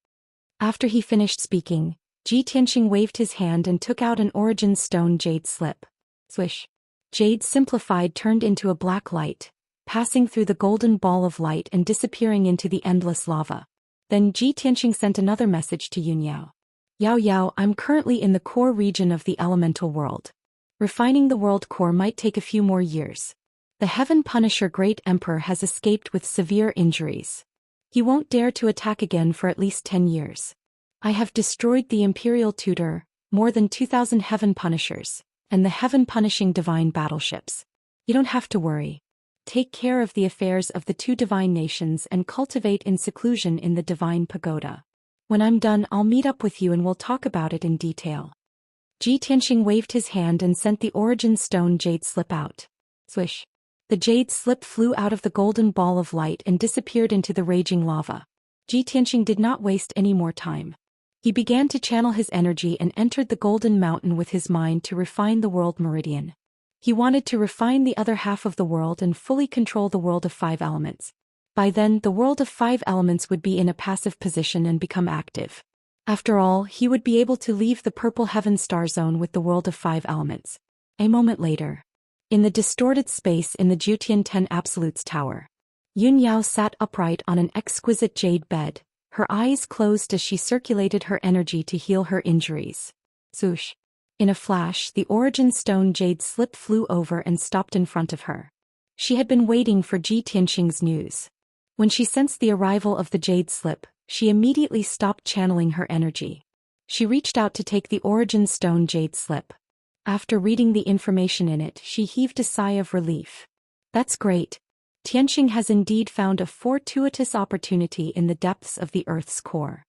After he finished speaking, Ji Tianqing waved his hand and took out an origin stone jade slip. Swish. Jade simplified turned into a black light, passing through the golden ball of light and disappearing into the endless lava. Then Ji Tianqing sent another message to Yun Yao. Yao Yao, I'm currently in the core region of the elemental world. Refining the world core might take a few more years. The Heaven Punisher Great Emperor has escaped with severe injuries. He won't dare to attack again for at least 10 years. I have destroyed the Imperial Tutor, more than 2,000 Heaven Punishers, and the Heaven Punishing divine battleships. You don't have to worry. Take care of the affairs of the 2 divine nations and cultivate in seclusion in the divine pagoda. When I'm done, I'll meet up with you and we'll talk about it in detail. Ji Tianqing waved his hand and sent the origin stone jade slip out. Swish. The jade slip flew out of the golden ball of light and disappeared into the raging lava. Ji Tianqing did not waste any more time. He began to channel his energy and entered the Golden Mountain with his mind to refine the world meridian. He wanted to refine the other half of the world and fully control the world of 5 elements. By then, the world of 5 elements would be in a passive position and become active. After all, he would be able to leave the purple heaven star zone with the world of 5 elements. A moment later, in the distorted space in the Jutian 10 Absolutes Tower, Yun Yao sat upright on an exquisite jade bed, her eyes closed as she circulated her energy to heal her injuries. Swoosh. In a flash, the origin stone jade slip flew over and stopped in front of her. She had been waiting for Ji Tianqing's news. When she sensed the arrival of the jade slip, she immediately stopped channeling her energy. She reached out to take the origin stone jade slip. After reading the information in it, she heaved a sigh of relief. That's great. Tianqing has indeed found a fortuitous opportunity in the depths of the Earth's core.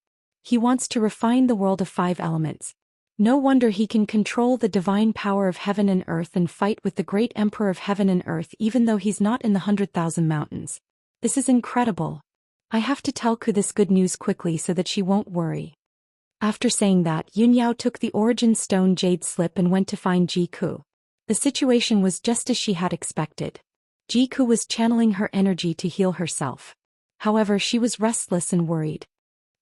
He wants to refine the world of 5 elements. No wonder he can control the divine power of heaven and earth and fight with the great Emperor of heaven and earth even though he's not in the 100,000 mountains. This is incredible. I have to tell Ku this good news quickly so that she won't worry. After saying that, Yun Yao took the origin stone jade slip and went to find Ji Ku. The situation was just as she had expected. Ji Ku was channeling her energy to heal herself. However, she was restless and worried.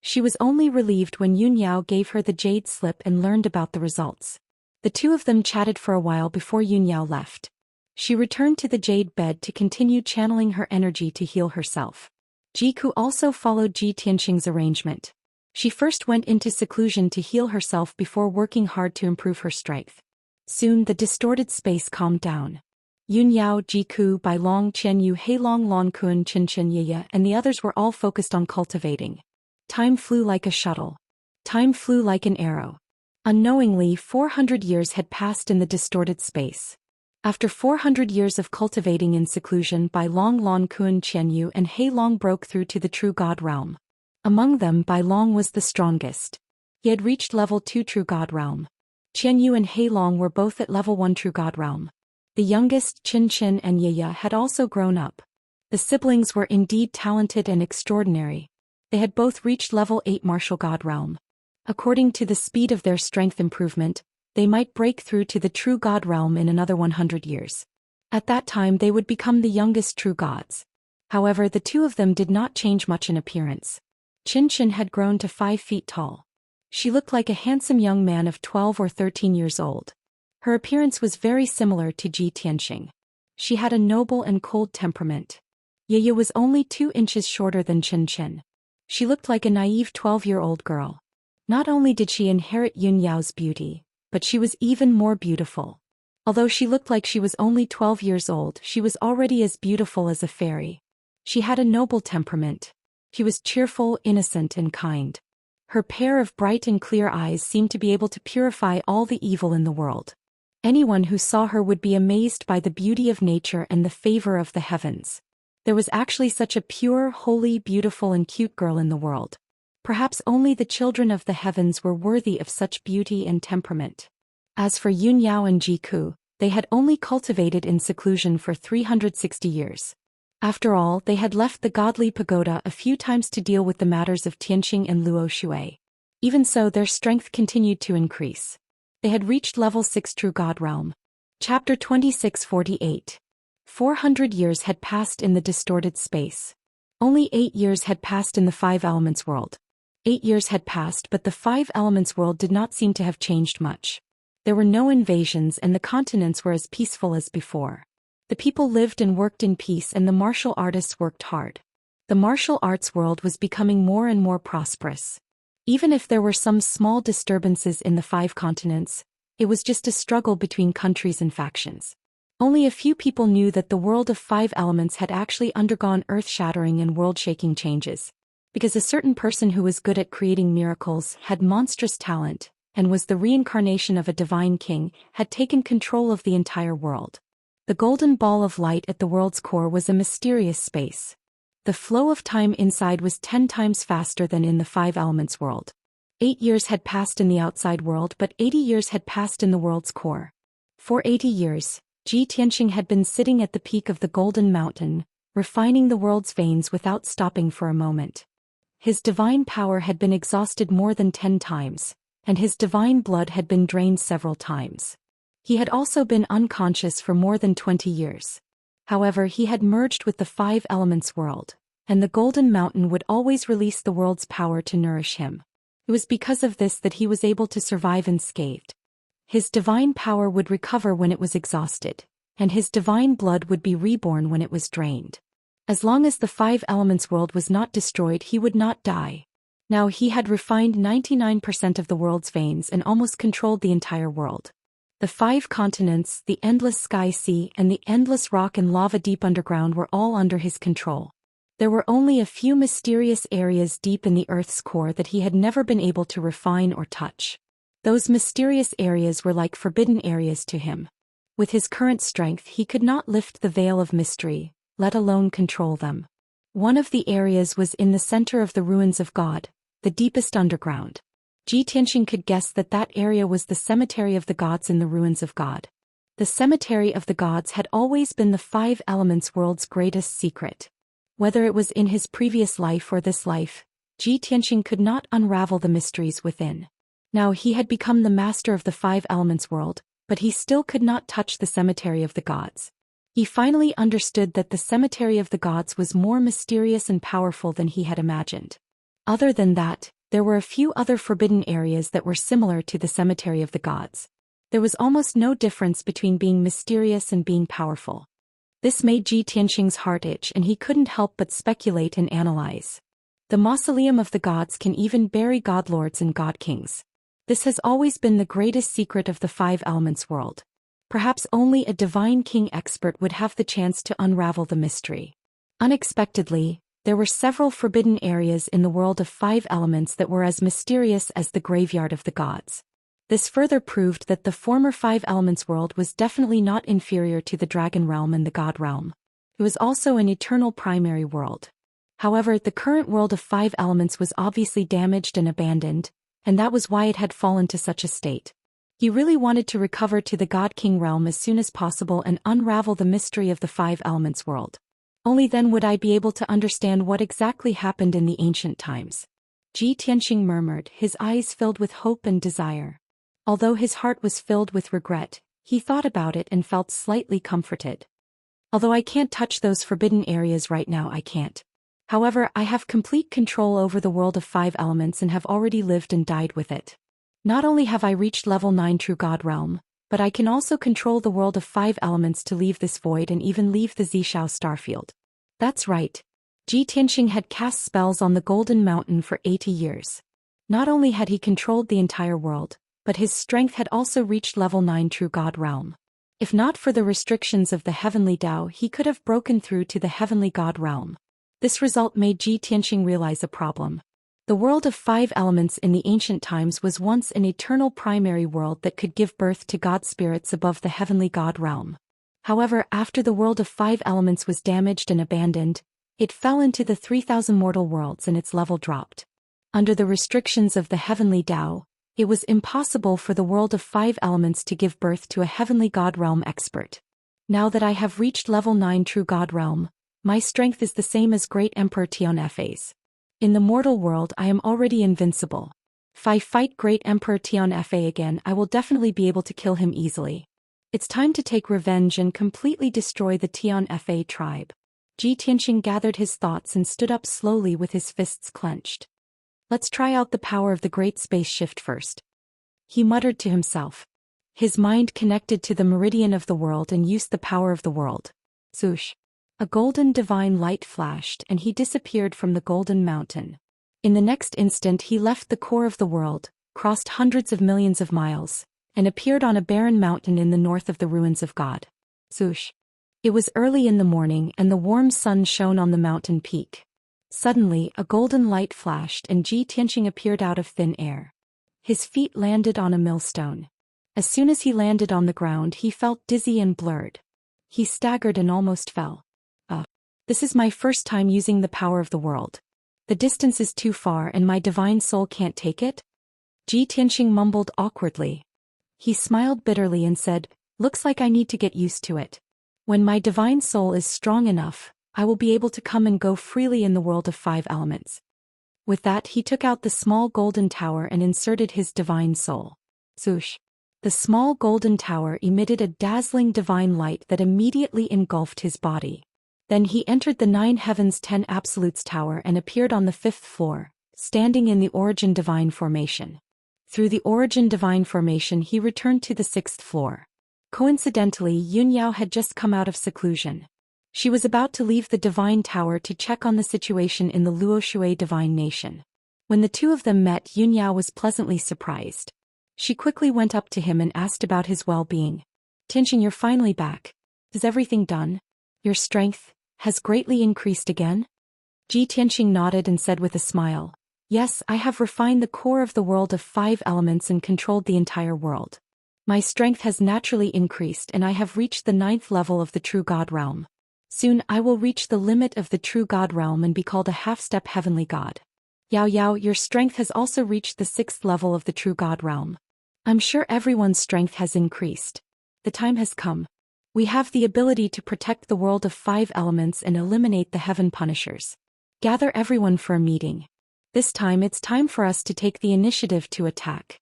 She was only relieved when Yun Yao gave her the jade slip and learned about the results. The two of them chatted for a while before Yun Yao left. She returned to the jade bed to continue channeling her energy to heal herself. Jiku also followed Ji Tianqing's arrangement. She first went into seclusion to heal herself before working hard to improve her strength. Soon the distorted space calmed down. Yun Yao, Jiku, Bai Long, Qian Yu, Hei Long, Long Kun, Qin Qin Yiya, and the others were all focused on cultivating. Time flew like a shuttle. Time flew like an arrow. Unknowingly, 400 years had passed in the distorted space. After 400 years of cultivating in seclusion, Bai Long, Long Kun, Qian Yu, and Hei Long broke through to the true God realm. Among them, Bai Long was the strongest. He had reached level 2 true God realm. Qian Yu and Hei Long were both at level 1 true God realm. The youngest, Qin Qin and Yiya, had also grown up. The siblings were indeed talented and extraordinary. They had both reached level 8 martial God realm. According to the speed of their strength improvement, they might break through to the true God realm in another 100 years. At that time they would become the youngest true gods. However, the two of them did not change much in appearance. Qin Qin had grown to 5 feet tall. She looked like a handsome young man of 12 or 13 years old. Her appearance was very similar to Ji Tianqing. She had a noble and cold temperament. Yiya was only 2 inches shorter than Qin Qin. She looked like a naive 12-year-old girl. Not only did she inherit Yun Yao's beauty, but she was even more beautiful. Although she looked like she was only 12 years old, she was already as beautiful as a fairy. She had a noble temperament. She was cheerful, innocent, and kind. Her pair of bright and clear eyes seemed to be able to purify all the evil in the world. Anyone who saw her would be amazed by the beauty of nature and the favor of the heavens. There was actually such a pure, holy, beautiful, and cute girl in the world. Perhaps only the children of the heavens were worthy of such beauty and temperament. As for Yun Yao and Jiku, they had only cultivated in seclusion for 360 years. After all, they had left the godly pagoda a few times to deal with the matters of Tianqing and Luo Shui. Even so, their strength continued to increase. They had reached level 6 true God realm. Chapter 26:48. 400 years had passed in the distorted space. Only 8 years had passed in the 5 elements world. 8 years had passed, but the 5 elements world did not seem to have changed much. There were no invasions and the continents were as peaceful as before. The people lived and worked in peace and the martial artists worked hard. The martial arts world was becoming more and more prosperous. Even if there were some small disturbances in the 5 continents, it was just a struggle between countries and factions. Only a few people knew that the world of 5 elements had actually undergone earth-shattering and world-shaking changes. Because a certain person who was good at creating miracles, had monstrous talent, and was the reincarnation of a divine king, had taken control of the entire world. The golden ball of light at the world's core was a mysterious space. The flow of time inside was 10 times faster than in the 5 elements world. 8 years had passed in the outside world, but 80 years had passed in the world's core. For 80 years, Ji Tianqing had been sitting at the peak of the Golden Mountain, refining the world's veins without stopping for a moment. His divine power had been exhausted more than 10 times, and his divine blood had been drained several times. He had also been unconscious for more than 20 years. However, he had merged with the 5 elements world, and the Golden Mountain would always release the world's power to nourish him. It was because of this that he was able to survive unscathed. His divine power would recover when it was exhausted, and his divine blood would be reborn when it was drained. As long as the 5 elements world was not destroyed, he would not die. Now he had refined 99% of the world's veins and almost controlled the entire world. The 5 continents, the endless sky sea, and the endless rock and lava deep underground were all under his control. There were only a few mysterious areas deep in the Earth's core that he had never been able to refine or touch. Those mysterious areas were like forbidden areas to him. With his current strength, he could not lift the veil of mystery, let alone control them. One of the areas was in the center of the ruins of God, the deepest underground. Ji Tianqing could guess that that area was the cemetery of the gods in the ruins of God. The cemetery of the gods had always been the 5 elements world's greatest secret. Whether it was in his previous life or this life, Ji Tianqing could not unravel the mysteries within. Now he had become the master of the 5 elements world, but he still could not touch the cemetery of the gods. He finally understood that the cemetery of the gods was more mysterious and powerful than he had imagined. Other than that, there were a few other forbidden areas that were similar to the cemetery of the gods. There was almost no difference between being mysterious and being powerful. This made Ji Tianxing's heart itch, and he couldn't help but speculate and analyze. The mausoleum of the gods can even bury godlords and god-kings. This has always been the greatest secret of the five elements world. Perhaps only a divine king expert would have the chance to unravel the mystery. Unexpectedly, there were several forbidden areas in the world of five elements that were as mysterious as the graveyard of the gods. This further proved that the former five elements world was definitely not inferior to the dragon realm and the god realm. It was also an eternal primary world. However, the current world of five elements was obviously damaged and abandoned, and that was why it had fallen to such a state. He really wanted to recover to the god-king realm as soon as possible and unravel the mystery of the five elements world. Only then would I be able to understand what exactly happened in the ancient times. Ji Tianxing murmured, his eyes filled with hope and desire. Although his heart was filled with regret, he thought about it and felt slightly comforted. Although I can't touch those forbidden areas right now, I can't. However, I have complete control over the world of five elements and have already lived and died with it. Not only have I reached level 9 True God Realm, but I can also control the world of five elements to leave this void and even leave the Zishao starfield. That's right. Ji Tianxing had cast spells on the Golden Mountain for 80 years. Not only had he controlled the entire world, but his strength had also reached level 9 True God Realm. If not for the restrictions of the Heavenly Dao, he could have broken through to the Heavenly God Realm. This result made Ji Tianxing realize a problem. The world of five elements in the ancient times was once an eternal primary world that could give birth to god spirits above the Heavenly God Realm. However, after the world of five elements was damaged and abandoned, it fell into the 3,000 mortal worlds and its level dropped. Under the restrictions of the Heavenly Dao, it was impossible for the world of five elements to give birth to a Heavenly God Realm expert. Now that I have reached level 9 True God Realm, my strength is the same as Great Emperor Tianfei's. In the mortal world I am already invincible. If I fight Great Emperor Tianfei again, I will definitely be able to kill him easily. It's time to take revenge and completely destroy the Tianfei tribe. Ji Tianxing gathered his thoughts and stood up slowly with his fists clenched. Let's try out the power of the Great Space Shift first. He muttered to himself. His mind connected to the meridian of the world and used the power of the world. Swoosh. A golden divine light flashed and he disappeared from the Golden Mountain. In the next instant he left the core of the world, crossed hundreds of millions of miles, and appeared on a barren mountain in the north of the ruins of God. Swoosh. It was early in the morning and the warm sun shone on the mountain peak. Suddenly a golden light flashed and Ji Tianxing appeared out of thin air. His feet landed on a millstone. As soon as he landed on the ground he felt dizzy and blurred. He staggered and almost fell. This is my first time using the power of the world. The distance is too far and my divine soul can't take it? Ji Tianxing mumbled awkwardly. He smiled bitterly and said, looks like I need to get used to it. When my divine soul is strong enough, I will be able to come and go freely in the world of five elements. With that he took out the small golden tower and inserted his divine soul. Swoosh. The small golden tower emitted a dazzling divine light that immediately engulfed his body. Then he entered the 9 Heavens 10 Absolutes Tower and appeared on the 5th floor, standing in the Origin Divine Formation. Through the Origin Divine Formation he returned to the 6th floor. Coincidentally, Yunyao had just come out of seclusion. She was about to leave the Divine Tower to check on the situation in the Luoshui Divine Nation. When the two of them met, Yunyao was pleasantly surprised. She quickly went up to him and asked about his well-being. Tianxing, you're finally back. Is everything done? Your strength has greatly increased again? Ji Tianxing nodded and said with a smile, yes, I have refined the core of the world of five elements and controlled the entire world. My strength has naturally increased and I have reached the 9th level of the True God Realm. Soon I will reach the limit of the True God Realm and be called a half-step Heavenly God. Yao Yao, your strength has also reached the 6th level of the True God Realm. I'm sure everyone's strength has increased. The time has come. We have the ability to protect the world of five elements and eliminate the Heaven Punishers. Gather everyone for a meeting. This time it's time for us to take the initiative to attack.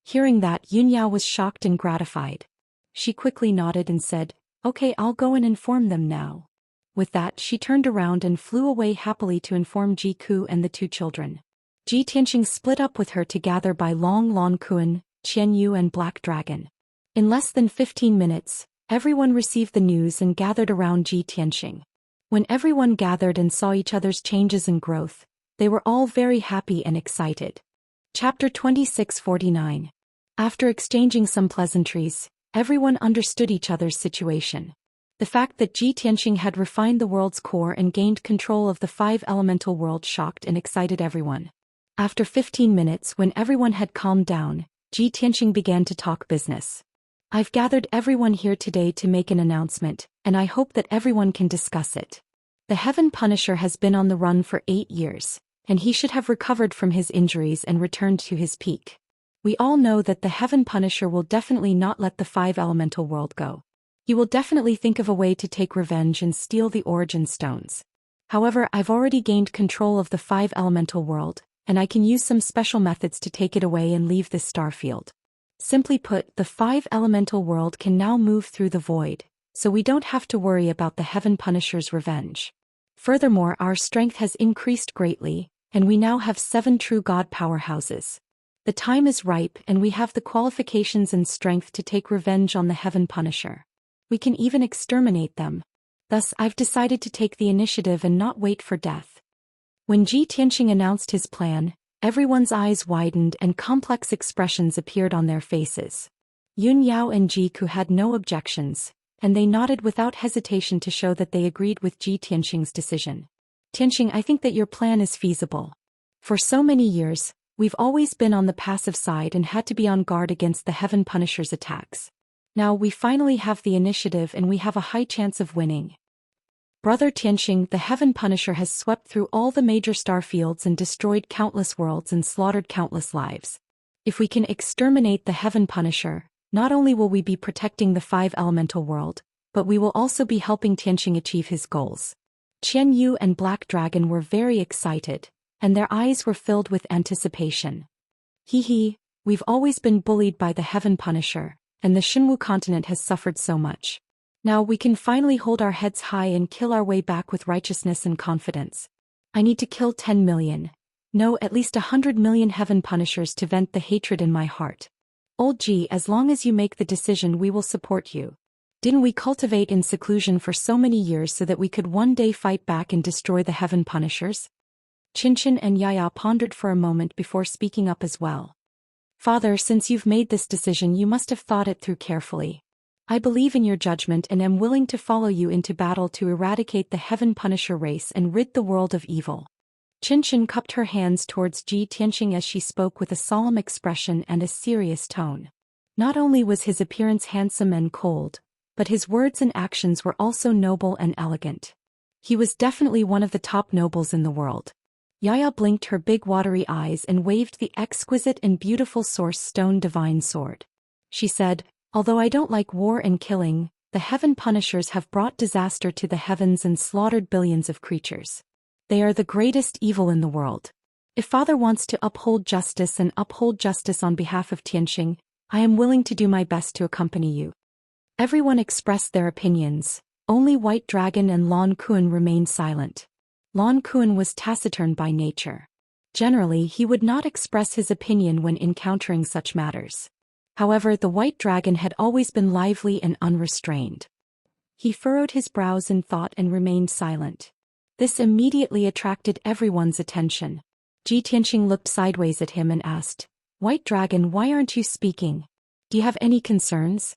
Hearing that, Yunyao was shocked and gratified. She quickly nodded and said, okay, I'll go and inform them now. With that she turned around and flew away happily to inform Ji Ku and the two children. Ji Tianxing split up with her to gather by Long Lan Kuan, Qian Yu and Black Dragon. In less than 15 minutes, everyone received the news and gathered around Ji Tianxing. When everyone gathered and saw each other's changes and growth, they were all very happy and excited. Chapter 2649. After exchanging some pleasantries, everyone understood each other's situation. The fact that Ji Tianxing had refined the world's core and gained control of the 5 elemental world shocked and excited everyone. After 15 minutes, when everyone had calmed down, Ji Tianxing began to talk business. I've gathered everyone here today to make an announcement, and I hope that everyone can discuss it. The Heaven Punisher has been on the run for 8 years, and he should have recovered from his injuries and returned to his peak. We all know that the Heaven Punisher will definitely not let the 5 elemental world go. He will definitely think of a way to take revenge and steal the origin stones. However, I've already gained control of the 5 elemental world, and I can use some special methods to take it away and leave this star field. Simply put, the 5 elemental world can now move through the void, so we don't have to worry about the Heaven Punisher's revenge. Furthermore, our strength has increased greatly, and we now have 7 true god powerhouses. The time is ripe and we have the qualifications and strength to take revenge on the Heaven Punisher. We can even exterminate them. Thus, I've decided to take the initiative and not wait for death. When Ji Tianxing announced his plan, everyone's eyes widened and complex expressions appeared on their faces. Yun Yao and Ji Ku had no objections, and they nodded without hesitation to show that they agreed with Ji Tianxing's decision. Tianxing, I think that your plan is feasible. For so many years, we've always been on the passive side and had to be on guard against the Heaven Punisher's attacks. Now we finally have the initiative and we have a high chance of winning. Brother Tianxing, the Heaven Punisher has swept through all the major star fields and destroyed countless worlds and slaughtered countless lives. If we can exterminate the Heaven Punisher, not only will we be protecting the 5 elemental world, but we will also be helping Tianxing achieve his goals. Qian Yu and Black Dragon were very excited, and their eyes were filled with anticipation. We've always been bullied by the Heaven Punisher, and the Xinwu continent has suffered so much. Now we can finally hold our heads high and kill our way back with righteousness and confidence. I need to kill 10 million. No, at least 100 million Heaven Punishers to vent the hatred in my heart. Old Ji, as long as you make the decision, we will support you. Didn't we cultivate in seclusion for so many years so that we could one day fight back and destroy the Heaven Punishers? Qinchin and Yaya pondered for a moment before speaking up as well. Father, since you've made this decision, you must have thought it through carefully. I believe in your judgment and am willing to follow you into battle to eradicate the Heaven Punisher race and rid the world of evil. Qinchin cupped her hands towards Ji Tianxing as she spoke with a solemn expression and a serious tone. Not only was his appearance handsome and cold, but his words and actions were also noble and elegant. He was definitely one of the top nobles in the world. Yaya blinked her big watery eyes and waved the exquisite and beautiful Source Stone Divine Sword. She said, although I don't like war and killing, the Heaven Punishers have brought disaster to the heavens and slaughtered billions of creatures. They are the greatest evil in the world. If Father wants to uphold justice on behalf of Tianxing, I am willing to do my best to accompany you. Everyone expressed their opinions. Only White Dragon and Lan Kuan remained silent. Lan Kuan was taciturn by nature. Generally, he would not express his opinion when encountering such matters. However, the White Dragon had always been lively and unrestrained. He furrowed his brows in thought and remained silent. This immediately attracted everyone's attention. Ji Tianxing looked sideways at him and asked, White Dragon, why aren't you speaking? Do you have any concerns?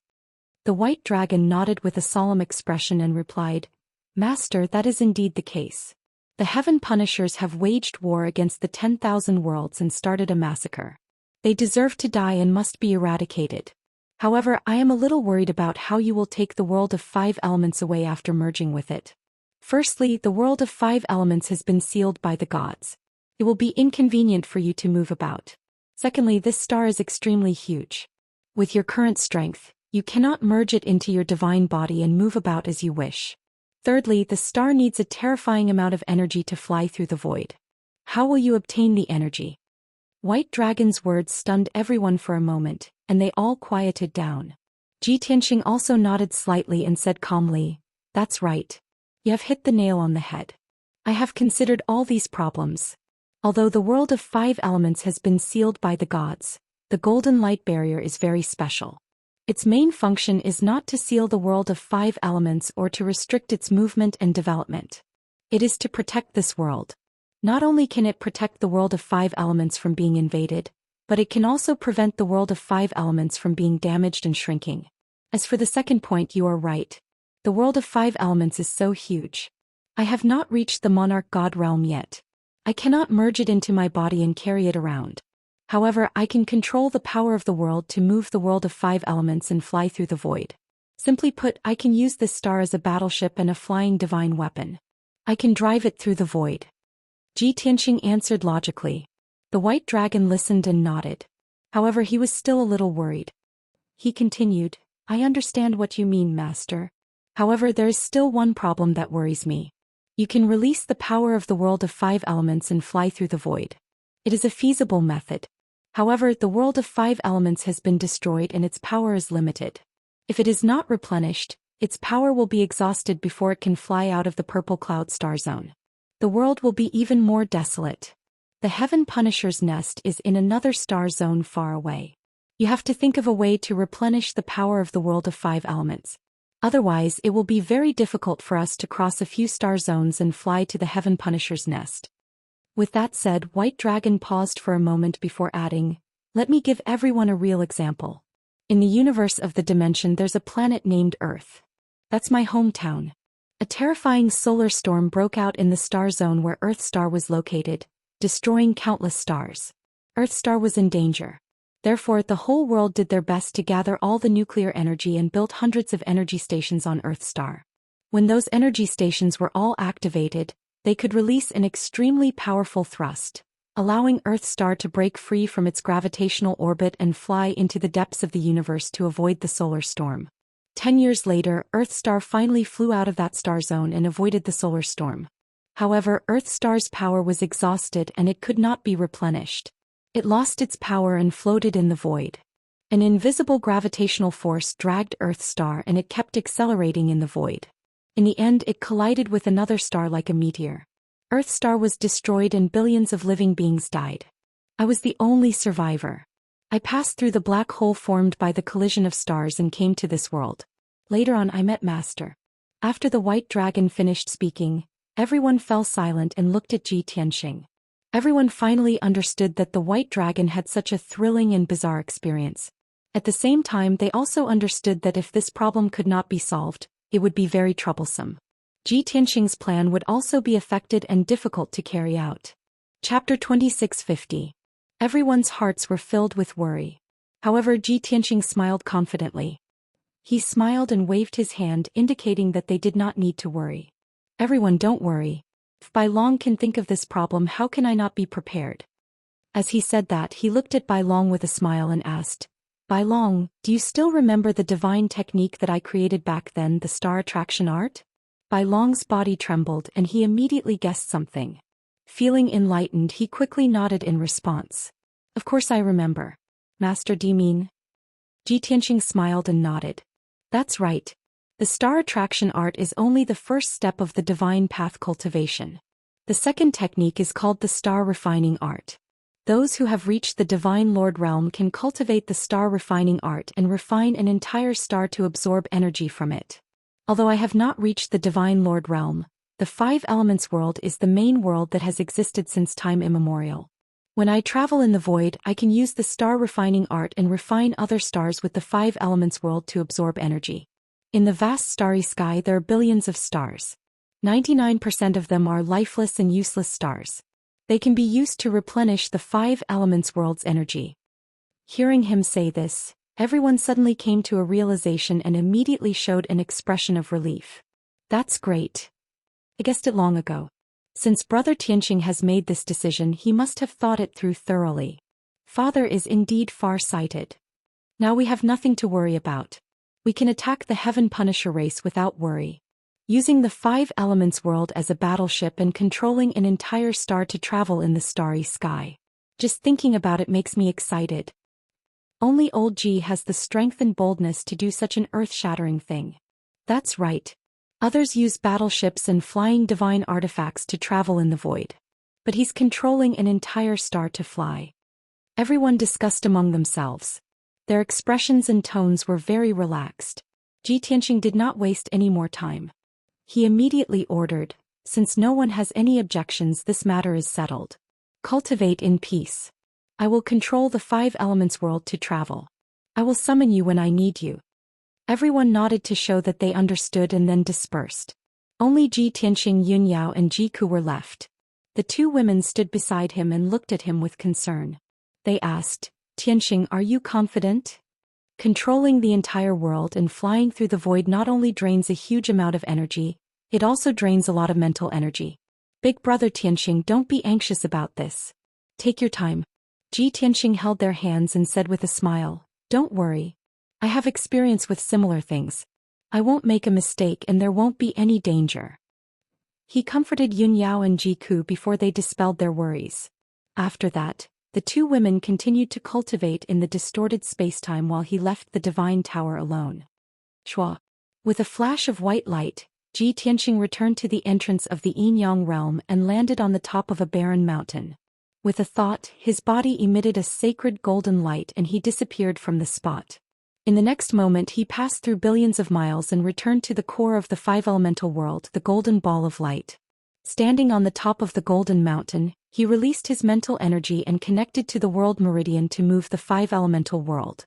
The White Dragon nodded with a solemn expression and replied, Master, that is indeed the case. The Heaven Punishers have waged war against the 10,000 worlds and started a massacre. They deserve to die and must be eradicated. However, I am a little worried about how you will take the world of 5 elements away after merging with it. Firstly, the world of 5 elements has been sealed by the gods. It will be inconvenient for you to move about. Secondly, this star is extremely huge. With your current strength, you cannot merge it into your divine body and move about as you wish. Thirdly, the star needs a terrifying amount of energy to fly through the void. How will you obtain the energy? White Dragon's words stunned everyone for a moment, and they all quieted down. Ji Tianxing also nodded slightly and said calmly, That's right. You have hit the nail on the head. I have considered all these problems. Although the world of 5 elements has been sealed by the gods, the golden light barrier is very special. Its main function is not to seal the world of 5 elements or to restrict its movement and development. It is to protect this world. Not only can it protect the world of 5 elements from being invaded, but it can also prevent the world of 5 elements from being damaged and shrinking. As for the second point, you are right. The world of 5 elements is so huge. I have not reached the monarch god realm yet. I cannot merge it into my body and carry it around. However, I can control the power of the world to move the world of 5 elements and fly through the void. Simply put, I can use this star as a battleship and a flying divine weapon. I can drive it through the void. Ji Tianqing answered logically. The white dragon listened and nodded. However, he was still a little worried. He continued, I understand what you mean, Master. However, there is still one problem that worries me. You can release the power of the world of 5 elements and fly through the void. It is a feasible method. However, the world of 5 elements has been destroyed and its power is limited. If it is not replenished, its power will be exhausted before it can fly out of the purple cloud star zone. The world will be even more desolate. The Heaven Punisher's nest is in another star zone far away. You have to think of a way to replenish the power of the world of 5 elements. Otherwise, it will be very difficult for us to cross a few star zones and fly to the Heaven Punisher's nest. With that said, White Dragon paused for a moment before adding, let me give everyone a real example. In the universe of the dimension there's a planet named Earth. That's my hometown. A terrifying solar storm broke out in the star zone where Earth Star was located, destroying countless stars. Earth Star was in danger. Therefore, the whole world did their best to gather all the nuclear energy and built hundreds of energy stations on Earth Star. When those energy stations were all activated, they could release an extremely powerful thrust, allowing Earth Star to break free from its gravitational orbit and fly into the depths of the universe to avoid the solar storm. 10 years later, Earth Star finally flew out of that star zone and avoided the solar storm. However, Earth Star's power was exhausted and it could not be replenished. It lost its power and floated in the void. An invisible gravitational force dragged Earth Star and it kept accelerating in the void. In the end, it collided with another star like a meteor. Earth Star was destroyed and billions of living beings died. I was the only survivor. I passed through the black hole formed by the collision of stars and came to this world. Later on, I met Master. After the white dragon finished speaking, everyone fell silent and looked at Ji Tianqing. Everyone finally understood that the white dragon had such a thrilling and bizarre experience. At the same time, they also understood that if this problem could not be solved, it would be very troublesome. Ji Tianqing's plan would also be affected and difficult to carry out. Chapter 2650. Everyone's hearts were filled with worry. However, Ji Tianqing smiled confidently. He smiled and waved his hand, indicating that they did not need to worry. Everyone, don't worry. If Bai Long can think of this problem, how can I not be prepared? As he said that, he looked at Bai Long with a smile and asked, Bai Long, do you still remember the divine technique that I created back then, the star attraction art? Bai Long's body trembled and he immediately guessed something. Feeling enlightened, he quickly nodded in response. Of course I remember. Master, do you mean? Ji Tianqing smiled and nodded. That's right. The star attraction art is only the first step of the divine path cultivation. The second technique is called the star refining art. Those who have reached the Divine Lord realm can cultivate the star refining art and refine an entire star to absorb energy from it. Although I have not reached the Divine Lord realm, the 5 elements world is the main world that has existed since time immemorial. When I travel in the void, I can use the star refining art and refine other stars with the 5 elements world to absorb energy. In the vast starry sky there are billions of stars. 99% of them are lifeless and useless stars. They can be used to replenish the 5 elements world's energy. Hearing him say this, everyone suddenly came to a realization and immediately showed an expression of relief. That's great. I guessed it long ago. Since Brother Tianqing has made this decision, he must have thought it through thoroughly. Father is indeed far-sighted. Now we have nothing to worry about. We can attack the Heaven Punisher race without worry. Using the 5 elements world as a battleship and controlling an entire star to travel in the starry sky. Just thinking about it makes me excited. Only old G has the strength and boldness to do such an earth-shattering thing. That's right. Others use battleships and flying divine artifacts to travel in the void. but he's controlling an entire star to fly. Everyone discussed among themselves. Their expressions and tones were very relaxed. Ji Tianxing did not waste any more time. He immediately ordered, "Since no one has any objections, this matter is settled. Cultivate in peace. I will control the 5 elements world to travel. I will summon you when I need you." Everyone nodded to show that they understood and then dispersed. Only Ji Tianxing, Yunyao and Jiku were left. The 2 women stood beside him and looked at him with concern. They asked, "Tianxing, are you confident?" Controlling the entire world and flying through the void not only drains a huge amount of energy, it also drains a lot of mental energy. "Big brother Tianxing, don't be anxious about this. Take your time." Ji Tianxing held their hands and said with a smile, "Don't worry. I have experience with similar things. I won't make a mistake and there won't be any danger." He comforted Yunyao and Jiku before they dispelled their worries. After that, the 2 women continued to cultivate in the distorted spacetime while he left the divine tower alone. Shua. With a flash of white light, Ji Tianxing returned to the entrance of the Yin-Yang realm and landed on the top of a barren mountain. With a thought, his body emitted a sacred golden light and he disappeared from the spot. In the next moment he passed through billions of miles and returned to the core of the 5 elemental world, the golden ball of light. Standing on the top of the golden mountain, he released his mental energy and connected to the world meridian to move the 5 elemental world.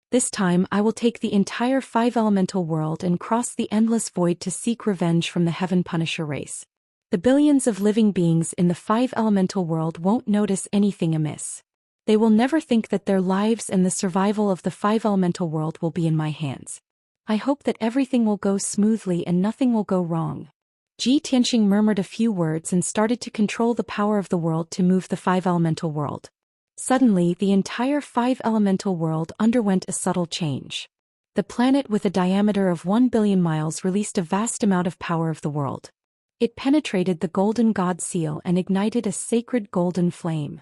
"This time I will take the entire 5 elemental world and cross the endless void to seek revenge from the Heaven Punisher race. The billions of living beings in the 5 elemental world won't notice anything amiss. They will never think that their lives and the survival of the 5 elemental world will be in my hands. I hope that everything will go smoothly and nothing will go wrong." Ji Tianxing murmured a few words and started to control the power of the world to move the 5 elemental world. Suddenly, the entire 5 elemental world underwent a subtle change. The planet with a diameter of 1 billion miles released a vast amount of power of the world. It penetrated the golden god seal and ignited a sacred golden flame.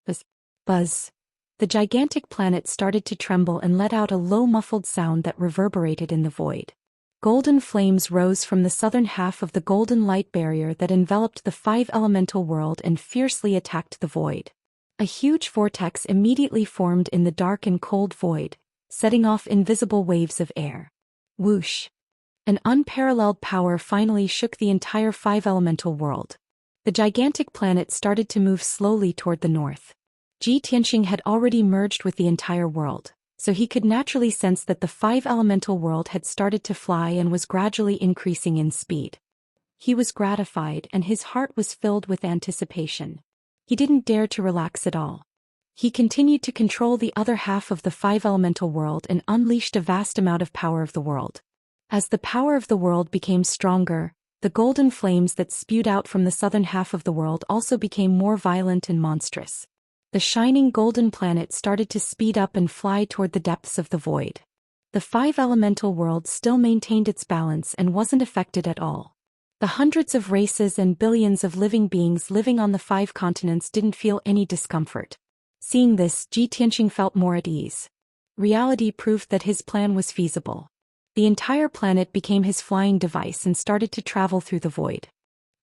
Buzz. Buzz. The gigantic planet started to tremble and let out a low muffled sound that reverberated in the void. Golden flames rose from the southern half of the golden light barrier that enveloped the 5 elemental world and fiercely attacked the void. A huge vortex immediately formed in the dark and cold void, setting off invisible waves of air. Whoosh! An unparalleled power finally shook the entire 5 elemental world. The gigantic planet started to move slowly toward the north. Ji Tianxing had already merged with the entire world, so he could naturally sense that the 5 elemental world had started to fly and was gradually increasing in speed. He was gratified and his heart was filled with anticipation. He didn't dare to relax at all. He continued to control the other half of the 5 elemental world and unleashed a vast amount of power of the world. As the power of the world became stronger, the golden flames that spewed out from the southern half of the world also became more violent and monstrous. The shining golden planet started to speed up and fly toward the depths of the void. The 5 elemental world still maintained its balance and wasn't affected at all. The hundreds of races and billions of living beings living on the 5 continents didn't feel any discomfort. Seeing this, Ji Tianxing felt more at ease. Reality proved that his plan was feasible. The entire planet became his flying device and started to travel through the void.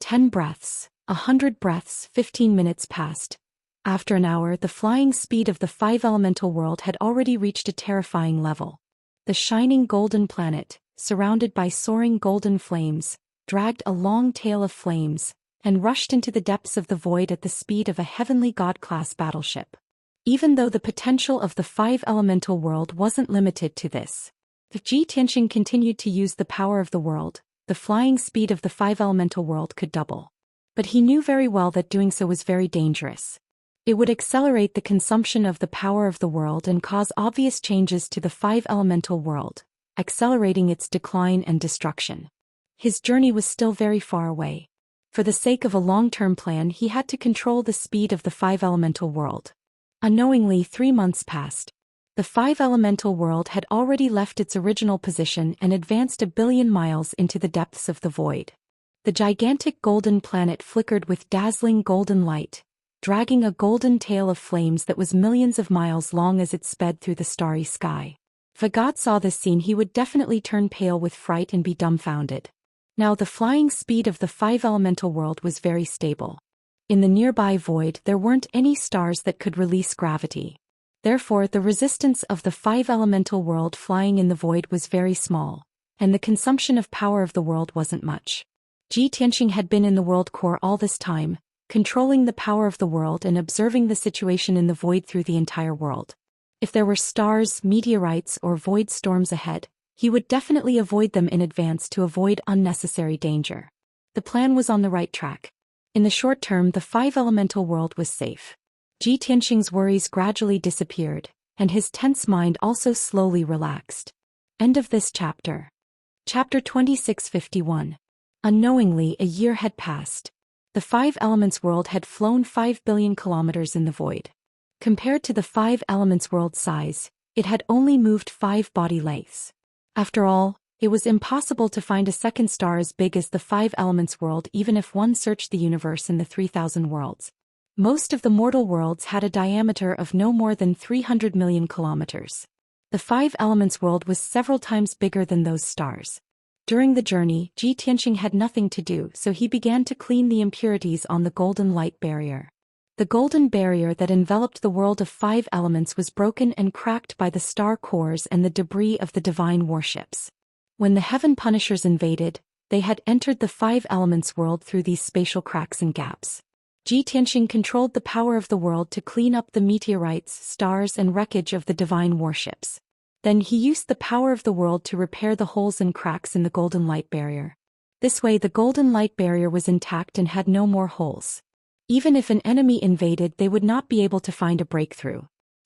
10 breaths, 100 breaths, 15 minutes passed. After an hour, the flying speed of the 5 elemental world had already reached a terrifying level. The shining golden planet, surrounded by soaring golden flames, dragged a long tail of flames, and rushed into the depths of the void at the speed of a heavenly god-class battleship. Even though the potential of the 5 elemental world wasn't limited to this, if Ji Tianxing continued to use the power of the world, the flying speed of the 5 elemental world could double. But he knew very well that doing so was very dangerous. It would accelerate the consumption of the power of the world and cause obvious changes to the 5 elemental world, accelerating its decline and destruction. His journey was still very far away. For the sake of a long-term plan, he had to control the speed of the 5 elemental world. Unknowingly, 3 months passed. The 5 elemental world had already left its original position and advanced 1 billion miles into the depths of the void. The gigantic golden planet flickered with dazzling golden light, dragging a golden tail of flames that was millions of miles long as it sped through the starry sky. If a god saw this scene, he would definitely turn pale with fright and be dumbfounded. Now the flying speed of the 5 elemental world was very stable. In the nearby void there weren't any stars that could release gravity. Therefore the resistance of the five elemental world flying in the void was very small, and the consumption of power of the world wasn't much. Ji Tianxing had been in the world core all this time, controlling the power of the world and observing the situation in the void through the entire world. If there were stars, meteorites, or void storms ahead, he would definitely avoid them in advance to avoid unnecessary danger. The plan was on the right track. In the short term, the five elemental world was safe. Ji Tianxing's worries gradually disappeared, and his tense mind also slowly relaxed. End of this chapter. Chapter 2651. Unknowingly, a year had passed. The five elements world had flown 5 billion kilometers in the void. Compared to the five elements world's size, it had only moved 5 body lengths. After all, it was impossible to find a second star as big as the five elements world even if one searched the universe in the 3,000 worlds. Most of the mortal worlds had a diameter of no more than 300 million kilometers. The five elements world was several times bigger than those stars. During the journey, Ji Tianxing had nothing to do, so he began to clean the impurities on the golden light barrier. The golden barrier that enveloped the world of five elements was broken and cracked by the star cores and the debris of the divine warships. When the Heaven Punishers invaded, they had entered the five elements world through these spatial cracks and gaps. Ji Tianxing controlled the power of the world to clean up the meteorites, stars, and wreckage of the divine warships. Then he used the power of the world to repair the holes and cracks in the golden light barrier. This way the golden light barrier was intact and had no more holes. Even if an enemy invaded, they would not be able to find a breakthrough.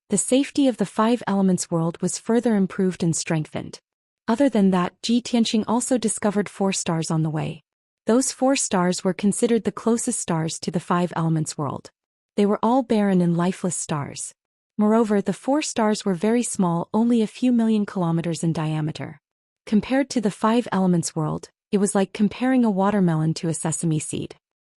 The safety of the five elements world was further improved and strengthened. Other than that, Ji Tianxing also discovered 4 stars on the way. Those 4 stars were considered the closest stars to the five elements world. They were all barren and lifeless stars. Moreover, the 4 stars were very small, only a few million kilometers in diameter. Compared to the five elements world, it was like comparing a watermelon to a sesame seed.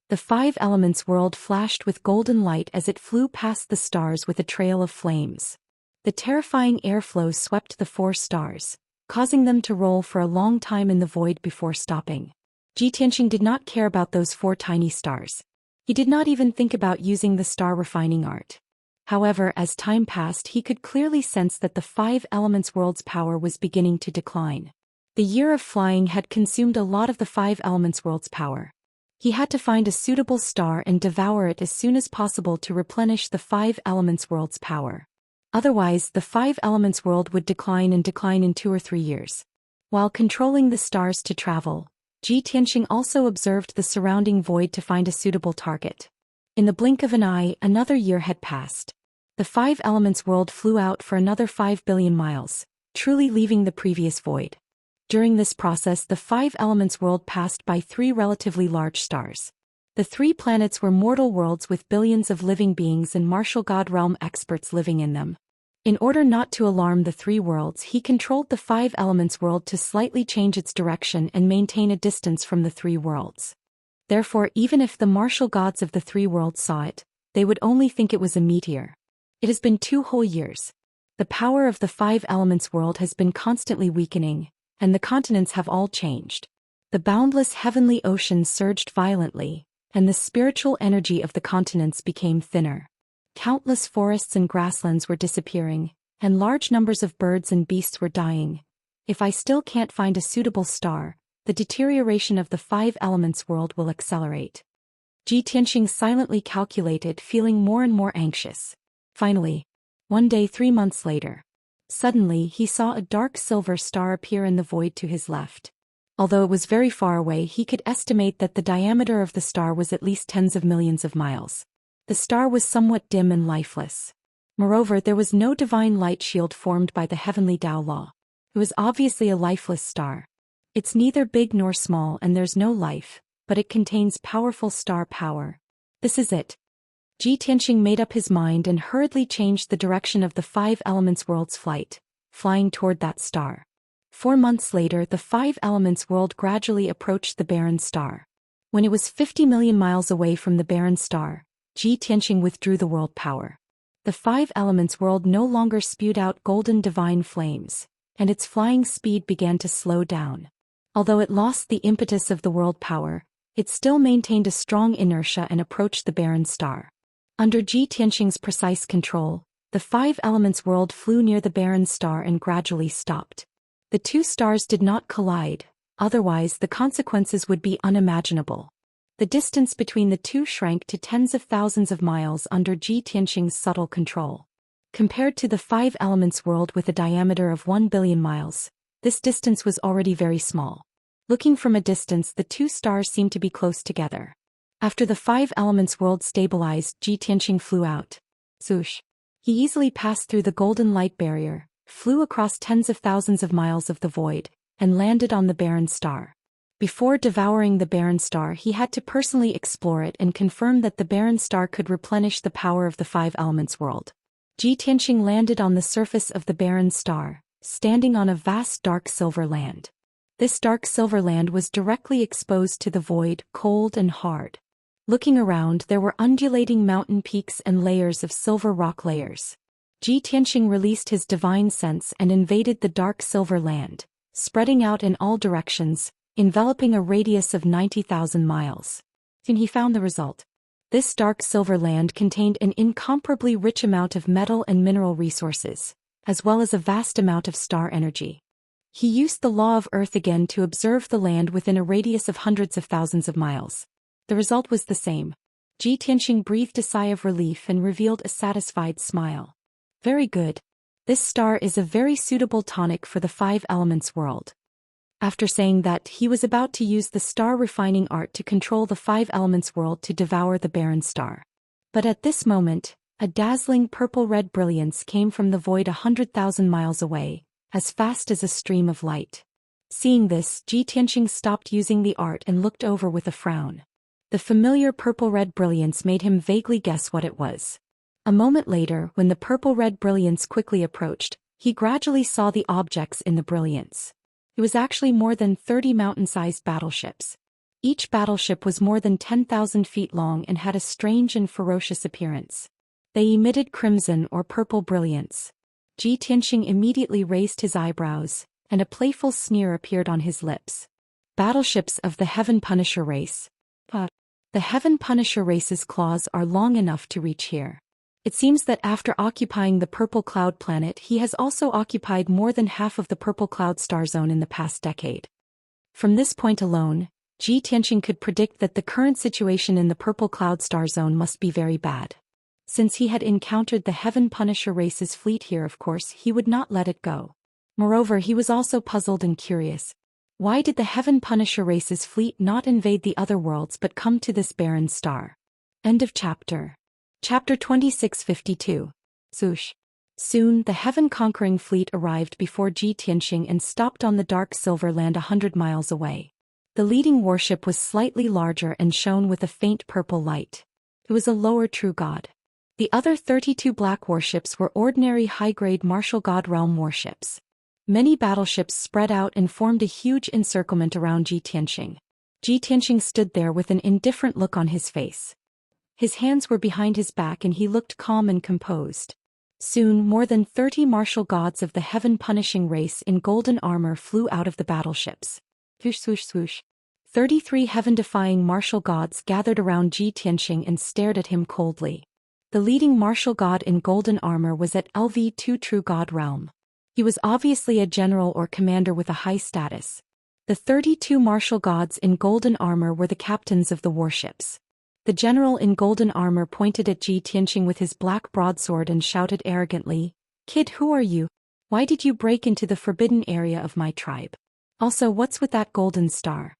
The five elements world flashed with golden light as it flew past the stars with a trail of flames. The terrifying airflow swept the 4 stars, causing them to roll for a long time in the void before stopping. Ji Tianxing did not care about those 4 tiny stars. He did not even think about using the star refining art. However, as time passed, he could clearly sense that the five elements world's power was beginning to decline. The year of flying had consumed a lot of the five elements world's power. He had to find a suitable star and devour it as soon as possible to replenish the five elements world's power. Otherwise, the five elements world would decline in 2 or 3 years. While controlling the stars to travel, Ji Tianxing also observed the surrounding void to find a suitable target. In the blink of an eye, another year had passed. The five elements world flew out for another 5 billion miles, truly leaving the previous void. During this process, the five elements world passed by 3 relatively large stars. The 3 planets were mortal worlds with billions of living beings and martial god realm experts living in them. In order not to alarm the 3 worlds, he controlled the five elements world to slightly change its direction and maintain a distance from the 3 worlds. Therefore, even if the martial gods of the 3 worlds saw it, they would only think it was a meteor. It has been 2 whole years. The power of the five elements world has been constantly weakening, and the continents have all changed. The boundless heavenly ocean surged violently, and the spiritual energy of the continents became thinner. Countless forests and grasslands were disappearing, and large numbers of birds and beasts were dying. If I still can't find a suitable star, the deterioration of the five elements world will accelerate. Ji Tianxing silently calculated, feeling more and more anxious. Finally, one day 3 months later, suddenly he saw a dark silver star appear in the void to his left. Although it was very far away, he could estimate that the diameter of the star was at least tens of millions of miles. The star was somewhat dim and lifeless. Moreover, there was no divine light shield formed by the heavenly Tao law. It was obviously a lifeless star. It's neither big nor small and there's no life, but it contains powerful star power. This is it. Ji Tianxing made up his mind and hurriedly changed the direction of the five elements world's flight, flying toward that star. 4 months later, the five elements world gradually approached the barren star. When it was 50 million miles away from the barren star, Ji Tianxing withdrew the world power. The five elements world no longer spewed out golden divine flames, and its flying speed began to slow down. Although it lost the impetus of the world power, it still maintained a strong inertia and approached the barren star. Under Ji Tianxing's precise control, the five elements world flew near the barren star and gradually stopped. The two stars did not collide, otherwise the consequences would be unimaginable. The distance between the two shrank to tens of thousands of miles under Ji Tianxing's subtle control. Compared to the five elements world with a diameter of 1 billion miles, this distance was already very small. Looking from a distance, the two stars seemed to be close together. After the five elements world stabilized, Ji Tianxing flew out. Swoosh. He easily passed through the golden light barrier, flew across tens of thousands of miles of the void, and landed on the barren star. Before devouring the barren star, he had to personally explore it and confirm that the barren star could replenish the power of the five elements world. Ji Tianxing landed on the surface of the barren star, standing on a vast dark silver land. This dark silver land was directly exposed to the void, cold and hard. Looking around, there were undulating mountain peaks and layers of silver rock layers. Ji Tianxing released his divine sense and invaded the dark silver land, spreading out in all directions, enveloping a radius of 90,000 miles. Soon he found the result. This dark silver land contained an incomparably rich amount of metal and mineral resources, as well as a vast amount of star energy. He used the law of Earth again to observe the land within a radius of hundreds of thousands of miles. The result was the same. Ji Tianxing breathed a sigh of relief and revealed a satisfied smile. Very good. This star is a very suitable tonic for the five elements world. After saying that, he was about to use the star refining art to control the five elements world to devour the barren star. But at this moment, a dazzling purple-red brilliance came from the void 100,000 miles away, as fast as a stream of light. Seeing this, Ji Tianxing stopped using the art and looked over with a frown. The familiar purple-red brilliance made him vaguely guess what it was. A moment later, when the purple-red brilliance quickly approached, he gradually saw the objects in the brilliance. It was actually more than 30 mountain-sized battleships. Each battleship was more than 10,000 feet long and had a strange and ferocious appearance. They emitted crimson or purple brilliance. Ji Tianxing immediately raised his eyebrows, and a playful sneer appeared on his lips. Battleships of the Heaven Punisher race. The Heaven Punisher race's claws are long enough to reach here. It seems that after occupying the Purple Cloud planet, he has also occupied more than half of the Purple Cloud star zone in the past decade. From this point alone, Ji Tianxing could predict that the current situation in the Purple Cloud star zone must be very bad. Since he had encountered the Heaven Punisher race's fleet here, of course, he would not let it go. Moreover, he was also puzzled and curious. Why did the Heaven Punisher race's fleet not invade the other worlds but come to this barren star? End of chapter. Chapter 2652. Swoosh. Soon, the heaven-conquering fleet arrived before Ji Tianxing and stopped on the dark silver land 100 miles away. The leading warship was slightly larger and shone with a faint purple light. It was a lower true god. The other 32 black warships were ordinary high-grade martial god realm warships. Many battleships spread out and formed a huge encirclement around Ji Tianxing. Ji Tianxing stood there with an indifferent look on his face. His hands were behind his back and he looked calm and composed. Soon, more than 30 martial gods of the heaven-punishing race in golden armor flew out of the battleships. Swoosh swoosh swoosh. 33 heaven-defying martial gods gathered around Ji Tianxing and stared at him coldly. The leading martial god in golden armor was at LV2 True God Realm. He was obviously a general or commander with a high status. The 32 martial gods in golden armor were the captains of the warships. The general in golden armor pointed at Ji Tianxing with his black broadsword and shouted arrogantly, "Kid, who are you? Why did you break into the forbidden area of my tribe? Also, what's with that golden star?"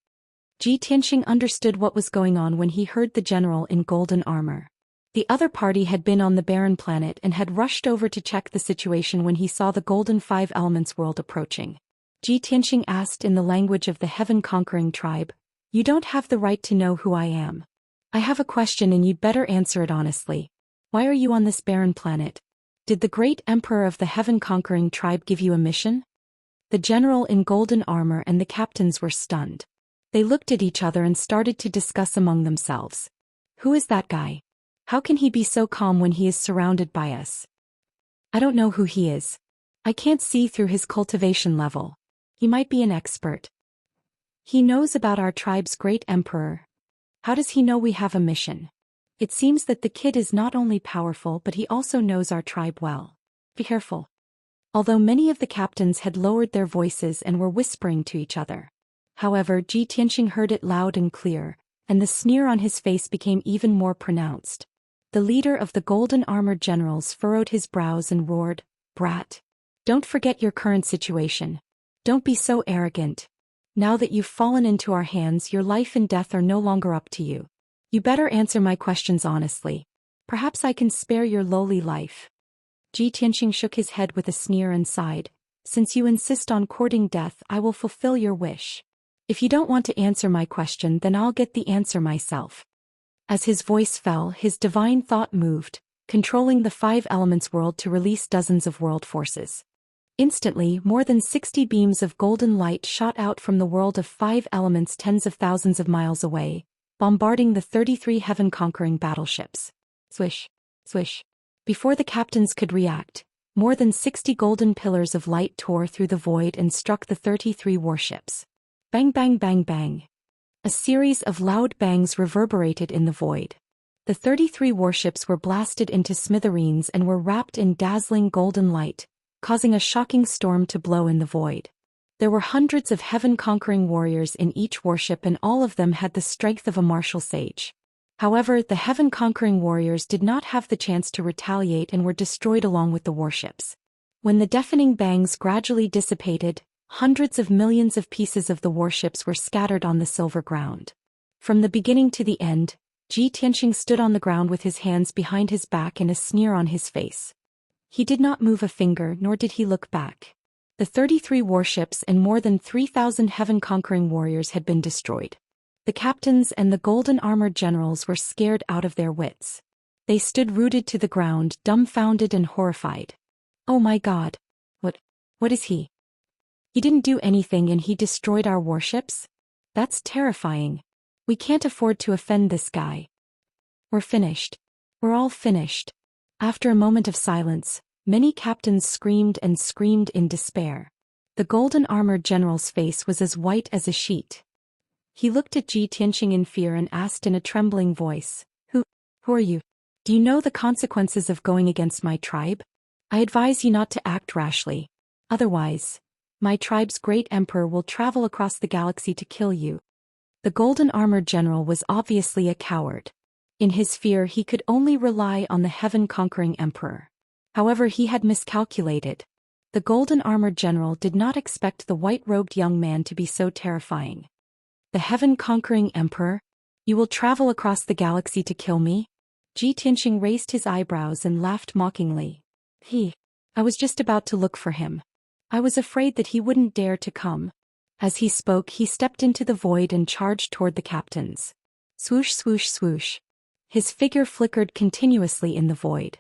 Ji Tianxing understood what was going on when he heard the general in golden armor. The other party had been on the barren planet and had rushed over to check the situation when he saw the golden five elements world approaching. Ji Tianxing asked in the language of the heaven-conquering tribe, "You don't have the right to know who I am. I have a question and you'd better answer it honestly. Why are you on this barren planet? Did the great emperor of the heaven-conquering tribe give you a mission?" The general in golden armor and the captains were stunned. They looked at each other and started to discuss among themselves. Who is that guy? How can he be so calm when he is surrounded by us? I don't know who he is. I can't see through his cultivation level. He might be an expert. He knows about our tribe's great emperor, How does he know we have a mission? It seems that the kid is not only powerful but he also knows our tribe well. Be careful. Although many of the captains had lowered their voices and were whispering to each other. However, Ji Tianxing heard it loud and clear, and the sneer on his face became even more pronounced. The leader of the golden-armored generals furrowed his brows and roared, "Brat! Don't forget your current situation. Don't be so arrogant. Now that you've fallen into our hands, your life and death are no longer up to you. You better answer my questions honestly. Perhaps I can spare your lowly life." Ji Tianxing shook his head with a sneer and sighed. "Since you insist on courting death, I will fulfill your wish. If you don't want to answer my question, then I'll get the answer myself." As his voice fell, his divine thought moved, controlling the 5 elements world to release dozens of world forces. Instantly, more than 60 beams of golden light shot out from the world of 5 elements tens of thousands of miles away, bombarding the 33 heaven-conquering battleships. Swish, swish. Before the captains could react, more than 60 golden pillars of light tore through the void and struck the 33 warships. Bang bang bang bang. A series of loud bangs reverberated in the void. The 33 warships were blasted into smithereens and were wrapped in dazzling golden light, causing a shocking storm to blow in the void. There were hundreds of heaven-conquering warriors in each warship, and all of them had the strength of a martial sage. However, the heaven-conquering warriors did not have the chance to retaliate and were destroyed along with the warships. When the deafening bangs gradually dissipated, hundreds of millions of pieces of the warships were scattered on the silver ground. From the beginning to the end, Ji Tianxing stood on the ground with his hands behind his back and a sneer on his face. He did not move a finger, nor did he look back. The 33 warships and more than 3,000 heaven-conquering warriors had been destroyed. The captains and the golden-armored generals were scared out of their wits. They stood rooted to the ground, dumbfounded and horrified. "Oh my God! What is he? He didn't do anything and he destroyed our warships? That's terrifying. We can't afford to offend this guy. We're finished. We're all finished." After a moment of silence, many captains screamed and screamed in despair. The golden-armored general's face was as white as a sheet. He looked at Ji Tianxing in fear and asked in a trembling voice, Who are you? Do you know the consequences of going against my tribe? I advise you not to act rashly. Otherwise, my tribe's great emperor will travel across the galaxy to kill you." The golden-armored general was obviously a coward. In his fear, he could only rely on the heaven-conquering emperor. However, he had miscalculated. The golden-armored general did not expect the white-robed young man to be so terrifying. "The heaven-conquering emperor? You will travel across the galaxy to kill me?" Ji Tianxing raised his eyebrows and laughed mockingly. I was just about to look for him. I was afraid that he wouldn't dare to come." As he spoke, he stepped into the void and charged toward the captains. Swoosh swoosh swoosh. His figure flickered continuously in the void.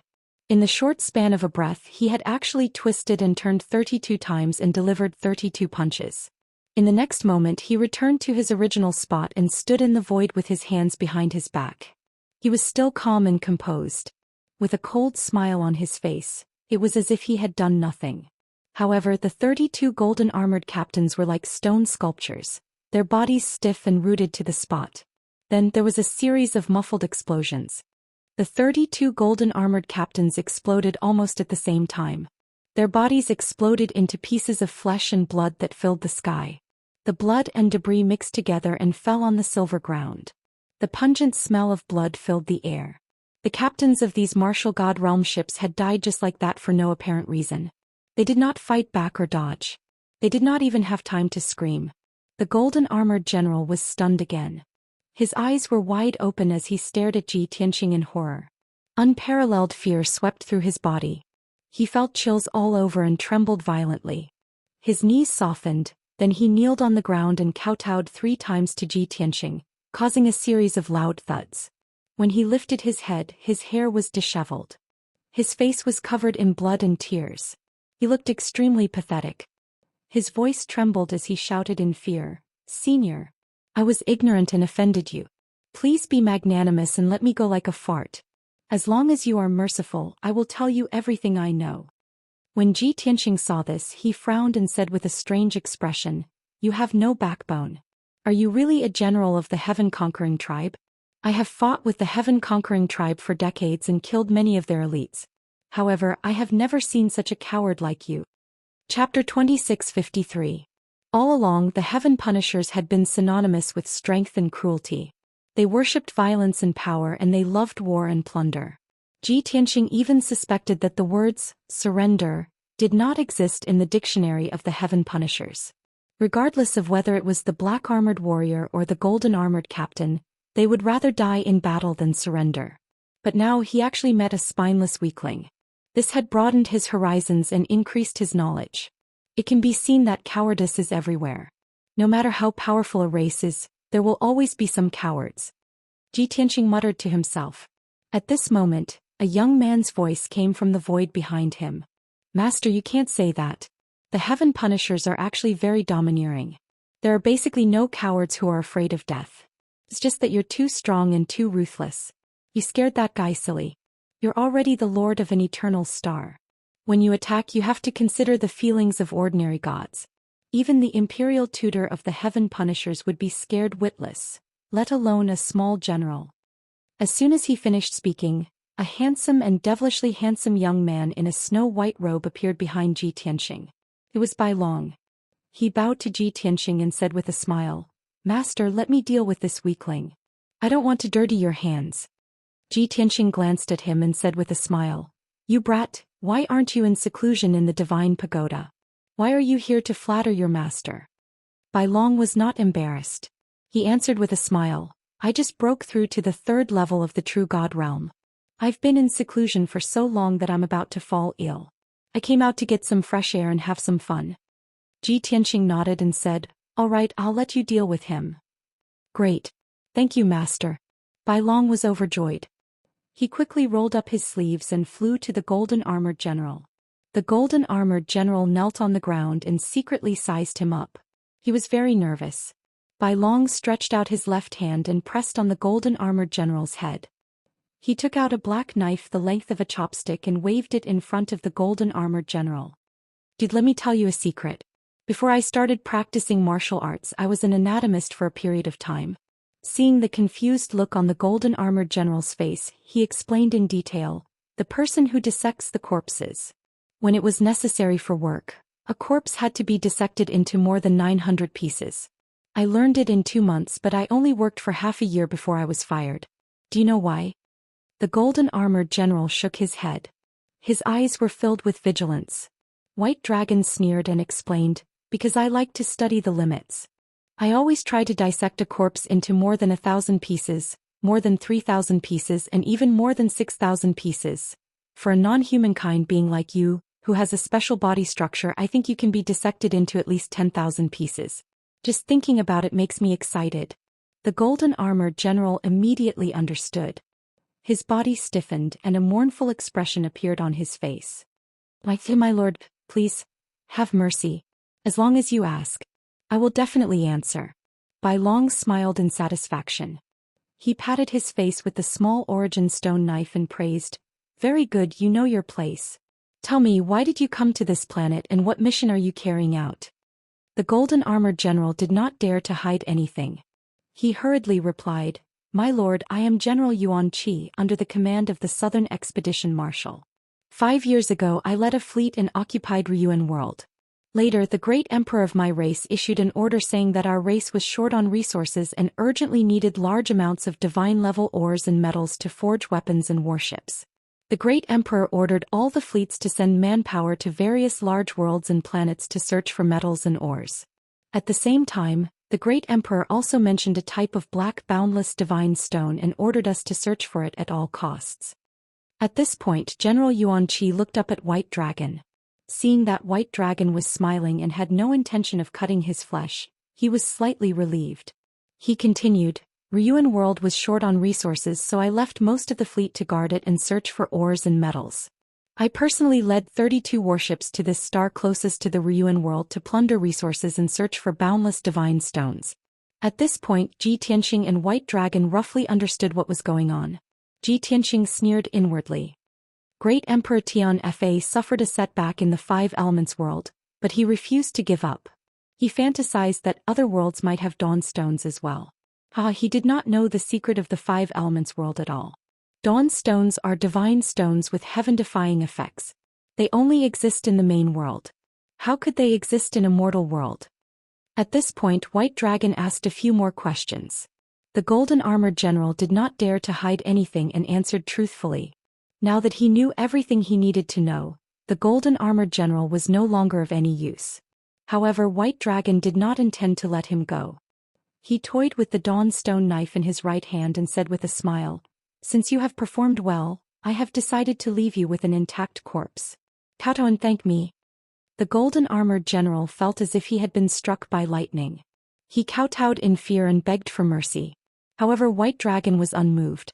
In the short span of a breath, he had actually twisted and turned 32 times and delivered 32 punches. In the next moment, he returned to his original spot and stood in the void with his hands behind his back. He was still calm and composed. With a cold smile on his face, it was as if he had done nothing. However, the 32 golden-armored captains were like stone sculptures, their bodies stiff and rooted to the spot. Then there was a series of muffled explosions. The 32 golden-armored captains exploded almost at the same time. Their bodies exploded into pieces of flesh and blood that filled the sky. The blood and debris mixed together and fell on the silver ground. The pungent smell of blood filled the air. The captains of these martial god realm ships had died just like that for no apparent reason. They did not fight back or dodge. They did not even have time to scream. The golden-armored general was stunned again. His eyes were wide open as he stared at Ji Tianxing in horror. Unparalleled fear swept through his body. He felt chills all over and trembled violently. His knees softened, then he kneeled on the ground and kowtowed 3 times to Ji Tianxing, causing a series of loud thuds. When he lifted his head, his hair was disheveled. His face was covered in blood and tears. He looked extremely pathetic. His voice trembled as he shouted in fear, "Senior, I was ignorant and offended you. Please be magnanimous and let me go like a fart. As long as you are merciful, I will tell you everything I know." When Ji Tianxing saw this, he frowned and said with a strange expression, "You have no backbone. Are you really a general of the heaven-conquering tribe? I have fought with the heaven-conquering tribe for decades and killed many of their elites. However, I have never seen such a coward like you. Chapter 2653. All along, the Heaven Punishers had been synonymous with strength and cruelty. They worshipped violence and power, and they loved war and plunder. Ji Tianxing even suspected that the words, surrender, did not exist in the dictionary of the Heaven Punishers. Regardless of whether it was the black-armored warrior or the golden-armored captain, they would rather die in battle than surrender. But now he actually met a spineless weakling. This had broadened his horizons and increased his knowledge. It can be seen that cowardice is everywhere. No matter how powerful a race is, there will always be some cowards. Ji Tianxing muttered to himself. At this moment, a young man's voice came from the void behind him. Master, you can't say that. The Heaven Punishers are actually very domineering. There are basically no cowards who are afraid of death. It's just that you're too strong and too ruthless. You scared that guy silly. You're already the lord of an eternal star. When you attack, you have to consider the feelings of ordinary gods. Even the imperial tutor of the Heaven Punishers would be scared witless, let alone a small general. As soon as he finished speaking, a handsome and devilishly handsome young man in a snow-white robe appeared behind Ji Tianxing. It was Bai Long. He bowed to Ji Tianxing and said with a smile, Master, let me deal with this weakling. I don't want to dirty your hands. Ji Tianxing glanced at him and said with a smile, You brat, why aren't you in seclusion in the divine pagoda? Why are you here to flatter your master? Bai Long was not embarrassed. He answered with a smile, I just broke through to the 3rd level of the true god realm. I've been in seclusion for so long that I'm about to fall ill. I came out to get some fresh air and have some fun. Ji Tianxing nodded and said, All right, I'll let you deal with him. Great. Thank you, master. Bai Long was overjoyed. He quickly rolled up his sleeves and flew to the golden-armored general. The golden-armored general knelt on the ground and secretly sized him up. He was very nervous. Bai Long stretched out his left hand and pressed on the golden-armored general's head. He took out a black knife the length of a chopstick and waved it in front of the golden-armored general. Dude, let me tell you a secret. Before I started practicing martial arts, I was an anatomist for a period of time. Seeing the confused look on the golden-armored general's face, he explained in detail, the person who dissects the corpses. When it was necessary for work, a corpse had to be dissected into more than 900 pieces. I learned it in 2 months, but I only worked for half a year before I was fired. Do you know why? The golden-armored general shook his head. His eyes were filled with vigilance. White Dragon sneered and explained, Because I like to study the limits. I always try to dissect a corpse into more than 1,000 pieces, more than 3,000 pieces, and even more than 6,000 pieces. For a non-human kind being like you, who has a special body structure, I think you can be dissected into at least 10,000 pieces. Just thinking about it makes me excited. The golden-armored general immediately understood. His body stiffened and a mournful expression appeared on his face. My lord, please, have mercy. As long as you ask, I will definitely answer. Bai Long smiled in satisfaction. He patted his face with the small origin stone knife and praised, Very good, you know your place. Tell me, why did you come to this planet and what mission are you carrying out? The golden-armored general did not dare to hide anything. He hurriedly replied, My lord, I am General Yuan Qi under the command of the Southern Expedition Marshal. 5 years ago I led a fleet and occupied Ryuan world. Later, the great emperor of my race issued an order saying that our race was short on resources and urgently needed large amounts of divine-level ores and metals to forge weapons and warships. The great emperor ordered all the fleets to send manpower to various large worlds and planets to search for metals and ores. At the same time, the great emperor also mentioned a type of black boundless divine stone and ordered us to search for it at all costs. At this point, General Yuan Qi looked up at White Dragon. Seeing that White Dragon was smiling and had no intention of cutting his flesh, he was slightly relieved. He continued, Ryuan world was short on resources, so I left most of the fleet to guard it and search for ores and metals. I personally led 32 warships to this star closest to the Ryuan world to plunder resources and search for boundless divine stones. At this point, Ji Tianxing and White Dragon roughly understood what was going on. Ji Tianxing sneered inwardly. Great Emperor Tian Fa suffered a setback in the Five Elements world, but he refused to give up. He fantasized that other worlds might have dawn stones as well. Ah, he did not know the secret of the five elements world at all. Dawn stones are divine stones with heaven-defying effects. They only exist in the main world. How could they exist in a mortal world? At this point, White Dragon asked a few more questions. The golden-armored general did not dare to hide anything and answered truthfully. Now that he knew everything he needed to know, the golden-armored general was no longer of any use. However, White Dragon did not intend to let him go. He toyed with the dawn stone knife in his right hand and said with a smile, "Since you have performed well, I have decided to leave you with an intact corpse. Kowtow and thank me." The golden-armored general felt as if he had been struck by lightning. He kowtowed in fear and begged for mercy. However, White Dragon was unmoved.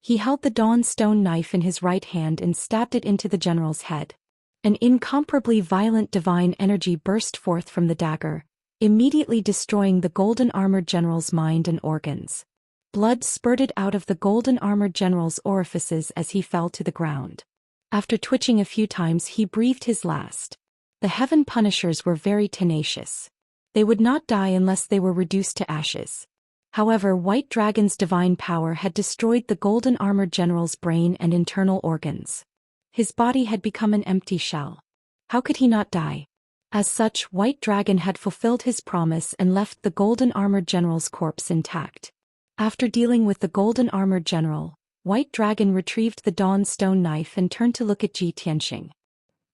He held the dawn stone knife in his right hand and stabbed it into the general's head. An incomparably violent divine energy burst forth from the dagger, immediately destroying the golden-armored general's mind and organs. Blood spurted out of the golden-armored general's orifices as he fell to the ground. After twitching a few times, he breathed his last. The Heaven Punishers were very tenacious. They would not die unless they were reduced to ashes. However, White Dragon's divine power had destroyed the golden-armored general's brain and internal organs. His body had become an empty shell. How could he not die? As such, White Dragon had fulfilled his promise and left the golden-armored general's corpse intact. After dealing with the golden-armored general, White Dragon retrieved the dawn stone knife and turned to look at Zhou Xian.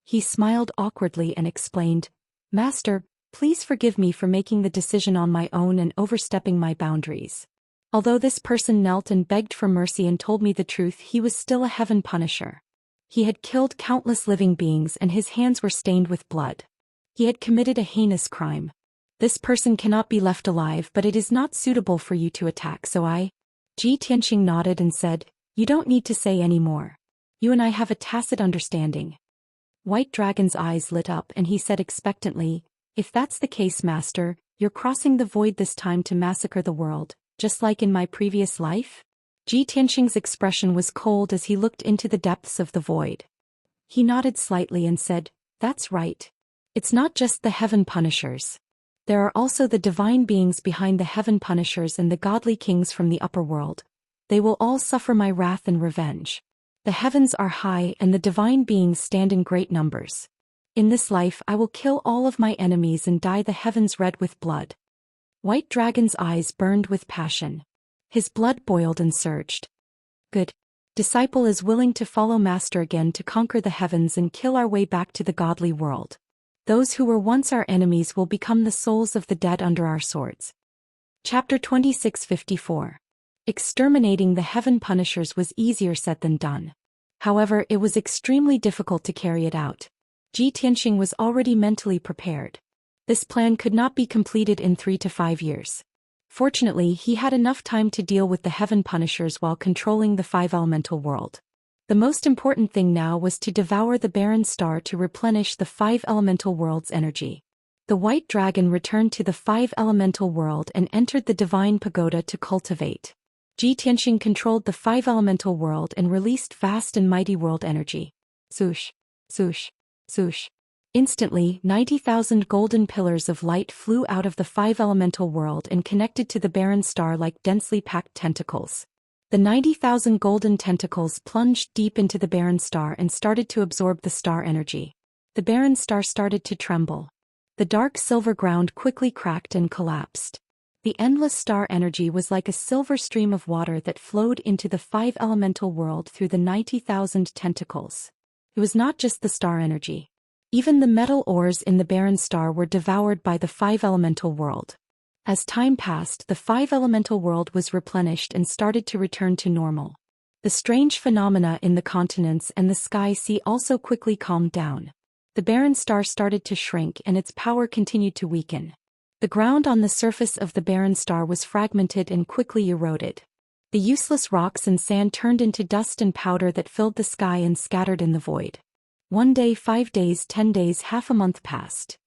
He smiled awkwardly and explained, "Master, please forgive me for making the decision on my own and overstepping my boundaries." Although this person knelt and begged for mercy and told me the truth, he was still a heaven punisher. He had killed countless living beings and his hands were stained with blood. He had committed a heinous crime. This person cannot be left alive, but it is not suitable for you to attack, so I... Zhou Xian nodded and said, "You don't need to say any more. You and I have a tacit understanding." White Dragon's eyes lit up and he said expectantly, "If that's the case, Master, you're crossing the void this time to massacre the world, just like in my previous life?" Zhou Xian's expression was cold as he looked into the depths of the void. He nodded slightly and said, "That's right. It's not just the Heaven Punishers. There are also the divine beings behind the Heaven Punishers and the godly kings from the upper world. They will all suffer my wrath and revenge. The heavens are high and the divine beings stand in great numbers. In this life I will kill all of my enemies and dye the heavens red with blood." White Dragon's eyes burned with passion. His blood boiled and surged. "Good. Disciple is willing to follow Master again to conquer the heavens and kill our way back to the godly world. Those who were once our enemies will become the souls of the dead under our swords." Chapter 2654. Exterminating the Heaven Punishers was easier said than done. However, it was extremely difficult to carry it out. Zhou Xian was already mentally prepared. This plan could not be completed in 3 to 5 years. Fortunately, he had enough time to deal with the Heaven Punishers while controlling the five elemental world. The most important thing now was to devour the barren star to replenish the five elemental world's energy. The White Dragon returned to the five elemental world and entered the divine pagoda to cultivate. Zhou Xian controlled the five elemental world and released vast and mighty world energy. Swoosh, swoosh, swoosh. Instantly, 90,000 golden pillars of light flew out of the five elemental world and connected to the barren star like densely packed tentacles. The 90,000 golden tentacles plunged deep into the barren star and started to absorb the star energy. The barren star started to tremble. The dark silver ground quickly cracked and collapsed. The endless star energy was like a silver stream of water that flowed into the five elemental world through the 90,000 tentacles. It was not just the star energy. Even the metal ores in the barren star were devoured by the five elemental world. As time passed, the five elemental world was replenished and started to return to normal. The strange phenomena in the continents and the sky sea also quickly calmed down. The barren star started to shrink and its power continued to weaken. The ground on the surface of the barren star was fragmented and quickly eroded. The useless rocks and sand turned into dust and powder that filled the sky and scattered in the void. 1 day, 5 days, 10 days, half a month passed.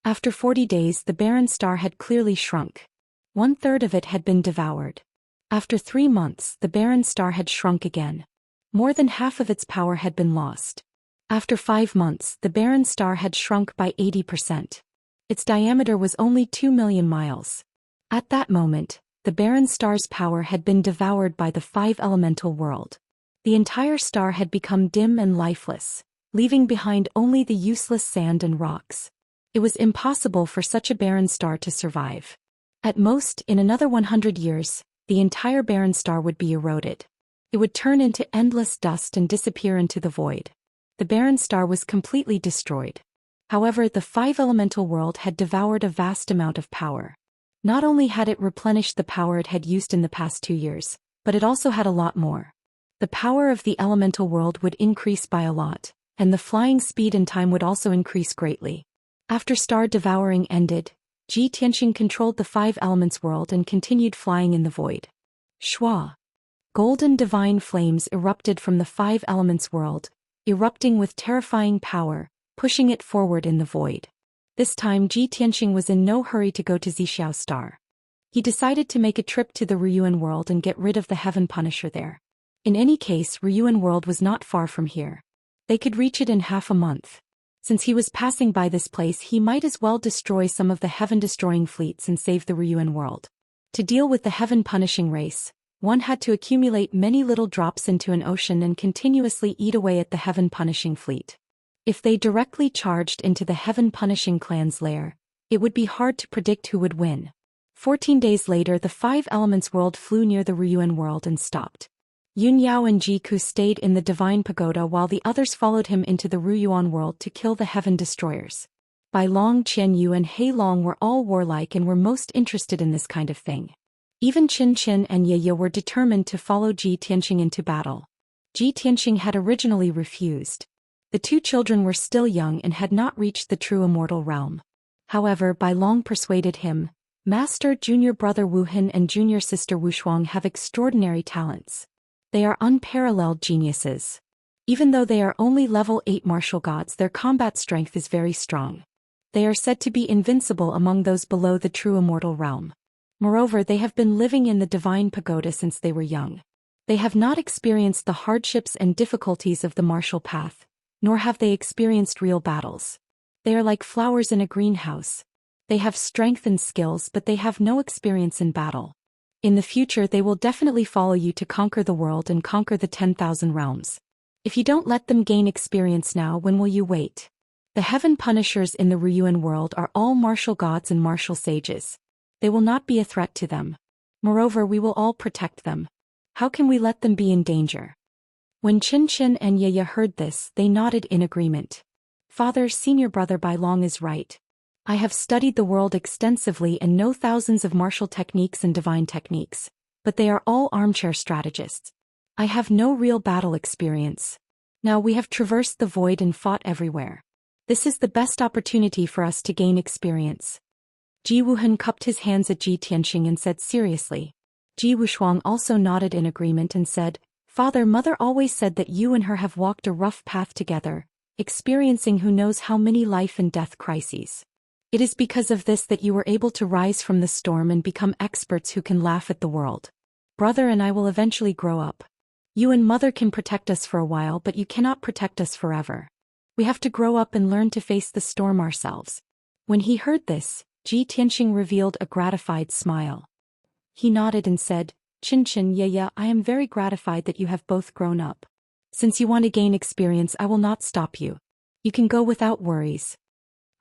After 40 days, the barren star had clearly shrunk. 1/3 of it had been devoured. After 3 months, the barren star had shrunk again. More than half of its power had been lost. After 5 months, the barren star had shrunk by 80%. Its diameter was only 2 million miles. At that moment, the barren star's power had been devoured by the five-elemental world. The entire star had become dim and lifeless, leaving behind only the useless sand and rocks. It was impossible for such a barren star to survive. At most, in another 100 years, the entire barren star would be eroded. It would turn into endless dust and disappear into the void. The barren star was completely destroyed. However, the five-elemental world had devoured a vast amount of power. Not only had it replenished the power it had used in the past 2 years, but it also had a lot more. The power of the elemental world would increase by a lot, and the flying speed and time would also increase greatly. After star devouring ended, Ji Tianxing controlled the five elements world and continued flying in the void. Shua. Golden divine flames erupted from the five elements world, erupting with terrifying power, pushing it forward in the void. This time Ji Tianxing was in no hurry to go to Xiao Star. He decided to make a trip to the Ryuan world and get rid of the Heaven Punisher there. In any case, Ryuan world was not far from here. They could reach it in half a month. Since he was passing by this place, he might as well destroy some of the heaven-destroying fleets and save the Ryuan world. To deal with the heaven-punishing race, one had to accumulate many little drops into an ocean and continuously eat away at the heaven-punishing fleet. If they directly charged into the heaven-punishing clan's lair, it would be hard to predict who would win. 14 days later, the five elements world flew near the Ryuan world and stopped. Yun Yao and Ji Ku stayed in the divine pagoda while the others followed him into the Ryuan world to kill the heaven destroyers. Bai Long, Qian Yu and Hei Long were all warlike and were most interested in this kind of thing. Even Qin Qin and Ye Ye were determined to follow Ji Tianxing into battle. Ji Tianxing had originally refused. The two children were still young and had not reached the true immortal realm. However, Bai Long persuaded him. Master, junior brother Wu Hin and junior sister Wu Shuang have extraordinary talents. They are unparalleled geniuses. Even though they are only level 8 martial gods, their combat strength is very strong. They are said to be invincible among those below the true immortal realm. Moreover, they have been living in the divine pagoda since they were young. They have not experienced the hardships and difficulties of the martial path, nor have they experienced real battles. They are like flowers in a greenhouse. They have strength and skills, but they have no experience in battle. In the future, they will definitely follow you to conquer the world and conquer the 10,000 realms. If you don't let them gain experience now, when will you wait? The heaven punishers in the Ryuan world are all martial gods and martial sages. They will not be a threat to them. Moreover, we will all protect them. How can we let them be in danger? When Qin Qin and Ye Ye heard this, they nodded in agreement. Father, senior brother Bai Long is right. I have studied the world extensively and know thousands of martial techniques and divine techniques, but they are all armchair strategists. I have no real battle experience. Now we have traversed the void and fought everywhere. This is the best opportunity for us to gain experience. Ji Wuhan cupped his hands at Ji Tianxing and said seriously. Ji Wushuang also nodded in agreement and said, Father, Mother always said that you and her have walked a rough path together, experiencing who knows how many life and death crises. It is because of this that you were able to rise from the storm and become experts who can laugh at the world. Brother and I will eventually grow up. You and Mother can protect us for a while, but you cannot protect us forever. We have to grow up and learn to face the storm ourselves. When he heard this, Ji Tianxing revealed a gratified smile. He nodded and said, Qin Qin, Ye Ye, I am very gratified that you have both grown up. Since you want to gain experience, I will not stop you. You can go without worries.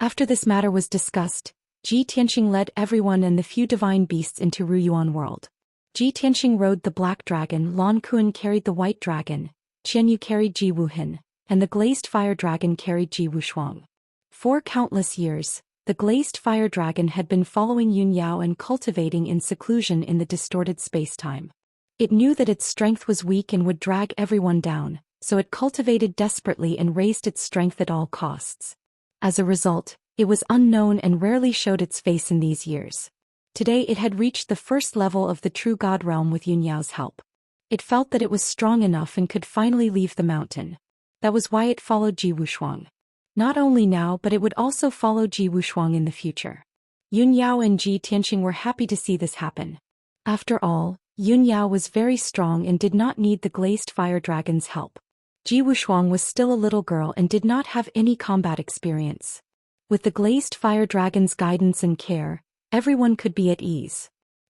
After this matter was discussed, Ji Tianxing led everyone and the few divine beasts into Ryuan world. Ji Tianxing rode the black dragon, Lan Kuan carried the white dragon, Qian Yu carried Ji Wuhin, and the glazed fire dragon carried Ji Wushuang. For countless years, the glazed fire dragon had been following Yun Yao and cultivating in seclusion in the distorted space-time. It knew that its strength was weak and would drag everyone down, so it cultivated desperately and raised its strength at all costs. As a result, it was unknown and rarely showed its face in these years. Today it had reached the first level of the true God realm with Yun Yao's help. It felt that it was strong enough and could finally leave the mountain. That was why it followed Ji Wushuang. Not only now, but it would also follow Ji Wushuang in the future. Yun Yao and Ji Tianxing were happy to see this happen. After all, Yun Yao was very strong and did not need the glazed fire dragon's help. Ji Wushuang was still a little girl and did not have any combat experience. With the glazed fire dragon's guidance and care, everyone could be at ease.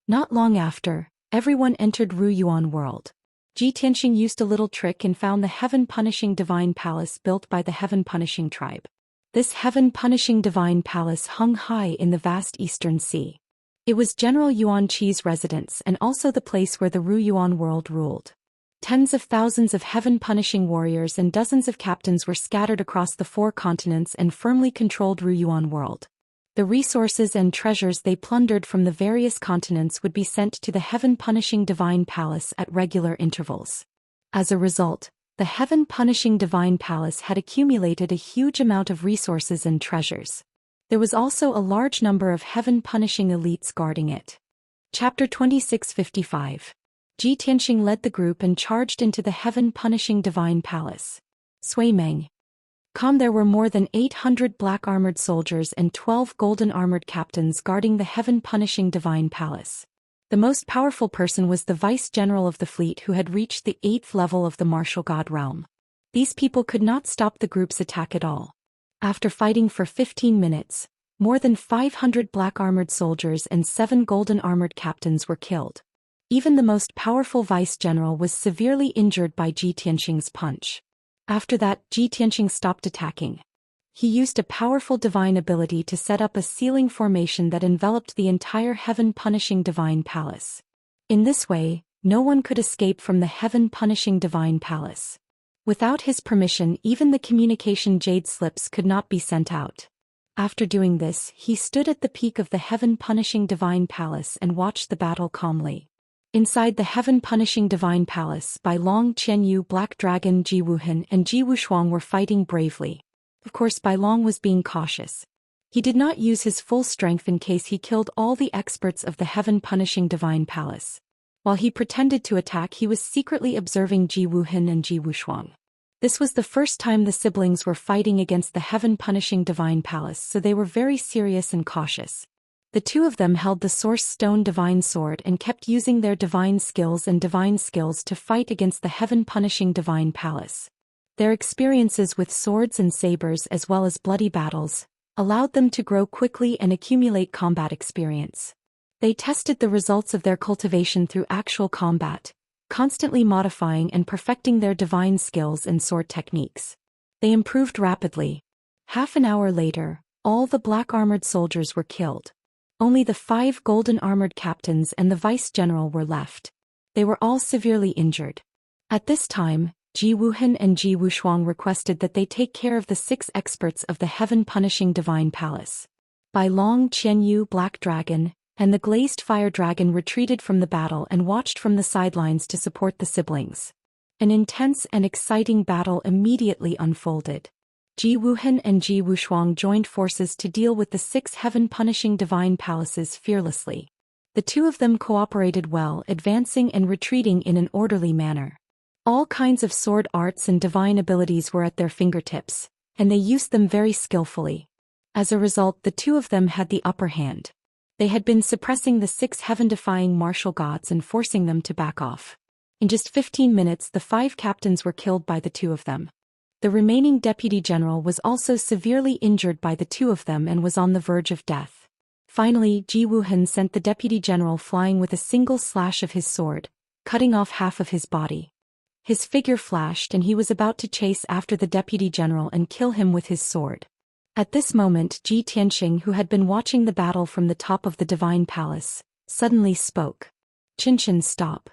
Not long after, everyone entered Ruyuan world. Ji Tianxing used a little trick and found the heaven-punishing divine palace built by the heaven-punishing tribe. This heaven-punishing divine palace hung high in the vast eastern sea. It was General Yuan Qi's residence and also the place where the Ruyuan world ruled. Tens of thousands of heaven-punishing warriors and dozens of captains were scattered across the 4 continents and firmly controlled Ruyuan world. The resources and treasures they plundered from the various continents would be sent to the heaven-punishing divine palace at regular intervals. As a result, the heaven-punishing divine palace had accumulated a huge amount of resources and treasures. There was also a large number of heaven-punishing elites guarding it. Chapter 2655. Ji Tianxing led the group and charged into the heaven-punishing divine palace. Sui Meng. There were more than 800 black-armored soldiers and 12 golden-armored captains guarding the heaven-punishing divine palace. The most powerful person was the vice-general of the fleet who had reached the 8th level of the martial god realm. These people could not stop the group's attack at all. After fighting for 15 minutes, more than 500 black-armored soldiers and 7 golden-armored captains were killed. Even the most powerful vice-general was severely injured by Ji Tianxing's punch. After that, Ji Tianxing stopped attacking. He used a powerful divine ability to set up a ceiling formation that enveloped the entire heaven-punishing divine palace. In this way, no one could escape from the heaven-punishing divine palace. Without his permission, even the communication jade slips could not be sent out. After doing this, he stood at the peak of the heaven-punishing divine palace and watched the battle calmly. Inside the heaven-punishing divine palace, Bai Long, Qianyu, Black Dragon, Ji Wuhan, and Ji Wushuang were fighting bravely. Of course, Bai Long was being cautious. He did not use his full strength in case he killed all the experts of the heaven-punishing divine palace. While he pretended to attack, he was secretly observing Ji Wuhan and Ji Wushuang. This was the first time the siblings were fighting against the heaven-punishing divine palace, so they were very serious and cautious. The 2 of them held the Source Stone Divine Sword and kept using their divine skills to fight against the heaven-punishing divine palace. Their experiences with swords and sabers as well as bloody battles allowed them to grow quickly and accumulate combat experience. They tested the results of their cultivation through actual combat, constantly modifying and perfecting their divine skills and sword techniques. They improved rapidly. Half an hour later, all the black-armored soldiers were killed. Only the 5 golden-armored captains and the vice-general were left. They were all severely injured. At this time, Ji Wuhan and Ji Wushuang requested that they take care of the 6 experts of the heaven-punishing divine palace. Bai Long, Qianyu, Black Dragon, and the glazed fire dragon retreated from the battle and watched from the sidelines to support the siblings. An intense and exciting battle immediately unfolded. Ji Wuhan and Ji Wushuang joined forces to deal with the 6 heaven-punishing divine palaces fearlessly. The 2 of them cooperated well, advancing and retreating in an orderly manner. All kinds of sword arts and divine abilities were at their fingertips, and they used them very skillfully. As a result, the 2 of them had the upper hand. They had been suppressing the 6 heaven-defying martial gods and forcing them to back off. In just 15 minutes, the 5 captains were killed by the 2 of them. The remaining deputy general was also severely injured by the 2 of them and was on the verge of death. Finally, Ji Wuhan sent the deputy general flying with a single slash of his sword, cutting off half of his body. His figure flashed and he was about to chase after the deputy general and kill him with his sword. At this moment, Ji Tianxing, who had been watching the battle from the top of the divine palace, suddenly spoke. "Qianxin, stop."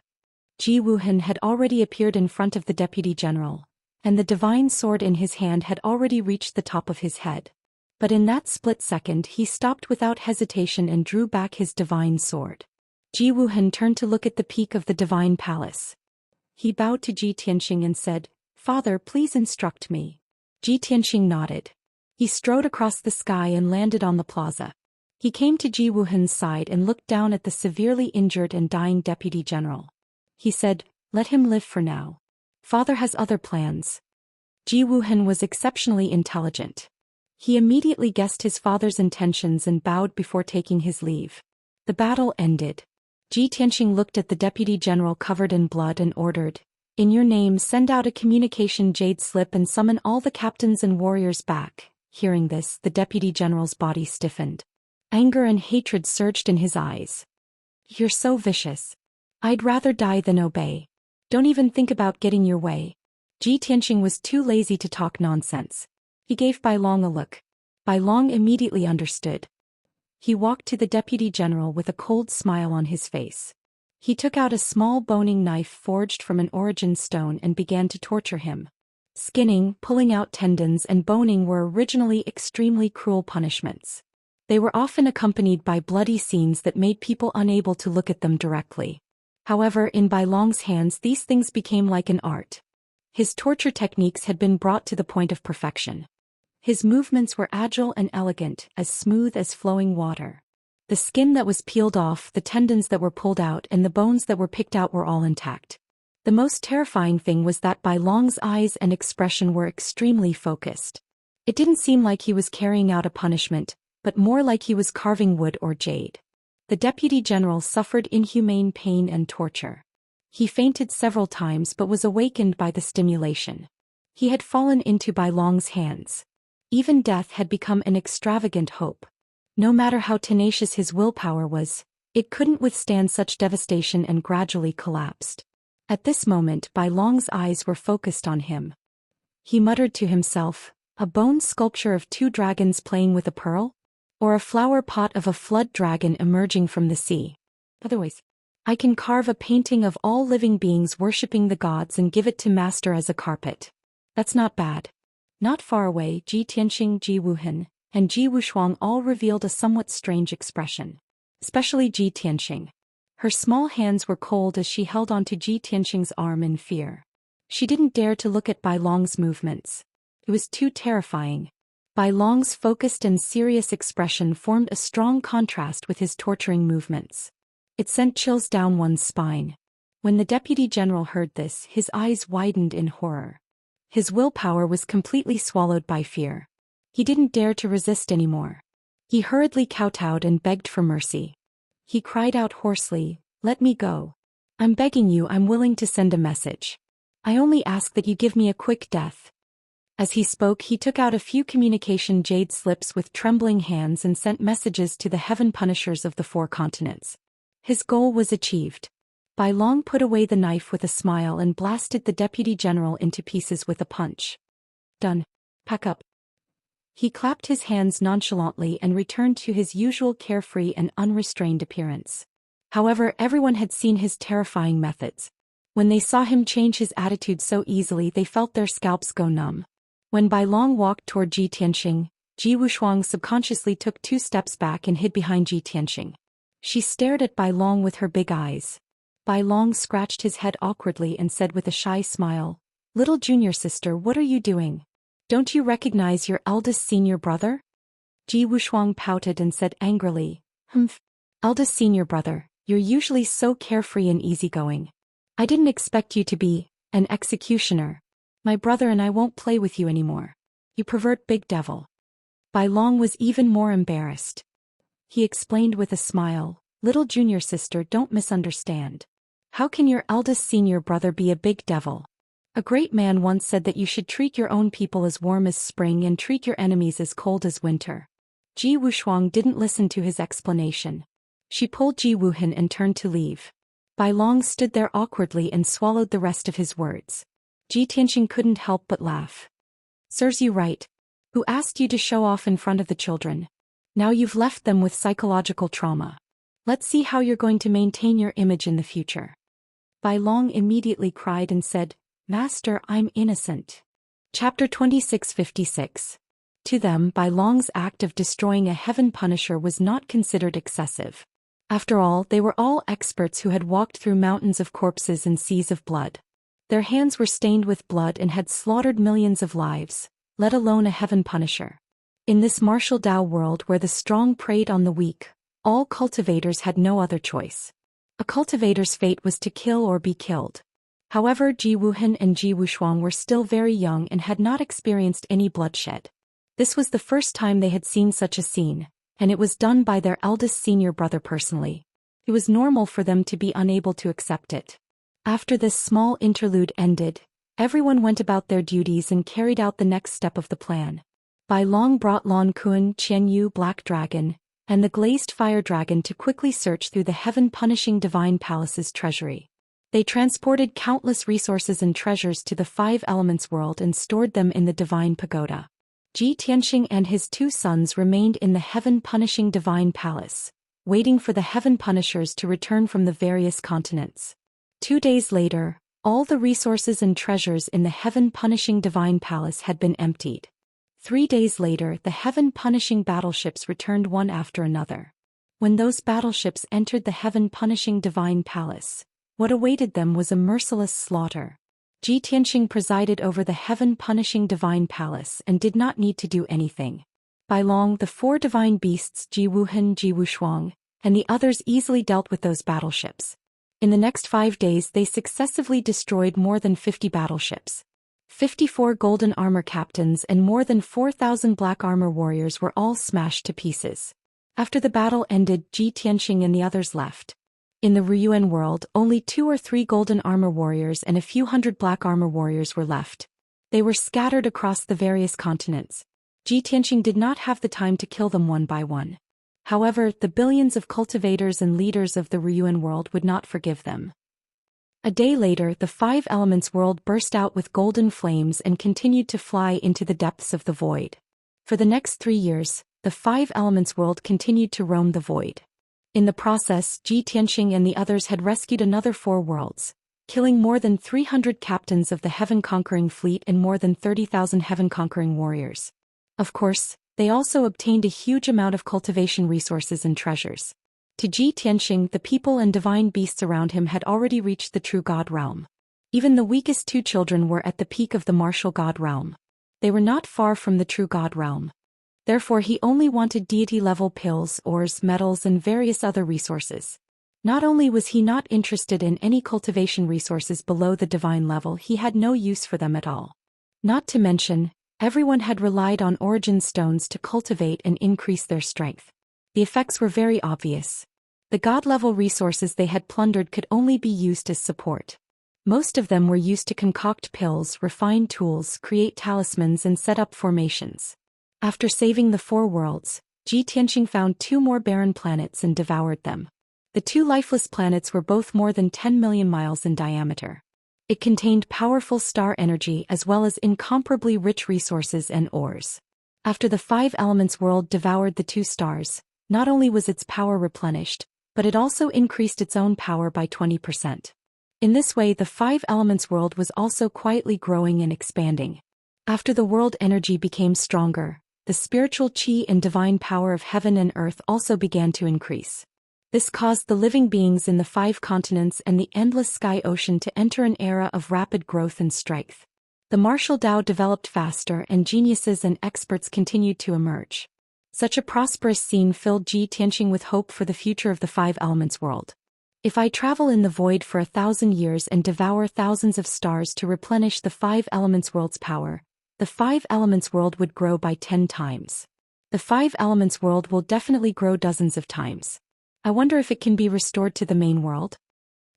Ji Wuhan had already appeared in front of the deputy general, and the divine sword in his hand had already reached the top of his head. But in that split second he stopped without hesitation and drew back his divine sword. Ji Wuhan turned to look at the peak of the divine palace. He bowed to Ji Tianxing and said, "Father, please instruct me." Ji Tianxing nodded. He strode across the sky and landed on the plaza. He came to Ji Wuhan's side and looked down at the severely injured and dying deputy general. He said, "Let him live for now. Father has other plans." Ji Wuhan was exceptionally intelligent. He immediately guessed his father's intentions and bowed before taking his leave. The battle ended. Ji Tianxing looked at the deputy general covered in blood and ordered, "In your name, send out a communication jade slip and summon all the captains and warriors back." Hearing this, the deputy general's body stiffened. Anger and hatred surged in his eyes. You're so vicious. I'd rather die than obey. Don't even think about getting your way. Ji Tianxing was too lazy to talk nonsense. He gave Bai Long a look. Bai Long immediately understood. He walked to the deputy general with a cold smile on his face. He took out a small boning knife forged from an origin stone and began to torture him. Skinning, pulling out tendons and boning were originally extremely cruel punishments. They were often accompanied by bloody scenes that made people unable to look at them directly. However, in Bai Long's hands these things became like an art. His torture techniques had been brought to the point of perfection. His movements were agile and elegant, as smooth as flowing water. The skin that was peeled off, the tendons that were pulled out, and the bones that were picked out were all intact. The most terrifying thing was that Bai Long's eyes and expression were extremely focused. It didn't seem like he was carrying out a punishment, but more like he was carving wood or jade. The deputy general suffered inhumane pain and torture. He fainted several times but was awakened by the stimulation. He had fallen into Bai Long's hands. Even death had become an extravagant hope. No matter how tenacious his willpower was, it couldn't withstand such devastation and gradually collapsed. At this moment Bai Long's eyes were focused on him. He muttered to himself, a bone sculpture of 2 dragons playing with a pearl? Or a flower pot of a flood dragon emerging from the sea? Otherwise, I can carve a painting of all living beings worshipping the gods and give it to master as a carpet. That's not bad. Not far away, Ji Tianxing, Ji Wuhan, and Ji Wushuang all revealed a somewhat strange expression. Especially Ji Tianxing. Her small hands were cold as she held onto Ji Tianxing's arm in fear. She didn't dare to look at Bai Long's movements. It was too terrifying. Bai Long's focused and serious expression formed a strong contrast with his torturing movements. It sent chills down one's spine. When the deputy general heard this, his eyes widened in horror. His willpower was completely swallowed by fear. He didn't dare to resist anymore. He hurriedly kowtowed and begged for mercy. He cried out hoarsely, "Let me go. I'm begging you, I'm willing to send a message. I only ask that you give me a quick death." As he spoke, he took out a few communication jade slips with trembling hands and sent messages to the heaven punishers of the 4 continents. His goal was achieved. Bai Long put away the knife with a smile and blasted the deputy general into pieces with a punch. Done. Pack up. He clapped his hands nonchalantly and returned to his usual carefree and unrestrained appearance. However, everyone had seen his terrifying methods. When they saw him change his attitude so easily, they felt their scalps go numb. When Bai Long walked toward Ji Tianxing, Ji Wushuang subconsciously took 2 steps back and hid behind Ji Tianxing. She stared at Bai Long with her big eyes. Bai Long scratched his head awkwardly and said with a shy smile, "Little junior sister, what are you doing? Don't you recognize your eldest senior brother?" Ji Wushuang pouted and said angrily, "Humph. Eldest senior brother, you're usually so carefree and easygoing. I didn't expect you to be an executioner. My brother and I won't play with you anymore. You pervert big devil." Bai Long was even more embarrassed. He explained with a smile, "Little junior sister, don't misunderstand. How can your eldest senior brother be a big devil? A great man once said that you should treat your own people as warm as spring and treat your enemies as cold as winter." Ji Wushuang didn't listen to his explanation. She pulled Ji Wuhan and turned to leave. Bai Long stood there awkwardly and swallowed the rest of his words. Ji Tianxing couldn't help but laugh. "Serves you right. Who asked you to show off in front of the children? Now you've left them with psychological trauma. Let's see how you're going to maintain your image in the future." Bai Long immediately cried and said, "Master, I'm innocent." Chapter 2656. To them, Bai Long's act of destroying a heaven punisher was not considered excessive. After all, they were all experts who had walked through mountains of corpses and seas of blood. Their hands were stained with blood and had slaughtered millions of lives, let alone a heaven punisher. In this martial Dao world where the strong preyed on the weak, all cultivators had no other choice. A cultivator's fate was to kill or be killed. However, Ji Wuhan and Ji Wushuang were still very young and had not experienced any bloodshed. This was the first time they had seen such a scene, and it was done by their eldest senior brother personally. It was normal for them to be unable to accept it. After this small interlude ended, everyone went about their duties and carried out the next step of the plan. Bai Long brought Lon Kuan, Qian Yu Black Dragon, and the glazed fire dragon to quickly search through the heaven-punishing divine palace's treasury. They transported countless resources and treasures to the Five Elements world and stored them in the divine pagoda. Ji Tianxing and his two sons remained in the heaven-punishing divine palace, waiting for the heaven punishers to return from the various continents. 2 days later, all the resources and treasures in the heaven-punishing divine palace had been emptied. 3 days later, the heaven-punishing battleships returned one after another. When those battleships entered the heaven-punishing divine palace, what awaited them was a merciless slaughter. Ji Tianxing presided over the heaven-punishing divine palace and did not need to do anything. By long, the 4 divine beasts Ji Wuhan, Ji Wushuang, and the others easily dealt with those battleships. In the next 5 days they successively destroyed more than 50 battleships. 54 golden armor captains and more than 4,000 black armor warriors were all smashed to pieces. After the battle ended, Ji Tianxing and the others left. In the Ryuan world, only 2 or 3 golden armor warriors and a few hundred black armor warriors were left. They were scattered across the various continents. Ji Tianxing did not have the time to kill them one by one. However, the billions of cultivators and leaders of the Ryuan world would not forgive them. A day later, the Five Elements world burst out with golden flames and continued to fly into the depths of the void. For the next 3 years, the Five Elements world continued to roam the void. In the process, Ji Tianxing and the others had rescued another 4 worlds, killing more than 300 captains of the heaven-conquering fleet and more than 30,000 heaven-conquering warriors. Of course, they also obtained a huge amount of cultivation resources and treasures. To Ji Tianxing, the people and divine beasts around him had already reached the true God realm. Even the weakest 2 children were at the peak of the martial God realm. They were not far from the true God realm. Therefore he only wanted deity-level pills, ores, metals and various other resources. Not only was he not interested in any cultivation resources below the divine level, he had no use for them at all. Not to mention, everyone had relied on origin stones to cultivate and increase their strength. The effects were very obvious. The god-level resources they had plundered could only be used as support. Most of them were used to concoct pills, refine tools, create talismans and set up formations. After saving the 4 worlds, Ji Tianxing found 2 more barren planets and devoured them. The 2 lifeless planets were both more than 10 million miles in diameter. It contained powerful star energy as well as incomparably rich resources and ores. After the Five Elements world devoured the 2 stars, not only was its power replenished, but it also increased its own power by 20%. In this way, the Five Elements world was also quietly growing and expanding. After the world energy became stronger, the spiritual qi and divine power of heaven and earth also began to increase. This caused the living beings in the 5 continents and the endless sky ocean to enter an era of rapid growth and strength. The martial Tao developed faster and geniuses and experts continued to emerge. Such a prosperous scene filled Ji Tianxing with hope for the future of the Five Elements world. If I travel in the void for 1,000 years and devour thousands of stars to replenish the Five Elements world's power, the Five Elements world would grow by 10 times. The Five Elements world will definitely grow dozens of times. I wonder if it can be restored to the main world?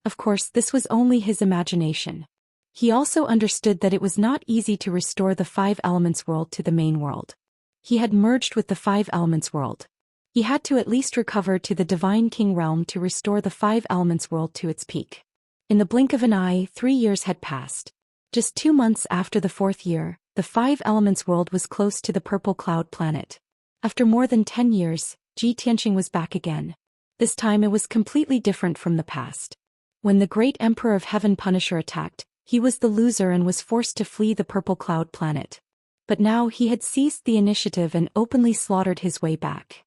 Of course, this was only his imagination. He also understood that it was not easy to restore the Five Elements world to the main world. He had merged with the Five Elements world. He had to at least recover to the Divine King realm to restore the Five Elements world to its peak. In the blink of an eye, 3 years had passed. Just 2 months after the 4th year, the Five Elements world was close to the Purple Cloud planet. After more than 10 years, Ji Tianxing was back again. This time it was completely different from the past. When the great Emperor of Heaven Punisher attacked, he was the loser and was forced to flee the Purple Cloud planet. But now he had seized the initiative and openly slaughtered his way back.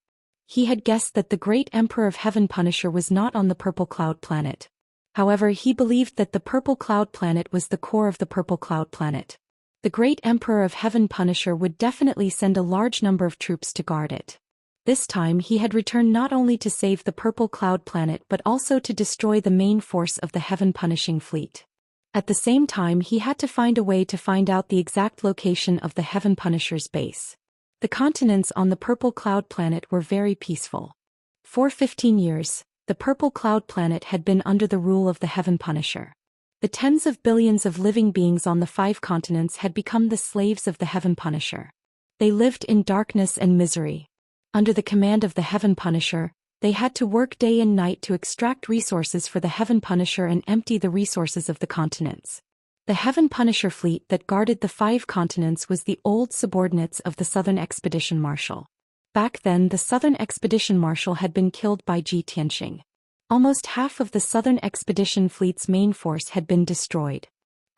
He had guessed that the great Emperor of Heaven Punisher was not on the Purple Cloud planet. However, he believed that the Purple Cloud planet was the core of the Purple Cloud planet. The great Emperor of Heaven Punisher would definitely send a large number of troops to guard it. This time he had returned not only to save the Purple Cloud planet but also to destroy the main force of the Heaven Punishing fleet. At the same time he had to find a way to find out the exact location of the Heaven Punisher's base. The continents on the Purple Cloud planet were very peaceful. For 15 years, the Purple Cloud planet had been under the rule of the Heaven Punisher. The tens of billions of living beings on the 5 continents had become the slaves of the Heaven Punisher. They lived in darkness and misery. Under the command of the Heaven Punisher, they had to work day and night to extract resources for the Heaven Punisher and empty the resources of the continents. The Heaven Punisher fleet that guarded the 5 continents was the old subordinates of the Southern Expedition Marshal. Back then the Southern Expedition Marshal had been killed by Ji Tianxing. Almost half of the Southern Expedition Fleet's main force had been destroyed.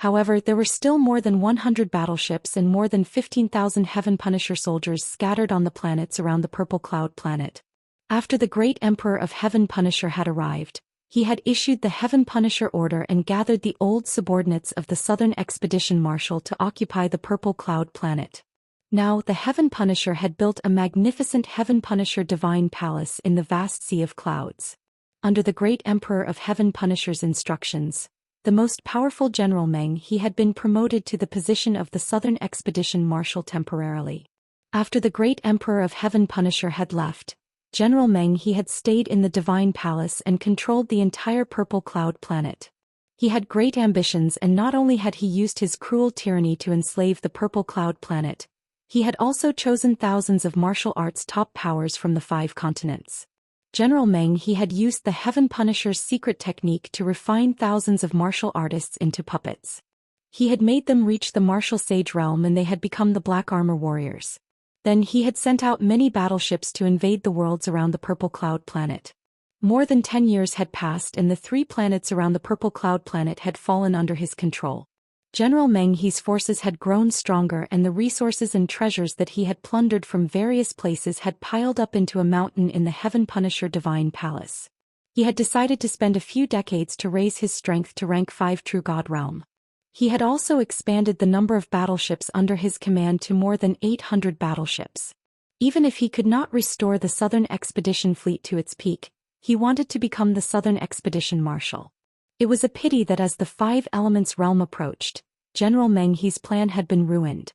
However, there were still more than 100 battleships and more than 15,000 Heaven Punisher soldiers scattered on the planets around the Purple Cloud planet. After the great Emperor of Heaven Punisher had arrived, he had issued the Heaven Punisher order and gathered the old subordinates of the Southern Expedition Marshal to occupy the Purple Cloud planet. Now, the Heaven Punisher had built a magnificent Heaven Punisher divine palace in the vast sea of clouds. Under the great Emperor of Heaven Punisher's instructions, the most powerful General Meng He had been promoted to the position of the Southern Expedition Marshal temporarily. After the great Emperor of Heaven Punisher had left, General Meng He had stayed in the Divine Palace and controlled the entire Purple Cloud planet. He had great ambitions, and not only had he used his cruel tyranny to enslave the Purple Cloud planet, he had also chosen thousands of martial arts top powers from the 5 continents. General Meng He had used the Heaven Punisher's secret technique to refine thousands of martial artists into puppets. He had made them reach the martial sage realm and they had become the Black Armor Warriors. Then he had sent out many battleships to invade the worlds around the Purple Cloud planet. More than 10 years had passed and the 3 planets around the Purple Cloud planet had fallen under his control. General Meng He's forces had grown stronger and the resources and treasures that he had plundered from various places had piled up into a mountain in the Heaven Punisher Divine Palace. He had decided to spend a few decades to raise his strength to rank 5 True God realm. He had also expanded the number of battleships under his command to more than 800 battleships. Even if he could not restore the Southern Expedition Fleet to its peak, he wanted to become the Southern Expedition Marshal. It was a pity that as the 5 Elements realm approached, General Meng He's plan had been ruined.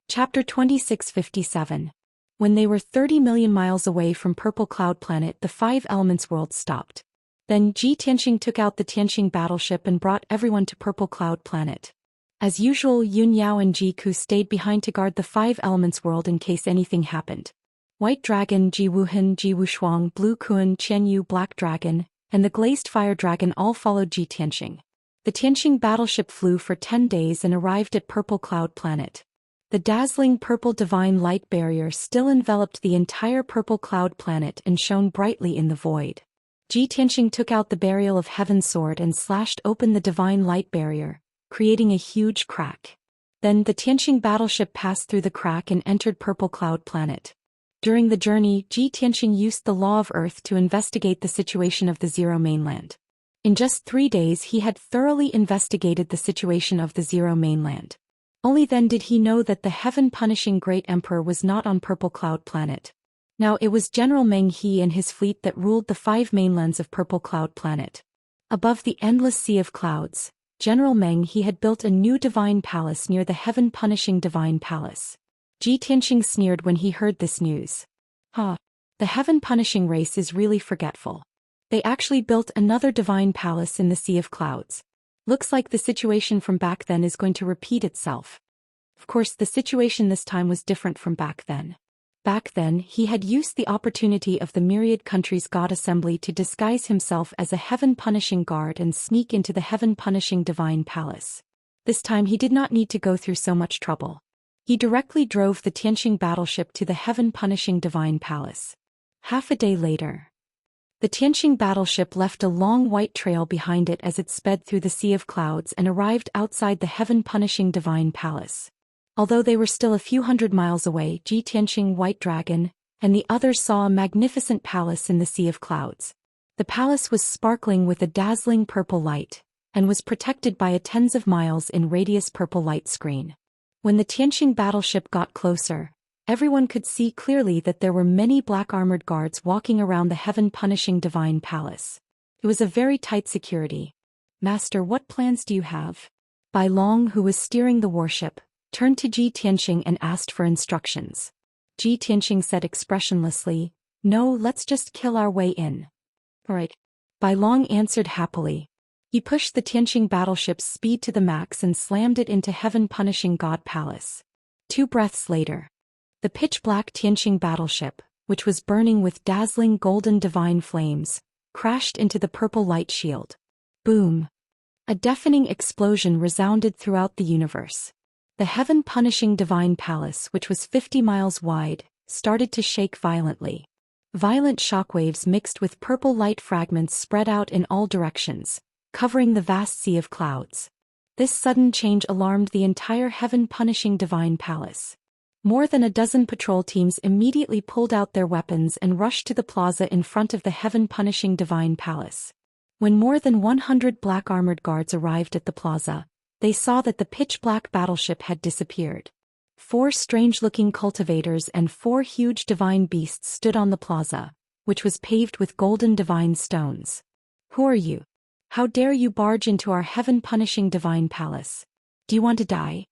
Chapter 2657. When they were 30 million miles away from Purple Cloud planet, the 5 Elements world stopped. Then Ji Tianxing took out the Tianxing battleship and brought everyone to Purple Cloud planet. As usual, Yun Yao and Ji Ku stayed behind to guard the 5 Elements world in case anything happened. White Dragon, Ji Wuhan, Ji Wushuang, Blue Kuan, Qian Yu, Black Dragon, and the Glazed Fire Dragon all followed Ji Tianxing. The Tianxing battleship flew for 10 days and arrived at Purple Cloud planet. The dazzling purple divine light barrier still enveloped the entire Purple Cloud planet and shone brightly in the void. Ji Tianxing took out the Burial of Heaven sword and slashed open the divine light barrier, creating a huge crack. Then the Tianxing battleship passed through the crack and entered Purple Cloud planet. During the journey, Ji Tianxing used the law of Earth to investigate the situation of the Zero mainland. In just 3 days he had thoroughly investigated the situation of the Zero mainland. Only then did he know that the heaven-punishing Great Emperor was not on Purple Cloud planet. Now it was General Meng He and his fleet that ruled the 5 mainlands of Purple Cloud planet. Above the endless sea of clouds, General Meng He had built a new divine palace near the heaven-punishing divine palace. Ji Tianxing sneered when he heard this news. The heaven-punishing race is really forgetful. They actually built another divine palace in the Sea of Clouds. Looks like the situation from back then is going to repeat itself. Of course, the situation this time was different from back then. Back then, he had used the opportunity of the myriad countries' God Assembly to disguise himself as a heaven-punishing guard and sneak into the heaven-punishing divine palace. This time he did not need to go through so much trouble. He directly drove the Tianxing battleship to the heaven-punishing divine palace. Half a day later, the Tianxing battleship left a long white trail behind it as it sped through the Sea of Clouds and arrived outside the heaven-punishing divine palace. Although they were still a few hundred miles away, Ji Tianxing, White Dragon, and the others saw a magnificent palace in the Sea of Clouds. The palace was sparkling with a dazzling purple light, and was protected by a tens of miles in radius purple light screen. When the Tianxing battleship got closer, everyone could see clearly that there were many black armored guards walking around the heaven-punishing divine palace. It was a very tight security. "Master, what plans do you have?" Bai Long, who was steering the warship, turned to Ji Tianxing and asked for instructions. Ji Tianxing said expressionlessly, "No, let's just kill our way in." "Alright." Bai Long answered happily. He pushed the Tianxing battleship's speed to the max and slammed it into heaven-punishing God Palace. 2 breaths later, the pitch-black Tianxing battleship, which was burning with dazzling golden divine flames, crashed into the purple light shield. Boom! A deafening explosion resounded throughout the universe. The heaven-punishing divine palace, which was 50 miles wide, started to shake violently. Violent shockwaves mixed with purple light fragments spread out in all directions, covering the vast sea of clouds. This sudden change alarmed the entire heaven-punishing divine palace. More than a dozen patrol teams immediately pulled out their weapons and rushed to the plaza in front of the heaven-punishing divine palace. When more than 100 black-armored guards arrived at the plaza, they saw that the pitch-black battleship had disappeared. 4 strange-looking cultivators and 4 huge divine beasts stood on the plaza, which was paved with golden divine stones. "Who are you? How dare you barge into our heaven-punishing divine palace? Do you want to die?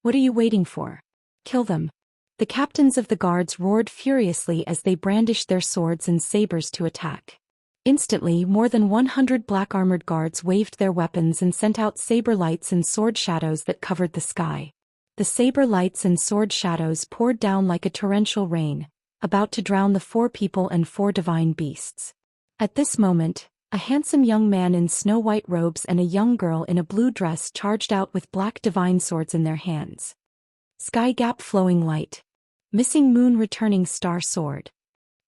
What are you waiting for? Kill them!" The captains of the guards roared furiously as they brandished their swords and sabers to attack. Instantly, more than 100 black-armored guards waved their weapons and sent out saber lights and sword shadows that covered the sky. The saber lights and sword shadows poured down like a torrential rain, about to drown the 4 people and 4 divine beasts. At this moment, a handsome young man in snow-white robes and a young girl in a blue dress charged out with black divine swords in their hands. Sky gap flowing light. Missing moon returning star sword.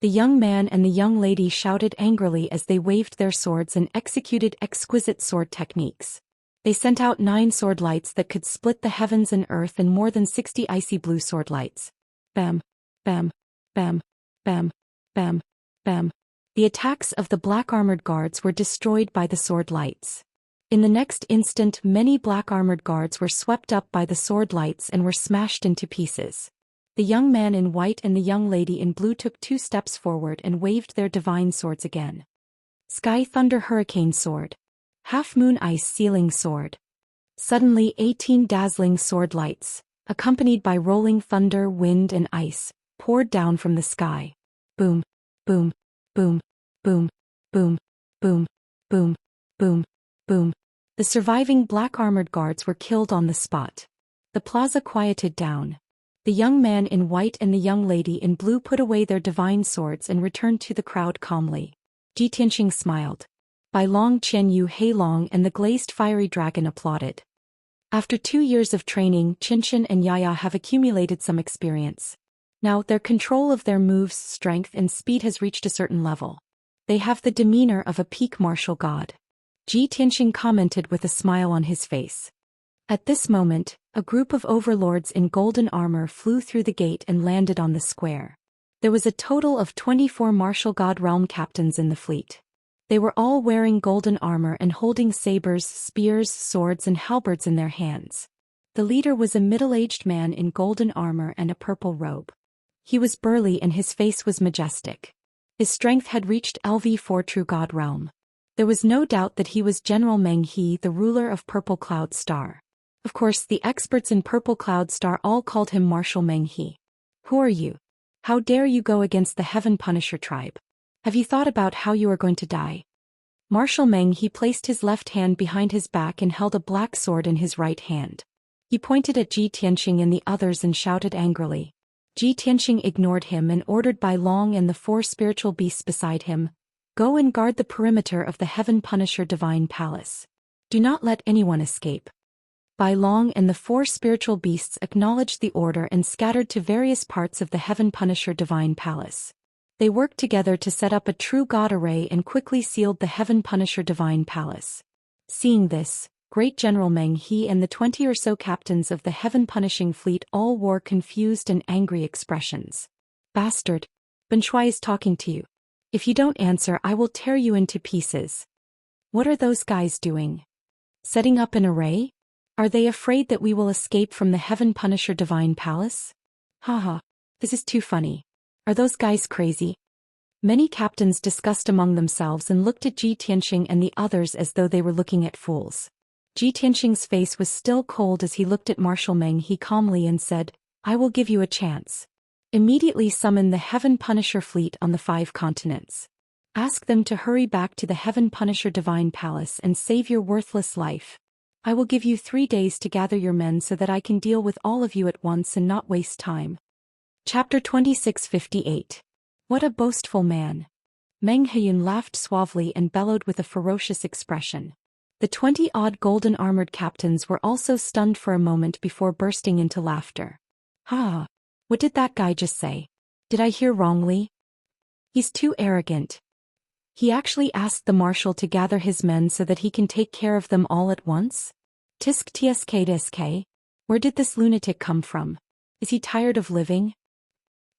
The young man and the young lady shouted angrily as they waved their swords and executed exquisite sword techniques. They sent out 9 sword lights that could split the heavens and earth and more than 60 icy blue sword lights. Bam, bam, bam, bam, bam, bam. The attacks of the black-armored guards were destroyed by the sword lights. In the next instant, many black-armored guards were swept up by the sword lights and were smashed into pieces. The young man in white and the young lady in blue took 2 steps forward and waved their divine swords again. Sky Thunder Hurricane Sword. Half Moon Ice Sealing Sword. Suddenly 18 dazzling sword lights, accompanied by rolling thunder, wind and ice, poured down from the sky. Boom, boom, boom, boom, boom, boom, boom, boom, boom. The surviving black-armored guards were killed on the spot. The plaza quieted down. The young man in white and the young lady in blue put away their divine swords and returned to the crowd calmly. Ji Tianxing smiled. Bai Long, Qian Yu, Hei Long and the glazed fiery dragon applauded. After 2 years of training, Qinshan and Yaya have accumulated some experience. Now, their control of their moves, strength and speed has reached a certain level. They have the demeanor of a peak martial god. Ji Tianxing commented with a smile on his face. At this moment, a group of overlords in golden armor flew through the gate and landed on the square. There was a total of 24 martial god realm captains in the fleet. They were all wearing golden armor and holding sabers, spears, swords and halberds in their hands. The leader was a middle-aged man in golden armor and a purple robe. He was burly and his face was majestic. His strength had reached LV4 true god realm. There was no doubt that he was General Meng He, the ruler of Purple Cloud Star. Of course, the experts in Purple Cloud Star all called him Marshal Meng He. "Who are you? How dare you go against the Heaven Punisher tribe? Have you thought about how you are going to die?" Marshal Meng He placed his left hand behind his back and held a black sword in his right hand. He pointed at Ji Tianxing and the others and shouted angrily. Ji Tianxing ignored him and ordered Bai Long and the 4 spiritual beasts beside him, "Go and guard the perimeter of the Heaven Punisher Divine Palace. Do not let anyone escape." Bai Long and the 4 spiritual beasts acknowledged the order and scattered to various parts of the Heaven Punisher Divine Palace. They worked together to set up a true god array and quickly sealed the Heaven Punisher Divine Palace. Seeing this, Great General Meng He and the 20 or so captains of the Heaven Punishing Fleet all wore confused and angry expressions. "Bastard! Ben Shuai is talking to you. If you don't answer, I will tear you into pieces." "What are those guys doing? Setting up an array? Are they afraid that we will escape from the Heaven Punisher Divine Palace? Haha, this is too funny. Are those guys crazy?" Many captains discussed among themselves and looked at Ji Tianxing and the others as though they were looking at fools. Ji Tianxing's face was still cold as he looked at Marshal Meng He calmly and said, "I will give you a chance. Immediately summon the Heaven Punisher fleet on the 5 continents. Ask them to hurry back to the Heaven Punisher Divine Palace and save your worthless life. I will give you 3 days to gather your men so that I can deal with all of you at once and not waste time." Chapter 2658. What a boastful man. Meng Heyun laughed suavely and bellowed with a ferocious expression. The 20-odd golden-armored captains were also stunned for a moment before bursting into laughter. Ha! What did that guy just say? Did I hear wrongly? He's too arrogant. He actually asked the marshal to gather his men so that he can take care of them all at once? Tisk tsk. Where did this lunatic come from? Is he tired of living?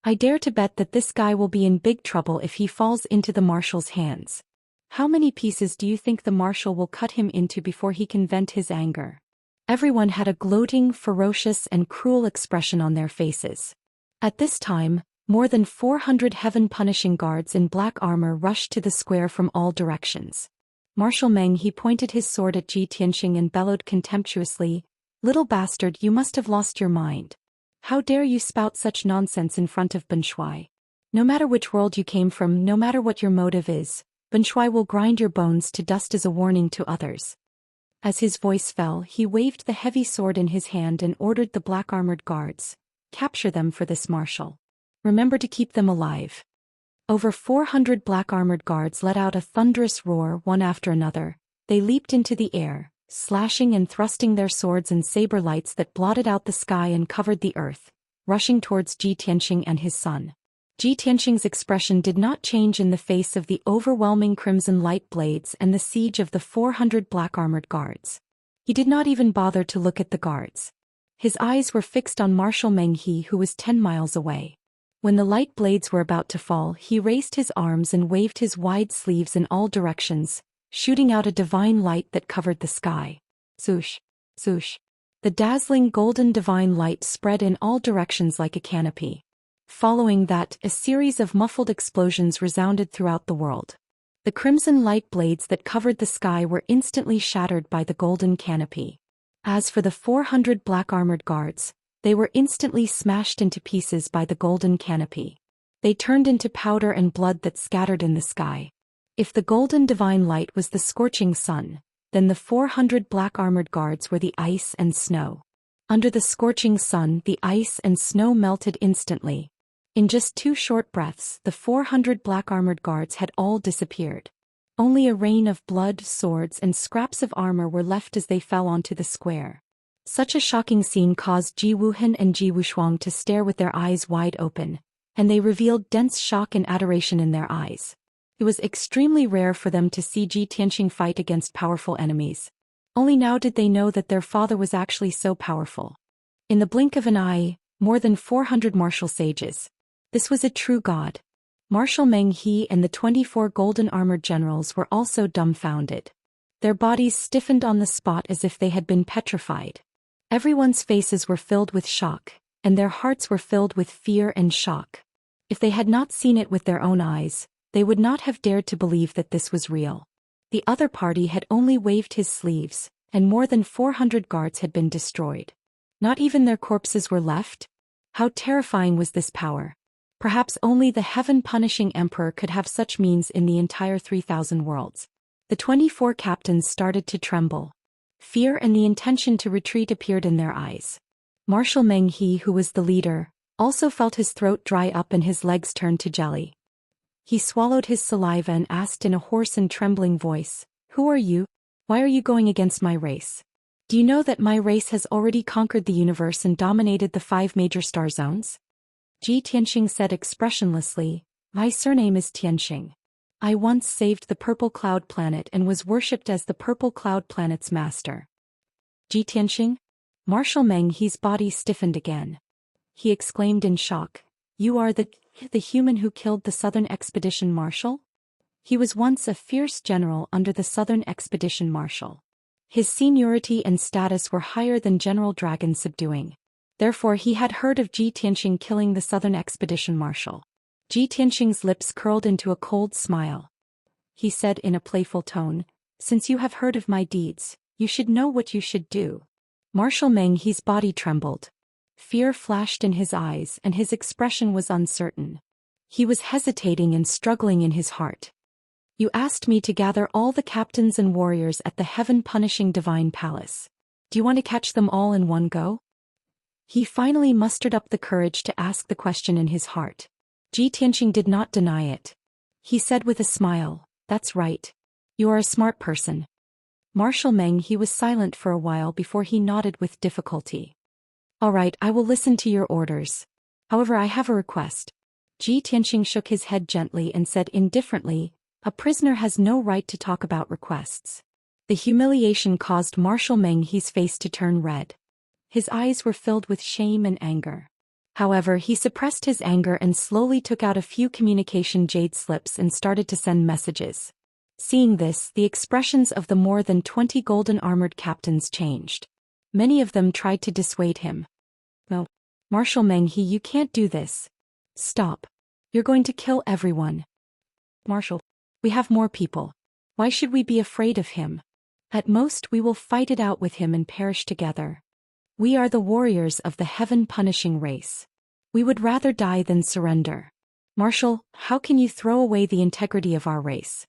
I dare to bet that this guy will be in big trouble if he falls into the marshal's hands. How many pieces do you think the marshal will cut him into before he can vent his anger? Everyone had a gloating, ferocious and cruel expression on their faces. At this time, more than 400 heaven-punishing guards in black armor rushed to the square from all directions. Marshal Meng He pointed his sword at Ji Tianxing and bellowed contemptuously, "Little bastard, you must have lost your mind. How dare you spout such nonsense in front of Ben Shuai? No matter which world you came from, no matter what your motive is, Ben Shuai will grind your bones to dust as a warning to others." As his voice fell, he waved the heavy sword in his hand and ordered the black-armored guards, "Capture them for this marshal. Remember to keep them alive." Over 400 black-armored guards let out a thunderous roar one after another. They leaped into the air, slashing and thrusting their swords and saber lights that blotted out the sky and covered the earth, rushing towards Ji Tianxing and his son. Ji Tianxing's expression did not change in the face of the overwhelming crimson light blades and the siege of the 400 black-armored guards. He did not even bother to look at the guards. His eyes were fixed on Marshal Meng He, who was 10 miles away. When the light blades were about to fall, he raised his arms and waved his wide sleeves in all directions, shooting out a divine light that covered the sky. Swoosh, swoosh. The dazzling golden divine light spread in all directions like a canopy. Following that, a series of muffled explosions resounded throughout the world. The crimson light blades that covered the sky were instantly shattered by the golden canopy. As for the 400 black-armored guards, they were instantly smashed into pieces by the golden canopy. They turned into powder and blood that scattered in the sky. If the golden divine light was the scorching sun, then the 400 black-armored guards were the ice and snow. Under the scorching sun, the ice and snow melted instantly. In just 2 short breaths, the 400 black-armored guards had all disappeared. Only a rain of blood, swords, and scraps of armor were left as they fell onto the square. Such a shocking scene caused Ji Wuhan and Ji Wushuang to stare with their eyes wide open, and they revealed dense shock and adoration in their eyes. It was extremely rare for them to see Ji Tianxing fight against powerful enemies. Only now did they know that their father was actually so powerful. In the blink of an eye, more than 400 martial sages. This was a true god. Marshal Meng He and the 24 golden-armored generals were also dumbfounded. Their bodies stiffened on the spot as if they had been petrified. Everyone's faces were filled with shock, and their hearts were filled with fear and shock. If they had not seen it with their own eyes, they would not have dared to believe that this was real. The other party had only waved his sleeves, and more than 400 guards had been destroyed. Not even their corpses were left? How terrifying was this power! Perhaps only the heaven-punishing emperor could have such means in the entire 3,000 worlds. The 24 captains started to tremble. Fear and the intention to retreat appeared in their eyes. Marshal Meng He, who was the leader, also felt his throat dry up and his legs turn to jelly. He swallowed his saliva and asked in a hoarse and trembling voice, "Who are you? Why are you going against my race? Do you know that my race has already conquered the universe and dominated the 5 major star zones?" Ji Tianxing said expressionlessly, "My surname is Tianxing. I once saved the Purple Cloud Planet and was worshipped as the Purple Cloud Planet's master." Ji Tianxing? Marshal Meng He's body stiffened again. He exclaimed in shock, "You are the human who killed the Southern Expedition Marshal?" He was once a fierce general under the Southern Expedition Marshal. His seniority and status were higher than General Dragon subduing. Therefore he had heard of Ji Tianxing killing the Southern Expedition Marshal. Ji Tianxing's lips curled into a cold smile. He said in a playful tone, "Since you have heard of my deeds, you should know what you should do." Marshal Meng He's body trembled. Fear flashed in his eyes and his expression was uncertain. He was hesitating and struggling in his heart. "You asked me to gather all the captains and warriors at the heaven-punishing divine palace. Do you want to catch them all in one go?" He finally mustered up the courage to ask the question in his heart. Ji Tianqing did not deny it. He said with a smile, "That's right. You are a smart person." Marshal Meng he was silent for a while before he nodded with difficulty. "All right, I will listen to your orders. However, I have a request." Ji Tianqing shook his head gently and said indifferently, "A prisoner has no right to talk about requests." The humiliation caused Marshal Meng he's face to turn red. His eyes were filled with shame and anger. However, he suppressed his anger and slowly took out a few communication jade slips and started to send messages. Seeing this, the expressions of the more than 20 golden-armored captains changed. Many of them tried to dissuade him. "No, Marshal Meng he, you can't do this. Stop. You're going to kill everyone." "Marshal, we have more people. Why should we be afraid of him? At most we will fight it out with him and perish together. We are the warriors of the heaven-punishing race. We would rather die than surrender. Marshal, how can you throw away the integrity of our race?"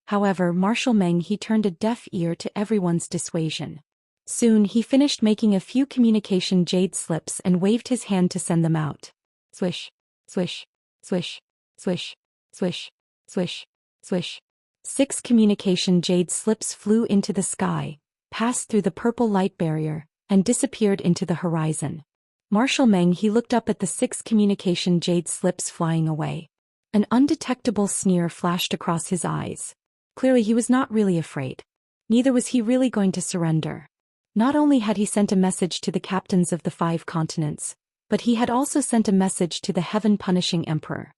However, Marshal Meng he turned a deaf ear to everyone's dissuasion. Soon he finished making a few communication jade slips and waved his hand to send them out. Swish, swish, swish, swish, swish, swish, swish. 6 communication jade slips flew into the sky, passed through the purple light barrier, and disappeared into the horizon. Marshal Meng he looked up at the 6 communication jade slips flying away. An undetectable sneer flashed across his eyes. Clearly he was not really afraid. Neither was he really going to surrender. Not only had he sent a message to the captains of the 5 continents, but he had also sent a message to the heaven-punishing emperor.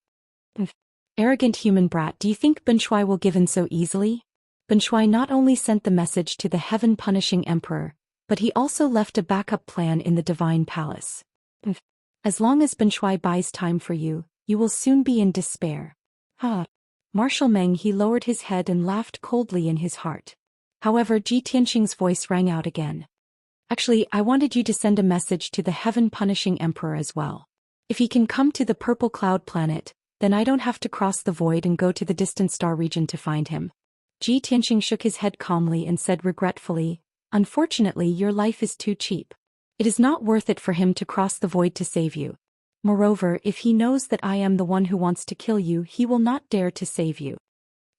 Arrogant human brat, do you think Ben Shuai will give in so easily? Ben Shuai not only sent the message to the heaven-punishing emperor, but he also left a backup plan in the divine palace. As long as Ben Shuai buys time for you, you will soon be in despair. Marshal Meng he lowered his head and laughed coldly in his heart. However, Ji Tianqing's voice rang out again. "Actually, I wanted you to send a message to the heaven-punishing emperor as well. If he can come to the purple cloud planet, then I don't have to cross the void and go to the distant star region to find him." Ji Tianqing shook his head calmly and said regretfully, "Unfortunately, your life is too cheap. It is not worth it for him to cross the void to save you. Moreover, if he knows that I am the one who wants to kill you, he will not dare to save you."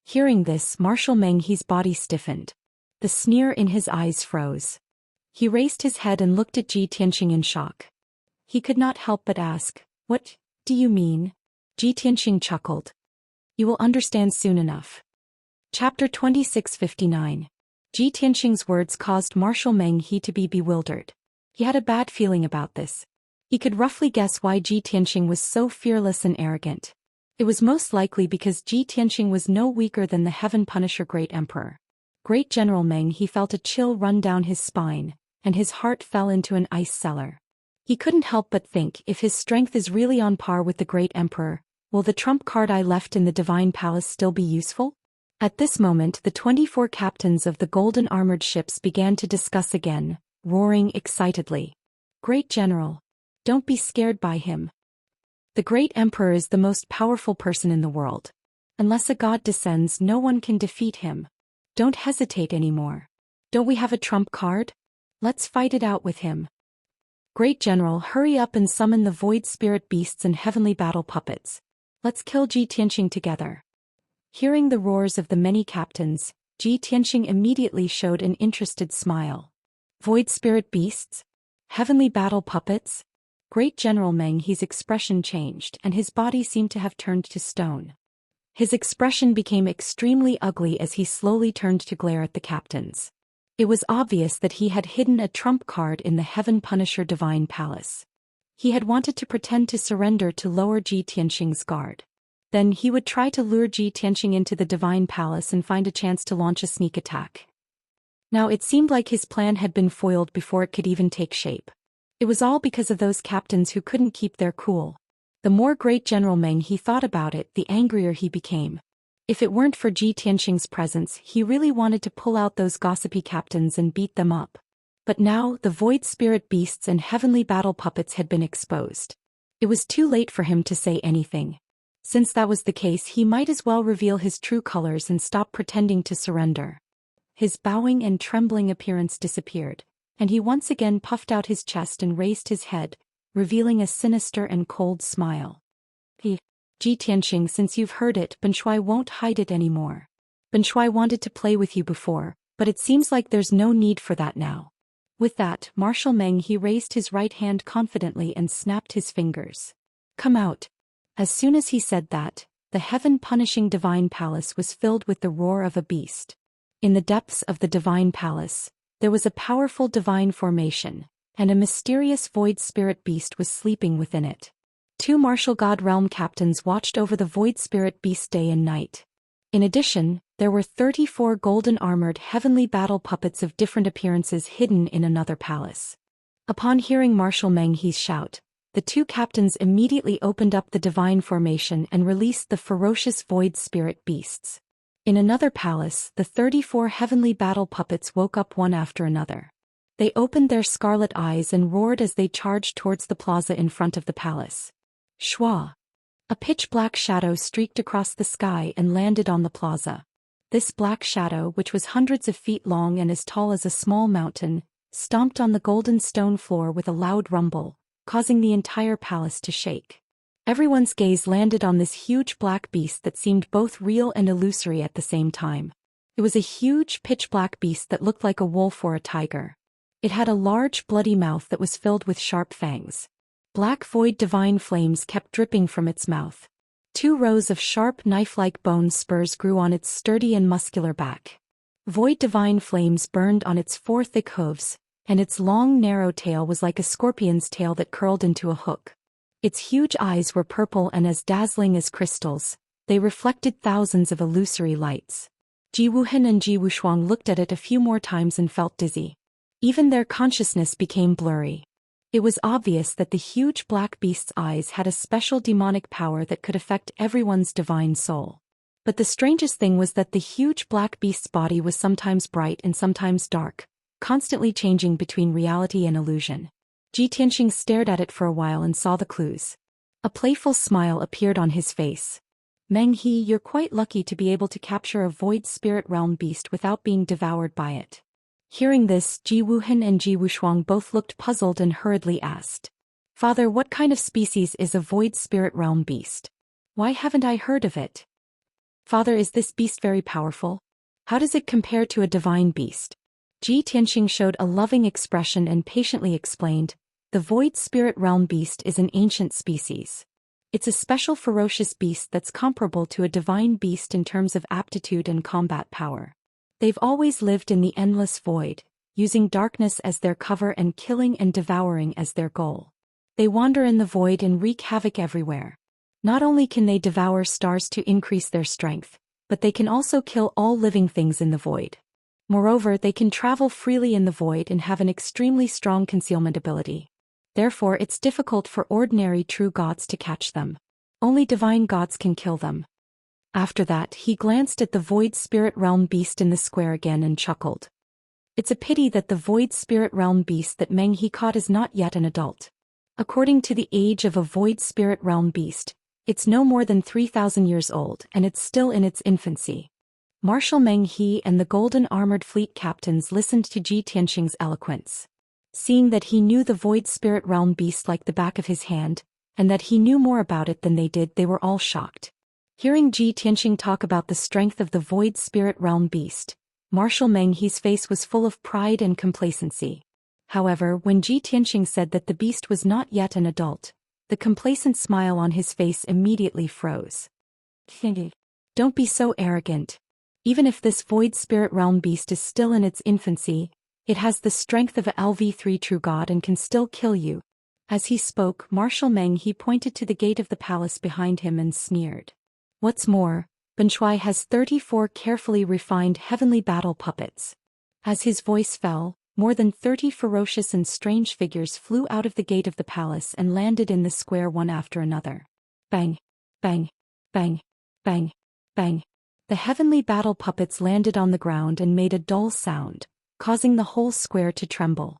Hearing this, Marshal Meng he's body stiffened. The sneer in his eyes froze. He raised his head and looked at Ji Tianqing in shock. He could not help but ask, "What do you mean?" Ji Tianqing chuckled. "You will understand soon enough." Chapter 2659. Ji Tianqing's words caused Marshal Meng he to be bewildered. He had a bad feeling about this. He could roughly guess why Ji Tianqing was so fearless and arrogant. It was most likely because Ji Tianqing was no weaker than the Heaven Punisher Great Emperor. Great General Meng he felt a chill run down his spine, and his heart fell into an ice cellar. He couldn't help but think, if his strength is really on par with the Great Emperor, will the trump card I left in the Divine Palace still be useful? At this moment the 24 captains of the golden armored ships began to discuss again, roaring excitedly. "Great General, don't be scared by him. The Great Emperor is the most powerful person in the world. Unless a god descends, no one can defeat him. Don't hesitate anymore. Don't we have a trump card? Let's fight it out with him. Great General, hurry up and summon the void spirit beasts and heavenly battle puppets. Let's kill Ji Tianqing together." Hearing the roars of the many captains, Ji Tianqing immediately showed an interested smile. Void spirit beasts? Heavenly battle puppets? Great General Meng he's expression changed and his body seemed to have turned to stone. His expression became extremely ugly as he slowly turned to glare at the captains. It was obvious that he had hidden a trump card in the Heaven Punisher Divine Palace. He had wanted to pretend to surrender to lower Ji Tianqing's guard. Then he would try to lure Ji Tianqing into the Divine Palace and find a chance to launch a sneak attack. Now it seemed like his plan had been foiled before it could even take shape. It was all because of those captains who couldn't keep their cool. The more Great General Meng he thought about it, the angrier he became. If it weren't for Ji Tianqing's presence, he really wanted to pull out those gossipy captains and beat them up. But now, the void spirit beasts and heavenly battle puppets had been exposed. It was too late for him to say anything. Since that was the case, he might as well reveal his true colors and stop pretending to surrender. His bowing and trembling appearance disappeared, and he once again puffed out his chest and raised his head, revealing a sinister and cold smile. Ji Tianqing, since you've heard it, Ben Shuai won't hide it anymore. Ben Shuai wanted to play with you before, but it seems like there's no need for that now. With that, Marshal Meng he raised his right hand confidently and snapped his fingers. Come out. As soon as he said that, the heaven-punishing divine palace was filled with the roar of a beast. In the depths of the divine palace, there was a powerful divine formation, and a mysterious void spirit beast was sleeping within it. 2 martial god realm captains watched over the void spirit beast day and night. In addition, there were 34 golden-armored heavenly battle puppets of different appearances hidden in another palace. Upon hearing Marshal Meng He's shout, the 2 captains immediately opened up the divine formation and released the ferocious void spirit beasts. In another palace, the 34 heavenly battle puppets woke up one after another. They opened their scarlet eyes and roared as they charged towards the plaza in front of the palace. Shwa! A pitch-black shadow streaked across the sky and landed on the plaza. This black shadow, which was hundreds of feet long and as tall as a small mountain, stomped on the golden stone floor with a loud rumble, causing the entire palace to shake. Everyone's gaze landed on this huge black beast that seemed both real and illusory at the same time. It was a huge pitch-black beast that looked like a wolf or a tiger. It had a large bloody mouth that was filled with sharp fangs. Black void divine flames kept dripping from its mouth. 2 rows of sharp knife-like bone spurs grew on its sturdy and muscular back. Void divine flames burned on its 4 thick hooves, and its long narrow tail was like a scorpion's tail that curled into a hook. Its huge eyes were purple and as dazzling as crystals. They reflected thousands of illusory lights. Ji Wuhan and Ji Wushuang looked at it a few more times and felt dizzy. Even their consciousness became blurry. It was obvious that the huge black beast's eyes had a special demonic power that could affect everyone's divine soul. But the strangest thing was that the huge black beast's body was sometimes bright and sometimes dark, constantly changing between reality and illusion. Ji Tianqing stared at it for a while and saw the clues. A playful smile appeared on his face. Meng He, you're quite lucky to be able to capture a void spirit realm beast without being devoured by it. Hearing this, Ji Wuhan and Ji Wushuang both looked puzzled and hurriedly asked, Father, what kind of species is a void spirit realm beast? Why haven't I heard of it? Father, is this beast very powerful? How does it compare to a divine beast? Ji Tianqing showed a loving expression and patiently explained, the void spirit realm beast is an ancient species. It's a special ferocious beast that's comparable to a divine beast in terms of aptitude and combat power. They've always lived in the endless void, using darkness as their cover and killing and devouring as their goal. They wander in the void and wreak havoc everywhere. Not only can they devour stars to increase their strength, but they can also kill all living things in the void. Moreover, they can travel freely in the void and have an extremely strong concealment ability. Therefore, it's difficult for ordinary true gods to catch them. Only divine gods can kill them. After that, he glanced at the void spirit realm beast in the square again and chuckled. It's a pity that the void spirit realm beast that Meng He caught is not yet an adult. According to the age of a void spirit realm beast, it's no more than 3,000 years old and it's still in its infancy. Marshal Meng He and the golden armored fleet captains listened to Ji Tianqing's eloquence. Seeing that he knew the void spirit realm beast like the back of his hand, and that he knew more about it than they did, they were all shocked. Hearing Ji Tianqing talk about the strength of the void spirit realm beast, Marshal Meng He's face was full of pride and complacency. However, when Ji Tianqing said that the beast was not yet an adult, the complacent smile on his face immediately froze. Don't be so arrogant. Even if this void spirit realm beast is still in its infancy, it has the strength of a LV3 true god and can still kill you. As he spoke, Marshal Meng He pointed to the gate of the palace behind him and sneered. What's more, Ben Shuai has 34 carefully refined heavenly battle puppets. As his voice fell, more than 30 ferocious and strange figures flew out of the gate of the palace and landed in the square one after another. Bang! Bang! Bang! Bang! Bang! The heavenly battle puppets landed on the ground and made a dull sound, causing the whole square to tremble.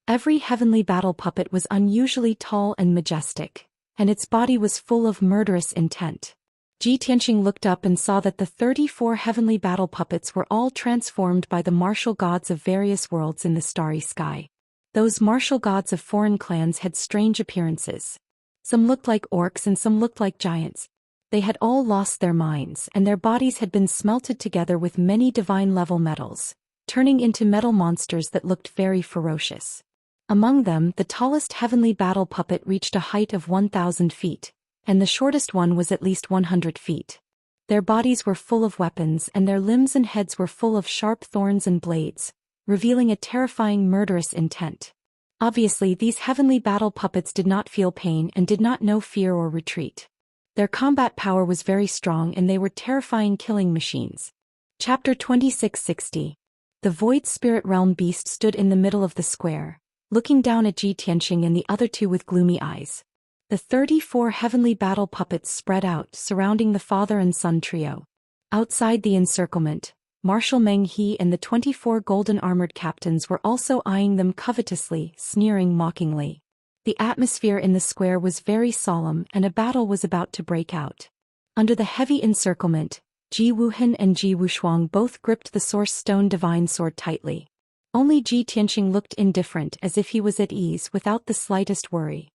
Every heavenly battle puppet was unusually tall and majestic, and its body was full of murderous intent. Ji Tianqing looked up and saw that the 34 heavenly battle puppets were all transformed by the martial gods of various worlds in the starry sky. Those martial gods of foreign clans had strange appearances. Some looked like orcs and some looked like giants. They had all lost their minds and their bodies had been smelted together with many divine-level metals, turning into metal monsters that looked very ferocious. Among them, the tallest heavenly battle puppet reached a height of 1,000 feet, and the shortest one was at least 100 feet. Their bodies were full of weapons and their limbs and heads were full of sharp thorns and blades, revealing a terrifying murderous intent. Obviously, these heavenly battle puppets did not feel pain and did not know fear or retreat. Their combat power was very strong and they were terrifying killing machines. Chapter 2660. The Void Spirit Realm Beast stood in the middle of the square, looking down at Ji Tianqing and the other two with gloomy eyes. The 34 heavenly battle puppets spread out, surrounding the father and son trio. Outside the encirclement, Marshal Meng He and the 24 golden-armored captains were also eyeing them covetously, sneering mockingly. The atmosphere in the square was very solemn and a battle was about to break out. Under the heavy encirclement, Ji Wuhan and Ji Wushuang both gripped the Source Stone Divine Sword tightly. Only Ji Tianqing looked indifferent, as if he was at ease without the slightest worry.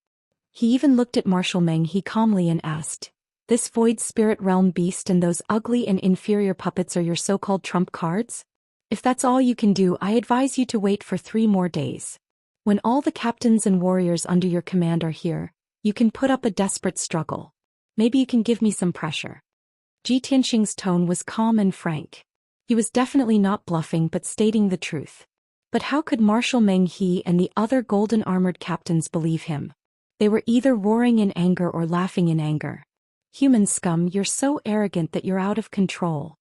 He even looked at Marshal Meng He calmly and asked, "This Void Spirit Realm Beast and those ugly and inferior puppets are your so-called trump cards? If that's all you can do, I advise you to wait for 3 more days. When all the captains and warriors under your command are here, you can put up a desperate struggle. Maybe you can give me some pressure." Ji Tianqing's tone was calm and frank. He was definitely not bluffing but stating the truth. But how could Marshal Meng He and the other golden-armored captains believe him? They were either roaring in anger or laughing in anger. "Human scum, you're so arrogant that you're out of control.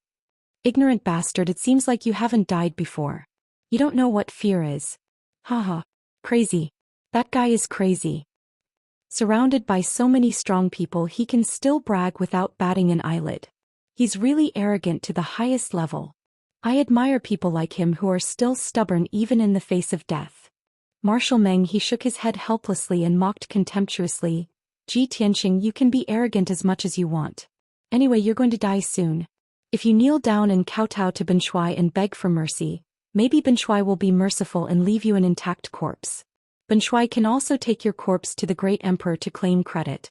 Ignorant bastard, it seems like you haven't died before. You don't know what fear is. Haha. Crazy. That guy is crazy." Surrounded by so many strong people, he can still brag without batting an eyelid. He's really arrogant to the highest level. I admire people like him who are still stubborn even in the face of death. Marshal Meng He shook his head helplessly and mocked contemptuously, "Ji Tianqing, you can be arrogant as much as you want. Anyway, you're going to die soon. If you kneel down and kowtow to Ben Shuai and beg for mercy, maybe Ben Shuai will be merciful and leave you an intact corpse. Ben Shuai can also take your corpse to the great emperor to claim credit."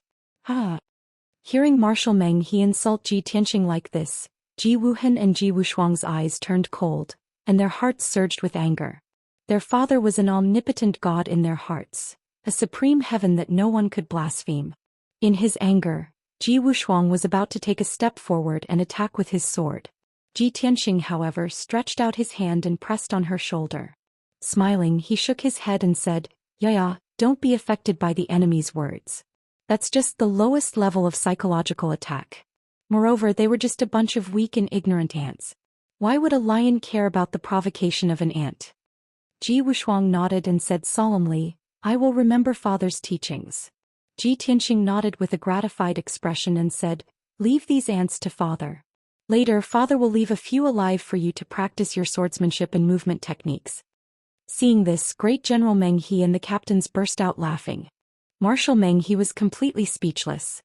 Hearing Marshal Meng He insult Ji Tianqing like this, Ji Wuhan and Ji Wushuang's eyes turned cold, and their hearts surged with anger. Their father was an omnipotent god in their hearts, a supreme heaven that no one could blaspheme. In his anger, Ji Wushuang was about to take a step forward and attack with his sword. Ji Tianqing, however, stretched out his hand and pressed on her shoulder. Smiling, he shook his head and said, "Yeah, don't be affected by the enemy's words. That's just the lowest level of psychological attack. Moreover, they were just a bunch of weak and ignorant ants. Why would a lion care about the provocation of an ant?" Ji Wushuang nodded and said solemnly, "I will remember father's teachings." Ji Tianqing nodded with a gratified expression and said, "Leave these ants to father. Later, father will leave a few alive for you to practice your swordsmanship and movement techniques." Seeing this, Great General Meng He and the captains burst out laughing. Marshal Meng He was completely speechless.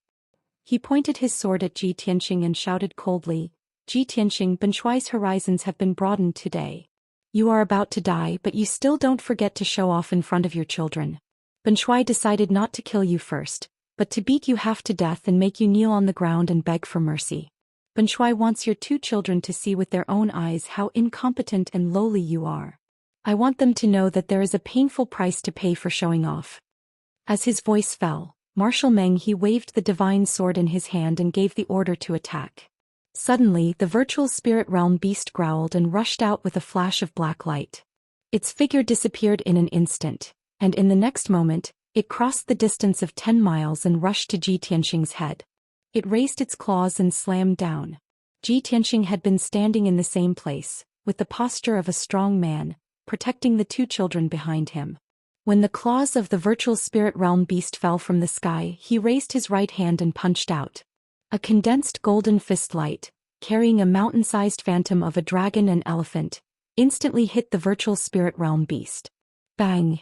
He pointed his sword at Ji Tianqing and shouted coldly, "Ji Tianqing, Ben Shuai's horizons have been broadened today. You are about to die, but you still don't forget to show off in front of your children. Ben Shuai decided not to kill you first, but to beat you half to death and make you kneel on the ground and beg for mercy. Ben Shuai wants your 2 children to see with their own eyes how incompetent and lowly you are. I want them to know that there is a painful price to pay for showing off." As his voice fell, Marshal Meng He waved the divine sword in his hand and gave the order to attack. Suddenly, the virtual spirit realm beast growled and rushed out with a flash of black light. Its figure disappeared in an instant, and in the next moment, it crossed the distance of 10 miles and rushed to Ji Tianqing's head. It raised its claws and slammed down. Ji Tianqing had been standing in the same place, with the posture of a strong man, protecting the 2 children behind him. When the claws of the virtual spirit realm beast fell from the sky, he raised his right hand and punched out. A condensed golden fist light, carrying a mountain-sized phantom of a dragon and elephant, instantly hit the virtual spirit realm beast. Bang!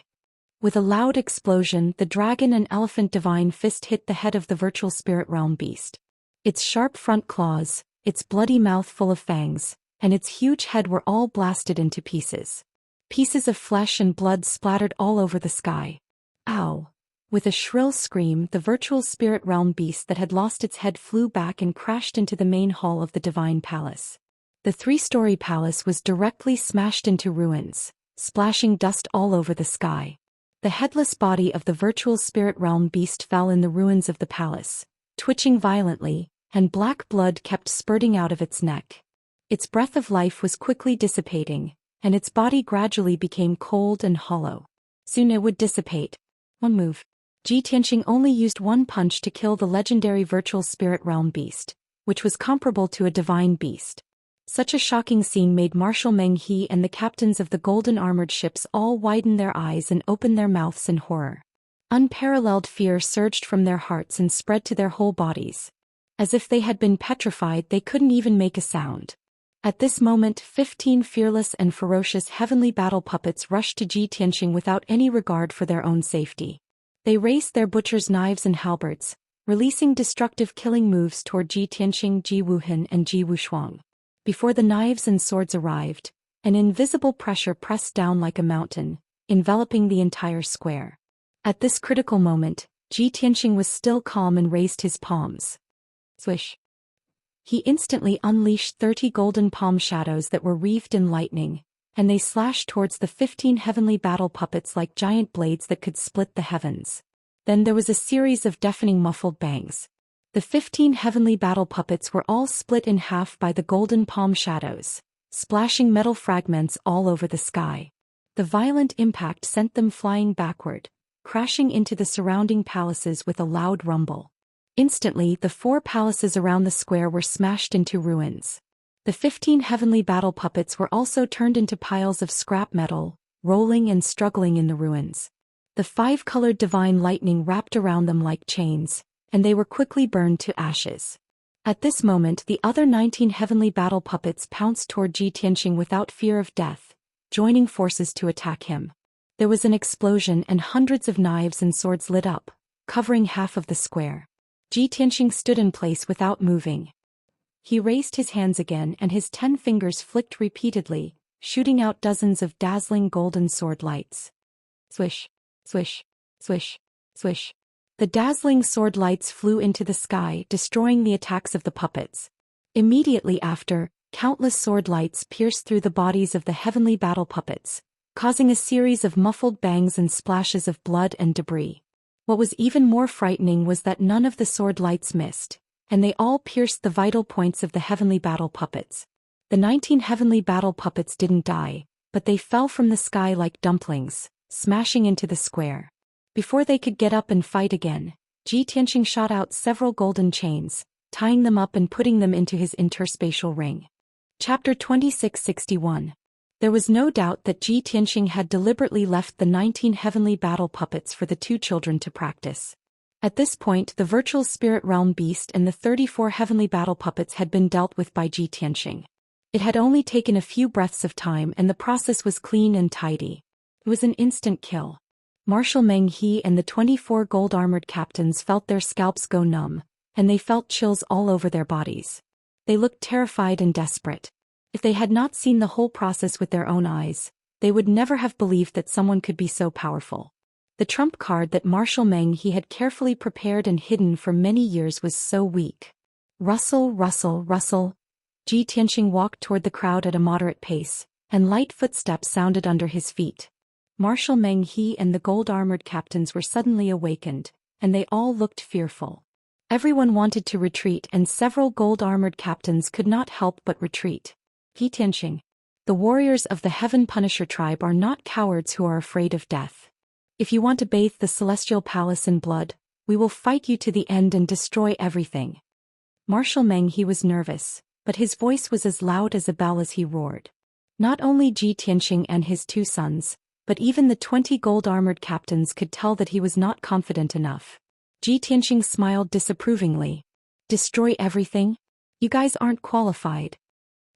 With a loud explosion, the dragon and elephant divine fist hit the head of the virtual spirit realm beast. Its sharp front claws, its bloody mouth full of fangs, and its huge head were all blasted into pieces. Pieces of flesh and blood splattered all over the sky. Ow! With a shrill scream, the virtual spirit realm beast that had lost its head flew back and crashed into the main hall of the divine palace. The 3-story palace was directly smashed into ruins, splashing dust all over the sky. The headless body of the virtual spirit realm beast fell in the ruins of the palace, twitching violently, and black blood kept spurting out of its neck. Its breath of life was quickly dissipating, and its body gradually became cold and hollow. Soon it would dissipate. One move. Ji Tianxing only used one punch to kill the legendary virtual spirit realm beast, which was comparable to a divine beast. Such a shocking scene made Marshal Meng He and the captains of the golden armored ships all widen their eyes and open their mouths in horror. Unparalleled fear surged from their hearts and spread to their whole bodies. As if they had been petrified, they couldn't even make a sound. At this moment, 15 fearless and ferocious heavenly battle puppets rushed to Ji Tianxing without any regard for their own safety. They raised their butcher's knives and halberds, releasing destructive killing moves toward Ji Tianxing, Ji Wuhan, and Ji Wushuang. Before the knives and swords arrived, an invisible pressure pressed down like a mountain, enveloping the entire square. At this critical moment, Ji Tianxing was still calm and raised his palms. Swish! He instantly unleashed 30 golden palm shadows that were wreathed in lightning, and they slashed towards the 15 heavenly battle puppets like giant blades that could split the heavens. Then there was a series of deafening muffled bangs. The 15 heavenly battle puppets were all split in half by the golden palm shadows, splashing metal fragments all over the sky. The violent impact sent them flying backward, crashing into the surrounding palaces with a loud rumble. Instantly, the 4 palaces around the square were smashed into ruins. The 15 heavenly battle puppets were also turned into piles of scrap metal, rolling and struggling in the ruins. The 5-colored divine lightning wrapped around them like chains, and they were quickly burned to ashes. At this moment, the other 19 heavenly battle puppets pounced toward Ji Tianxing without fear of death, joining forces to attack him. There was an explosion and hundreds of knives and swords lit up, covering half of the square. Ji Tianxing stood in place without moving. He raised his hands again and his 10 fingers flicked repeatedly, shooting out dozens of dazzling golden sword lights. Swish, swish, swish, swish. The dazzling sword lights flew into the sky, destroying the attacks of the puppets. Immediately after, countless sword lights pierced through the bodies of the heavenly battle puppets, causing a series of muffled bangs and splashes of blood and debris. What was even more frightening was that none of the sword lights missed, and they all pierced the vital points of the heavenly battle puppets. The 19 heavenly battle puppets didn't die, but they fell from the sky like dumplings, smashing into the square. Before they could get up and fight again, Ji Tianxing shot out several golden chains, tying them up and putting them into his interspatial ring. Chapter 2661. There was no doubt that Ji Tianxing had deliberately left the 19 heavenly battle puppets for the 2 children to practice. At this point, the virtual spirit realm beast and the 34 heavenly battle puppets had been dealt with by Ji Tianxing. It had only taken a few breaths of time and the process was clean and tidy. It was an instant kill. Marshal Meng He and the 24 gold-armored captains felt their scalps go numb, and they felt chills all over their bodies. They looked terrified and desperate. If they had not seen the whole process with their own eyes, they would never have believed that someone could be so powerful. The trump card that Marshal Meng He had carefully prepared and hidden for many years was so weak. Rustle, rustle, rustle. Ji Tianxing walked toward the crowd at a moderate pace, and light footsteps sounded under his feet. Marshal Meng He and the gold-armored captains were suddenly awakened, and they all looked fearful. Everyone wanted to retreat and several gold-armored captains could not help but retreat. Ji Tianxing. The warriors of the Heaven Punisher tribe are not cowards who are afraid of death. If you want to bathe the celestial palace in blood, we will fight you to the end and destroy everything. Marshal Meng He was nervous, but his voice was as loud as a bell as he roared. Not only Ji Tianxing and his 2 sons, but even the 20 gold-armored captains could tell that he was not confident enough. Ji Tianxing smiled disapprovingly. Destroy everything? You guys aren't qualified.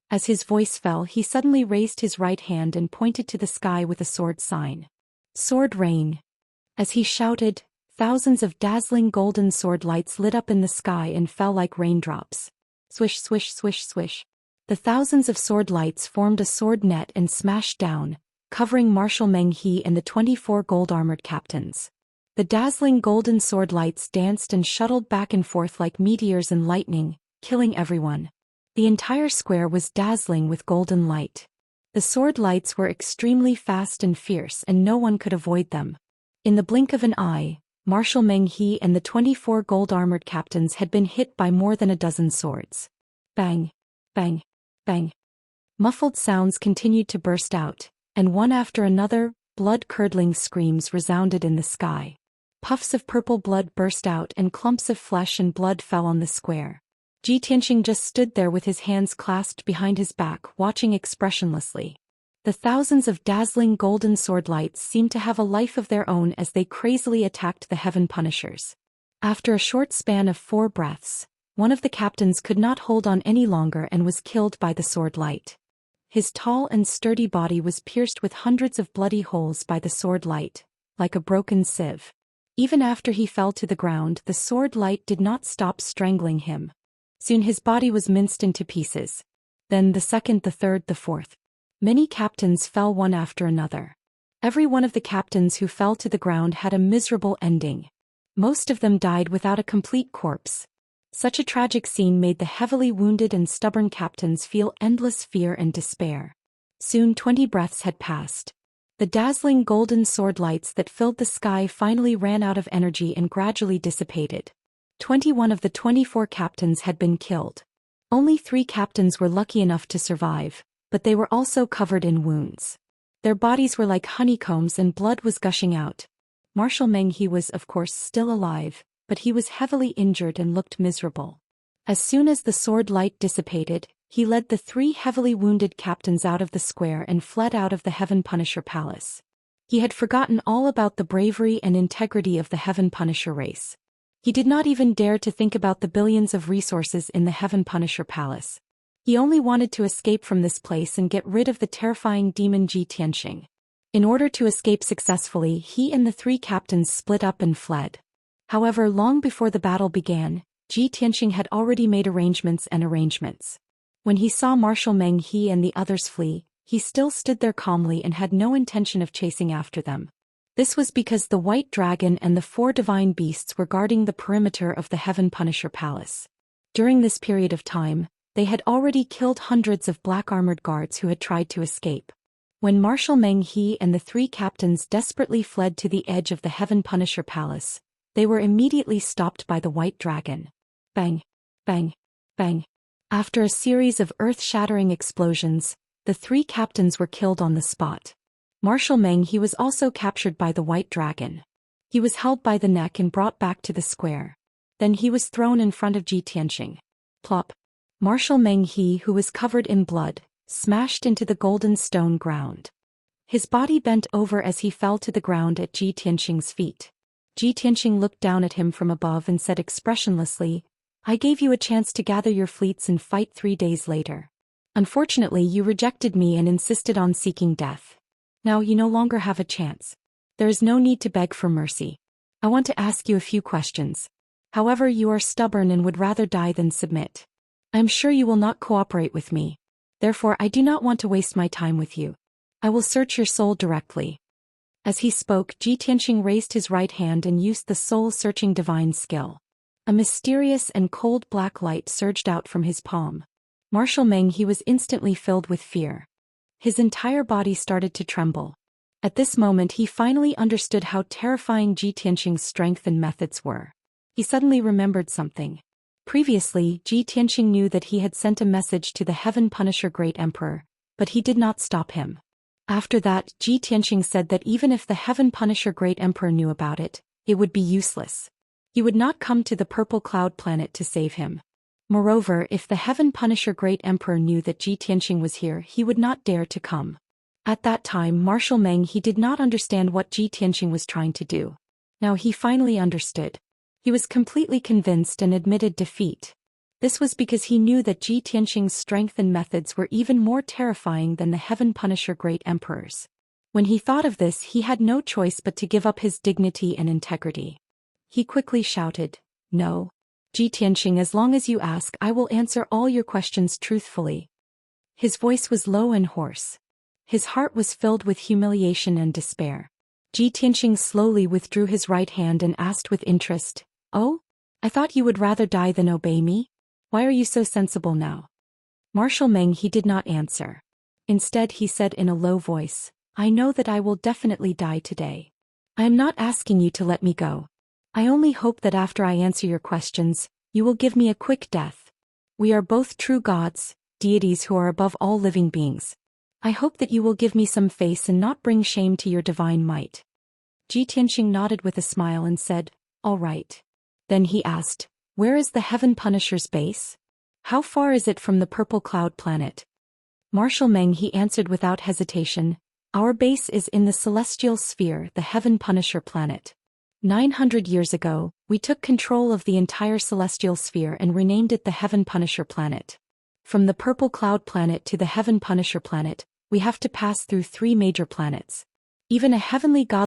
As his voice fell, he suddenly raised his right hand and pointed to the sky with a sword sign. Sword rain. As he shouted, thousands of dazzling golden sword lights lit up in the sky and fell like raindrops. Swish, swish, swish, swish. The thousands of sword lights formed a sword net and smashed down, covering Marshal Meng He and the 24 gold-armored captains. The dazzling golden sword lights danced and shuttled back and forth like meteors and lightning, killing everyone. The entire square was dazzling with golden light. The sword lights were extremely fast and fierce and no one could avoid them. In the blink of an eye, Marshal Meng He and the 24 gold-armored captains had been hit by more than a dozen swords. Bang! Bang! Bang! Muffled sounds continued to burst out, and one after another, blood-curdling screams resounded in the sky. Puffs of purple blood burst out and clumps of flesh and blood fell on the square. Ji Tianxing just stood there with his hands clasped behind his back, watching expressionlessly. The thousands of dazzling golden sword lights seemed to have a life of their own as they crazily attacked the Heaven Punishers. After a short span of 4 breaths, one of the captains could not hold on any longer and was killed by the sword light. His tall and sturdy body was pierced with hundreds of bloody holes by the sword light, like a broken sieve. Even after he fell to the ground, the sword light did not stop strangling him. Soon his body was minced into pieces. Then the second, the third, the fourth. Many captains fell one after another. Every one of the captains who fell to the ground had a miserable ending. Most of them died without a complete corpse. Such a tragic scene made the heavily wounded and stubborn captains feel endless fear and despair. Soon 20 breaths had passed. The dazzling golden sword lights that filled the sky finally ran out of energy and gradually dissipated. 21 of the 24 captains had been killed. Only 3 captains were lucky enough to survive, but they were also covered in wounds. Their bodies were like honeycombs and blood was gushing out. Marshal Meng He was, of course, still alive, but he was heavily injured and looked miserable. As soon as the sword light dissipated, he led the 3 heavily wounded captains out of the square and fled out of the Heaven Punisher Palace. He had forgotten all about the bravery and integrity of the Heaven Punisher race. He did not even dare to think about the billions of resources in the Heaven Punisher Palace. He only wanted to escape from this place and get rid of the terrifying demon Ji Tianxing. In order to escape successfully, he and the 3 captains split up and fled. However, long before the battle began, Ji Tianxing had already made arrangements. When he saw Marshal Meng He and the others flee, he still stood there calmly and had no intention of chasing after them. This was because the White Dragon and the 4 divine beasts were guarding the perimeter of the Heaven Punisher Palace. During this period of time, they had already killed hundreds of black-armored guards who had tried to escape. When Marshal Meng He and the 3 captains desperately fled to the edge of the Heaven Punisher Palace, they were immediately stopped by the White Dragon. Bang! Bang! Bang! After a series of earth-shattering explosions, the 3 captains were killed on the spot. Marshal Meng He was also captured by the White Dragon. He was held by the neck and brought back to the square. Then he was thrown in front of Ji Tianxing. Plop! Marshal Meng He, who was covered in blood, smashed into the golden stone ground. His body bent over as he fell to the ground at Ji Tianxing's feet. Ji Tianxing looked down at him from above and said expressionlessly, "I gave you a chance to gather your fleets and fight 3 days later. Unfortunately, you rejected me and insisted on seeking death. Now you no longer have a chance. There is no need to beg for mercy. I want to ask you a few questions. However, you are stubborn and would rather die than submit. I am sure you will not cooperate with me. Therefore, I do not want to waste my time with you. I will search your soul directly." As he spoke, Ji Tianxing raised his right hand and used the soul-searching divine skill. A mysterious and cold black light surged out from his palm. Marshal Meng He was instantly filled with fear. His entire body started to tremble. At this moment he finally understood how terrifying Ji Tianxing's strength and methods were. He suddenly remembered something. Previously, Ji Tianxing knew that he had sent a message to the Heaven Punisher Great Emperor, but he did not stop him. After that, Ji Tianxing said that even if the Heaven Punisher Great Emperor knew about it, it would be useless. He would not come to the Purple Cloud planet to save him. Moreover, if the Heaven Punisher Great Emperor knew that Ji Tianxing was here, he would not dare to come. At that time, Marshal Meng He did not understand what Ji Tianxing was trying to do. Now he finally understood. He was completely convinced and admitted defeat. This was because he knew that Ji Tianxing's strength and methods were even more terrifying than the Heaven Punisher Great Emperor's. When he thought of this, he had no choice but to give up his dignity and integrity. He quickly shouted, "No. Ji Tianxing, as long as you ask, I will answer all your questions truthfully." His voice was low and hoarse. His heart was filled with humiliation and despair. Tianxing slowly withdrew his right hand and asked with interest, "Oh? I thought you would rather die than obey me? Why are you so sensible now?" Marshal Meng he did not answer. Instead he said in a low voice, "I know that I will definitely die today. I am not asking you to let me go. I only hope that after I answer your questions, you will give me a quick death. We are both true gods, deities who are above all living beings. I hope that you will give me some face and not bring shame to your divine might." Tianxing nodded with a smile and said, "All right." Then he asked, "Where is the Heaven Punisher's base? How far is it from the Purple Cloud planet?" Marshal Meng he answered without hesitation, "Our base is in the Celestial Sphere, the Heaven Punisher planet. 900 years ago, we took control of the entire Celestial Sphere and renamed it the Heaven Punisher planet. From the Purple Cloud planet to the Heaven Punisher planet, we have to pass through 3 major planets. Even a heavenly god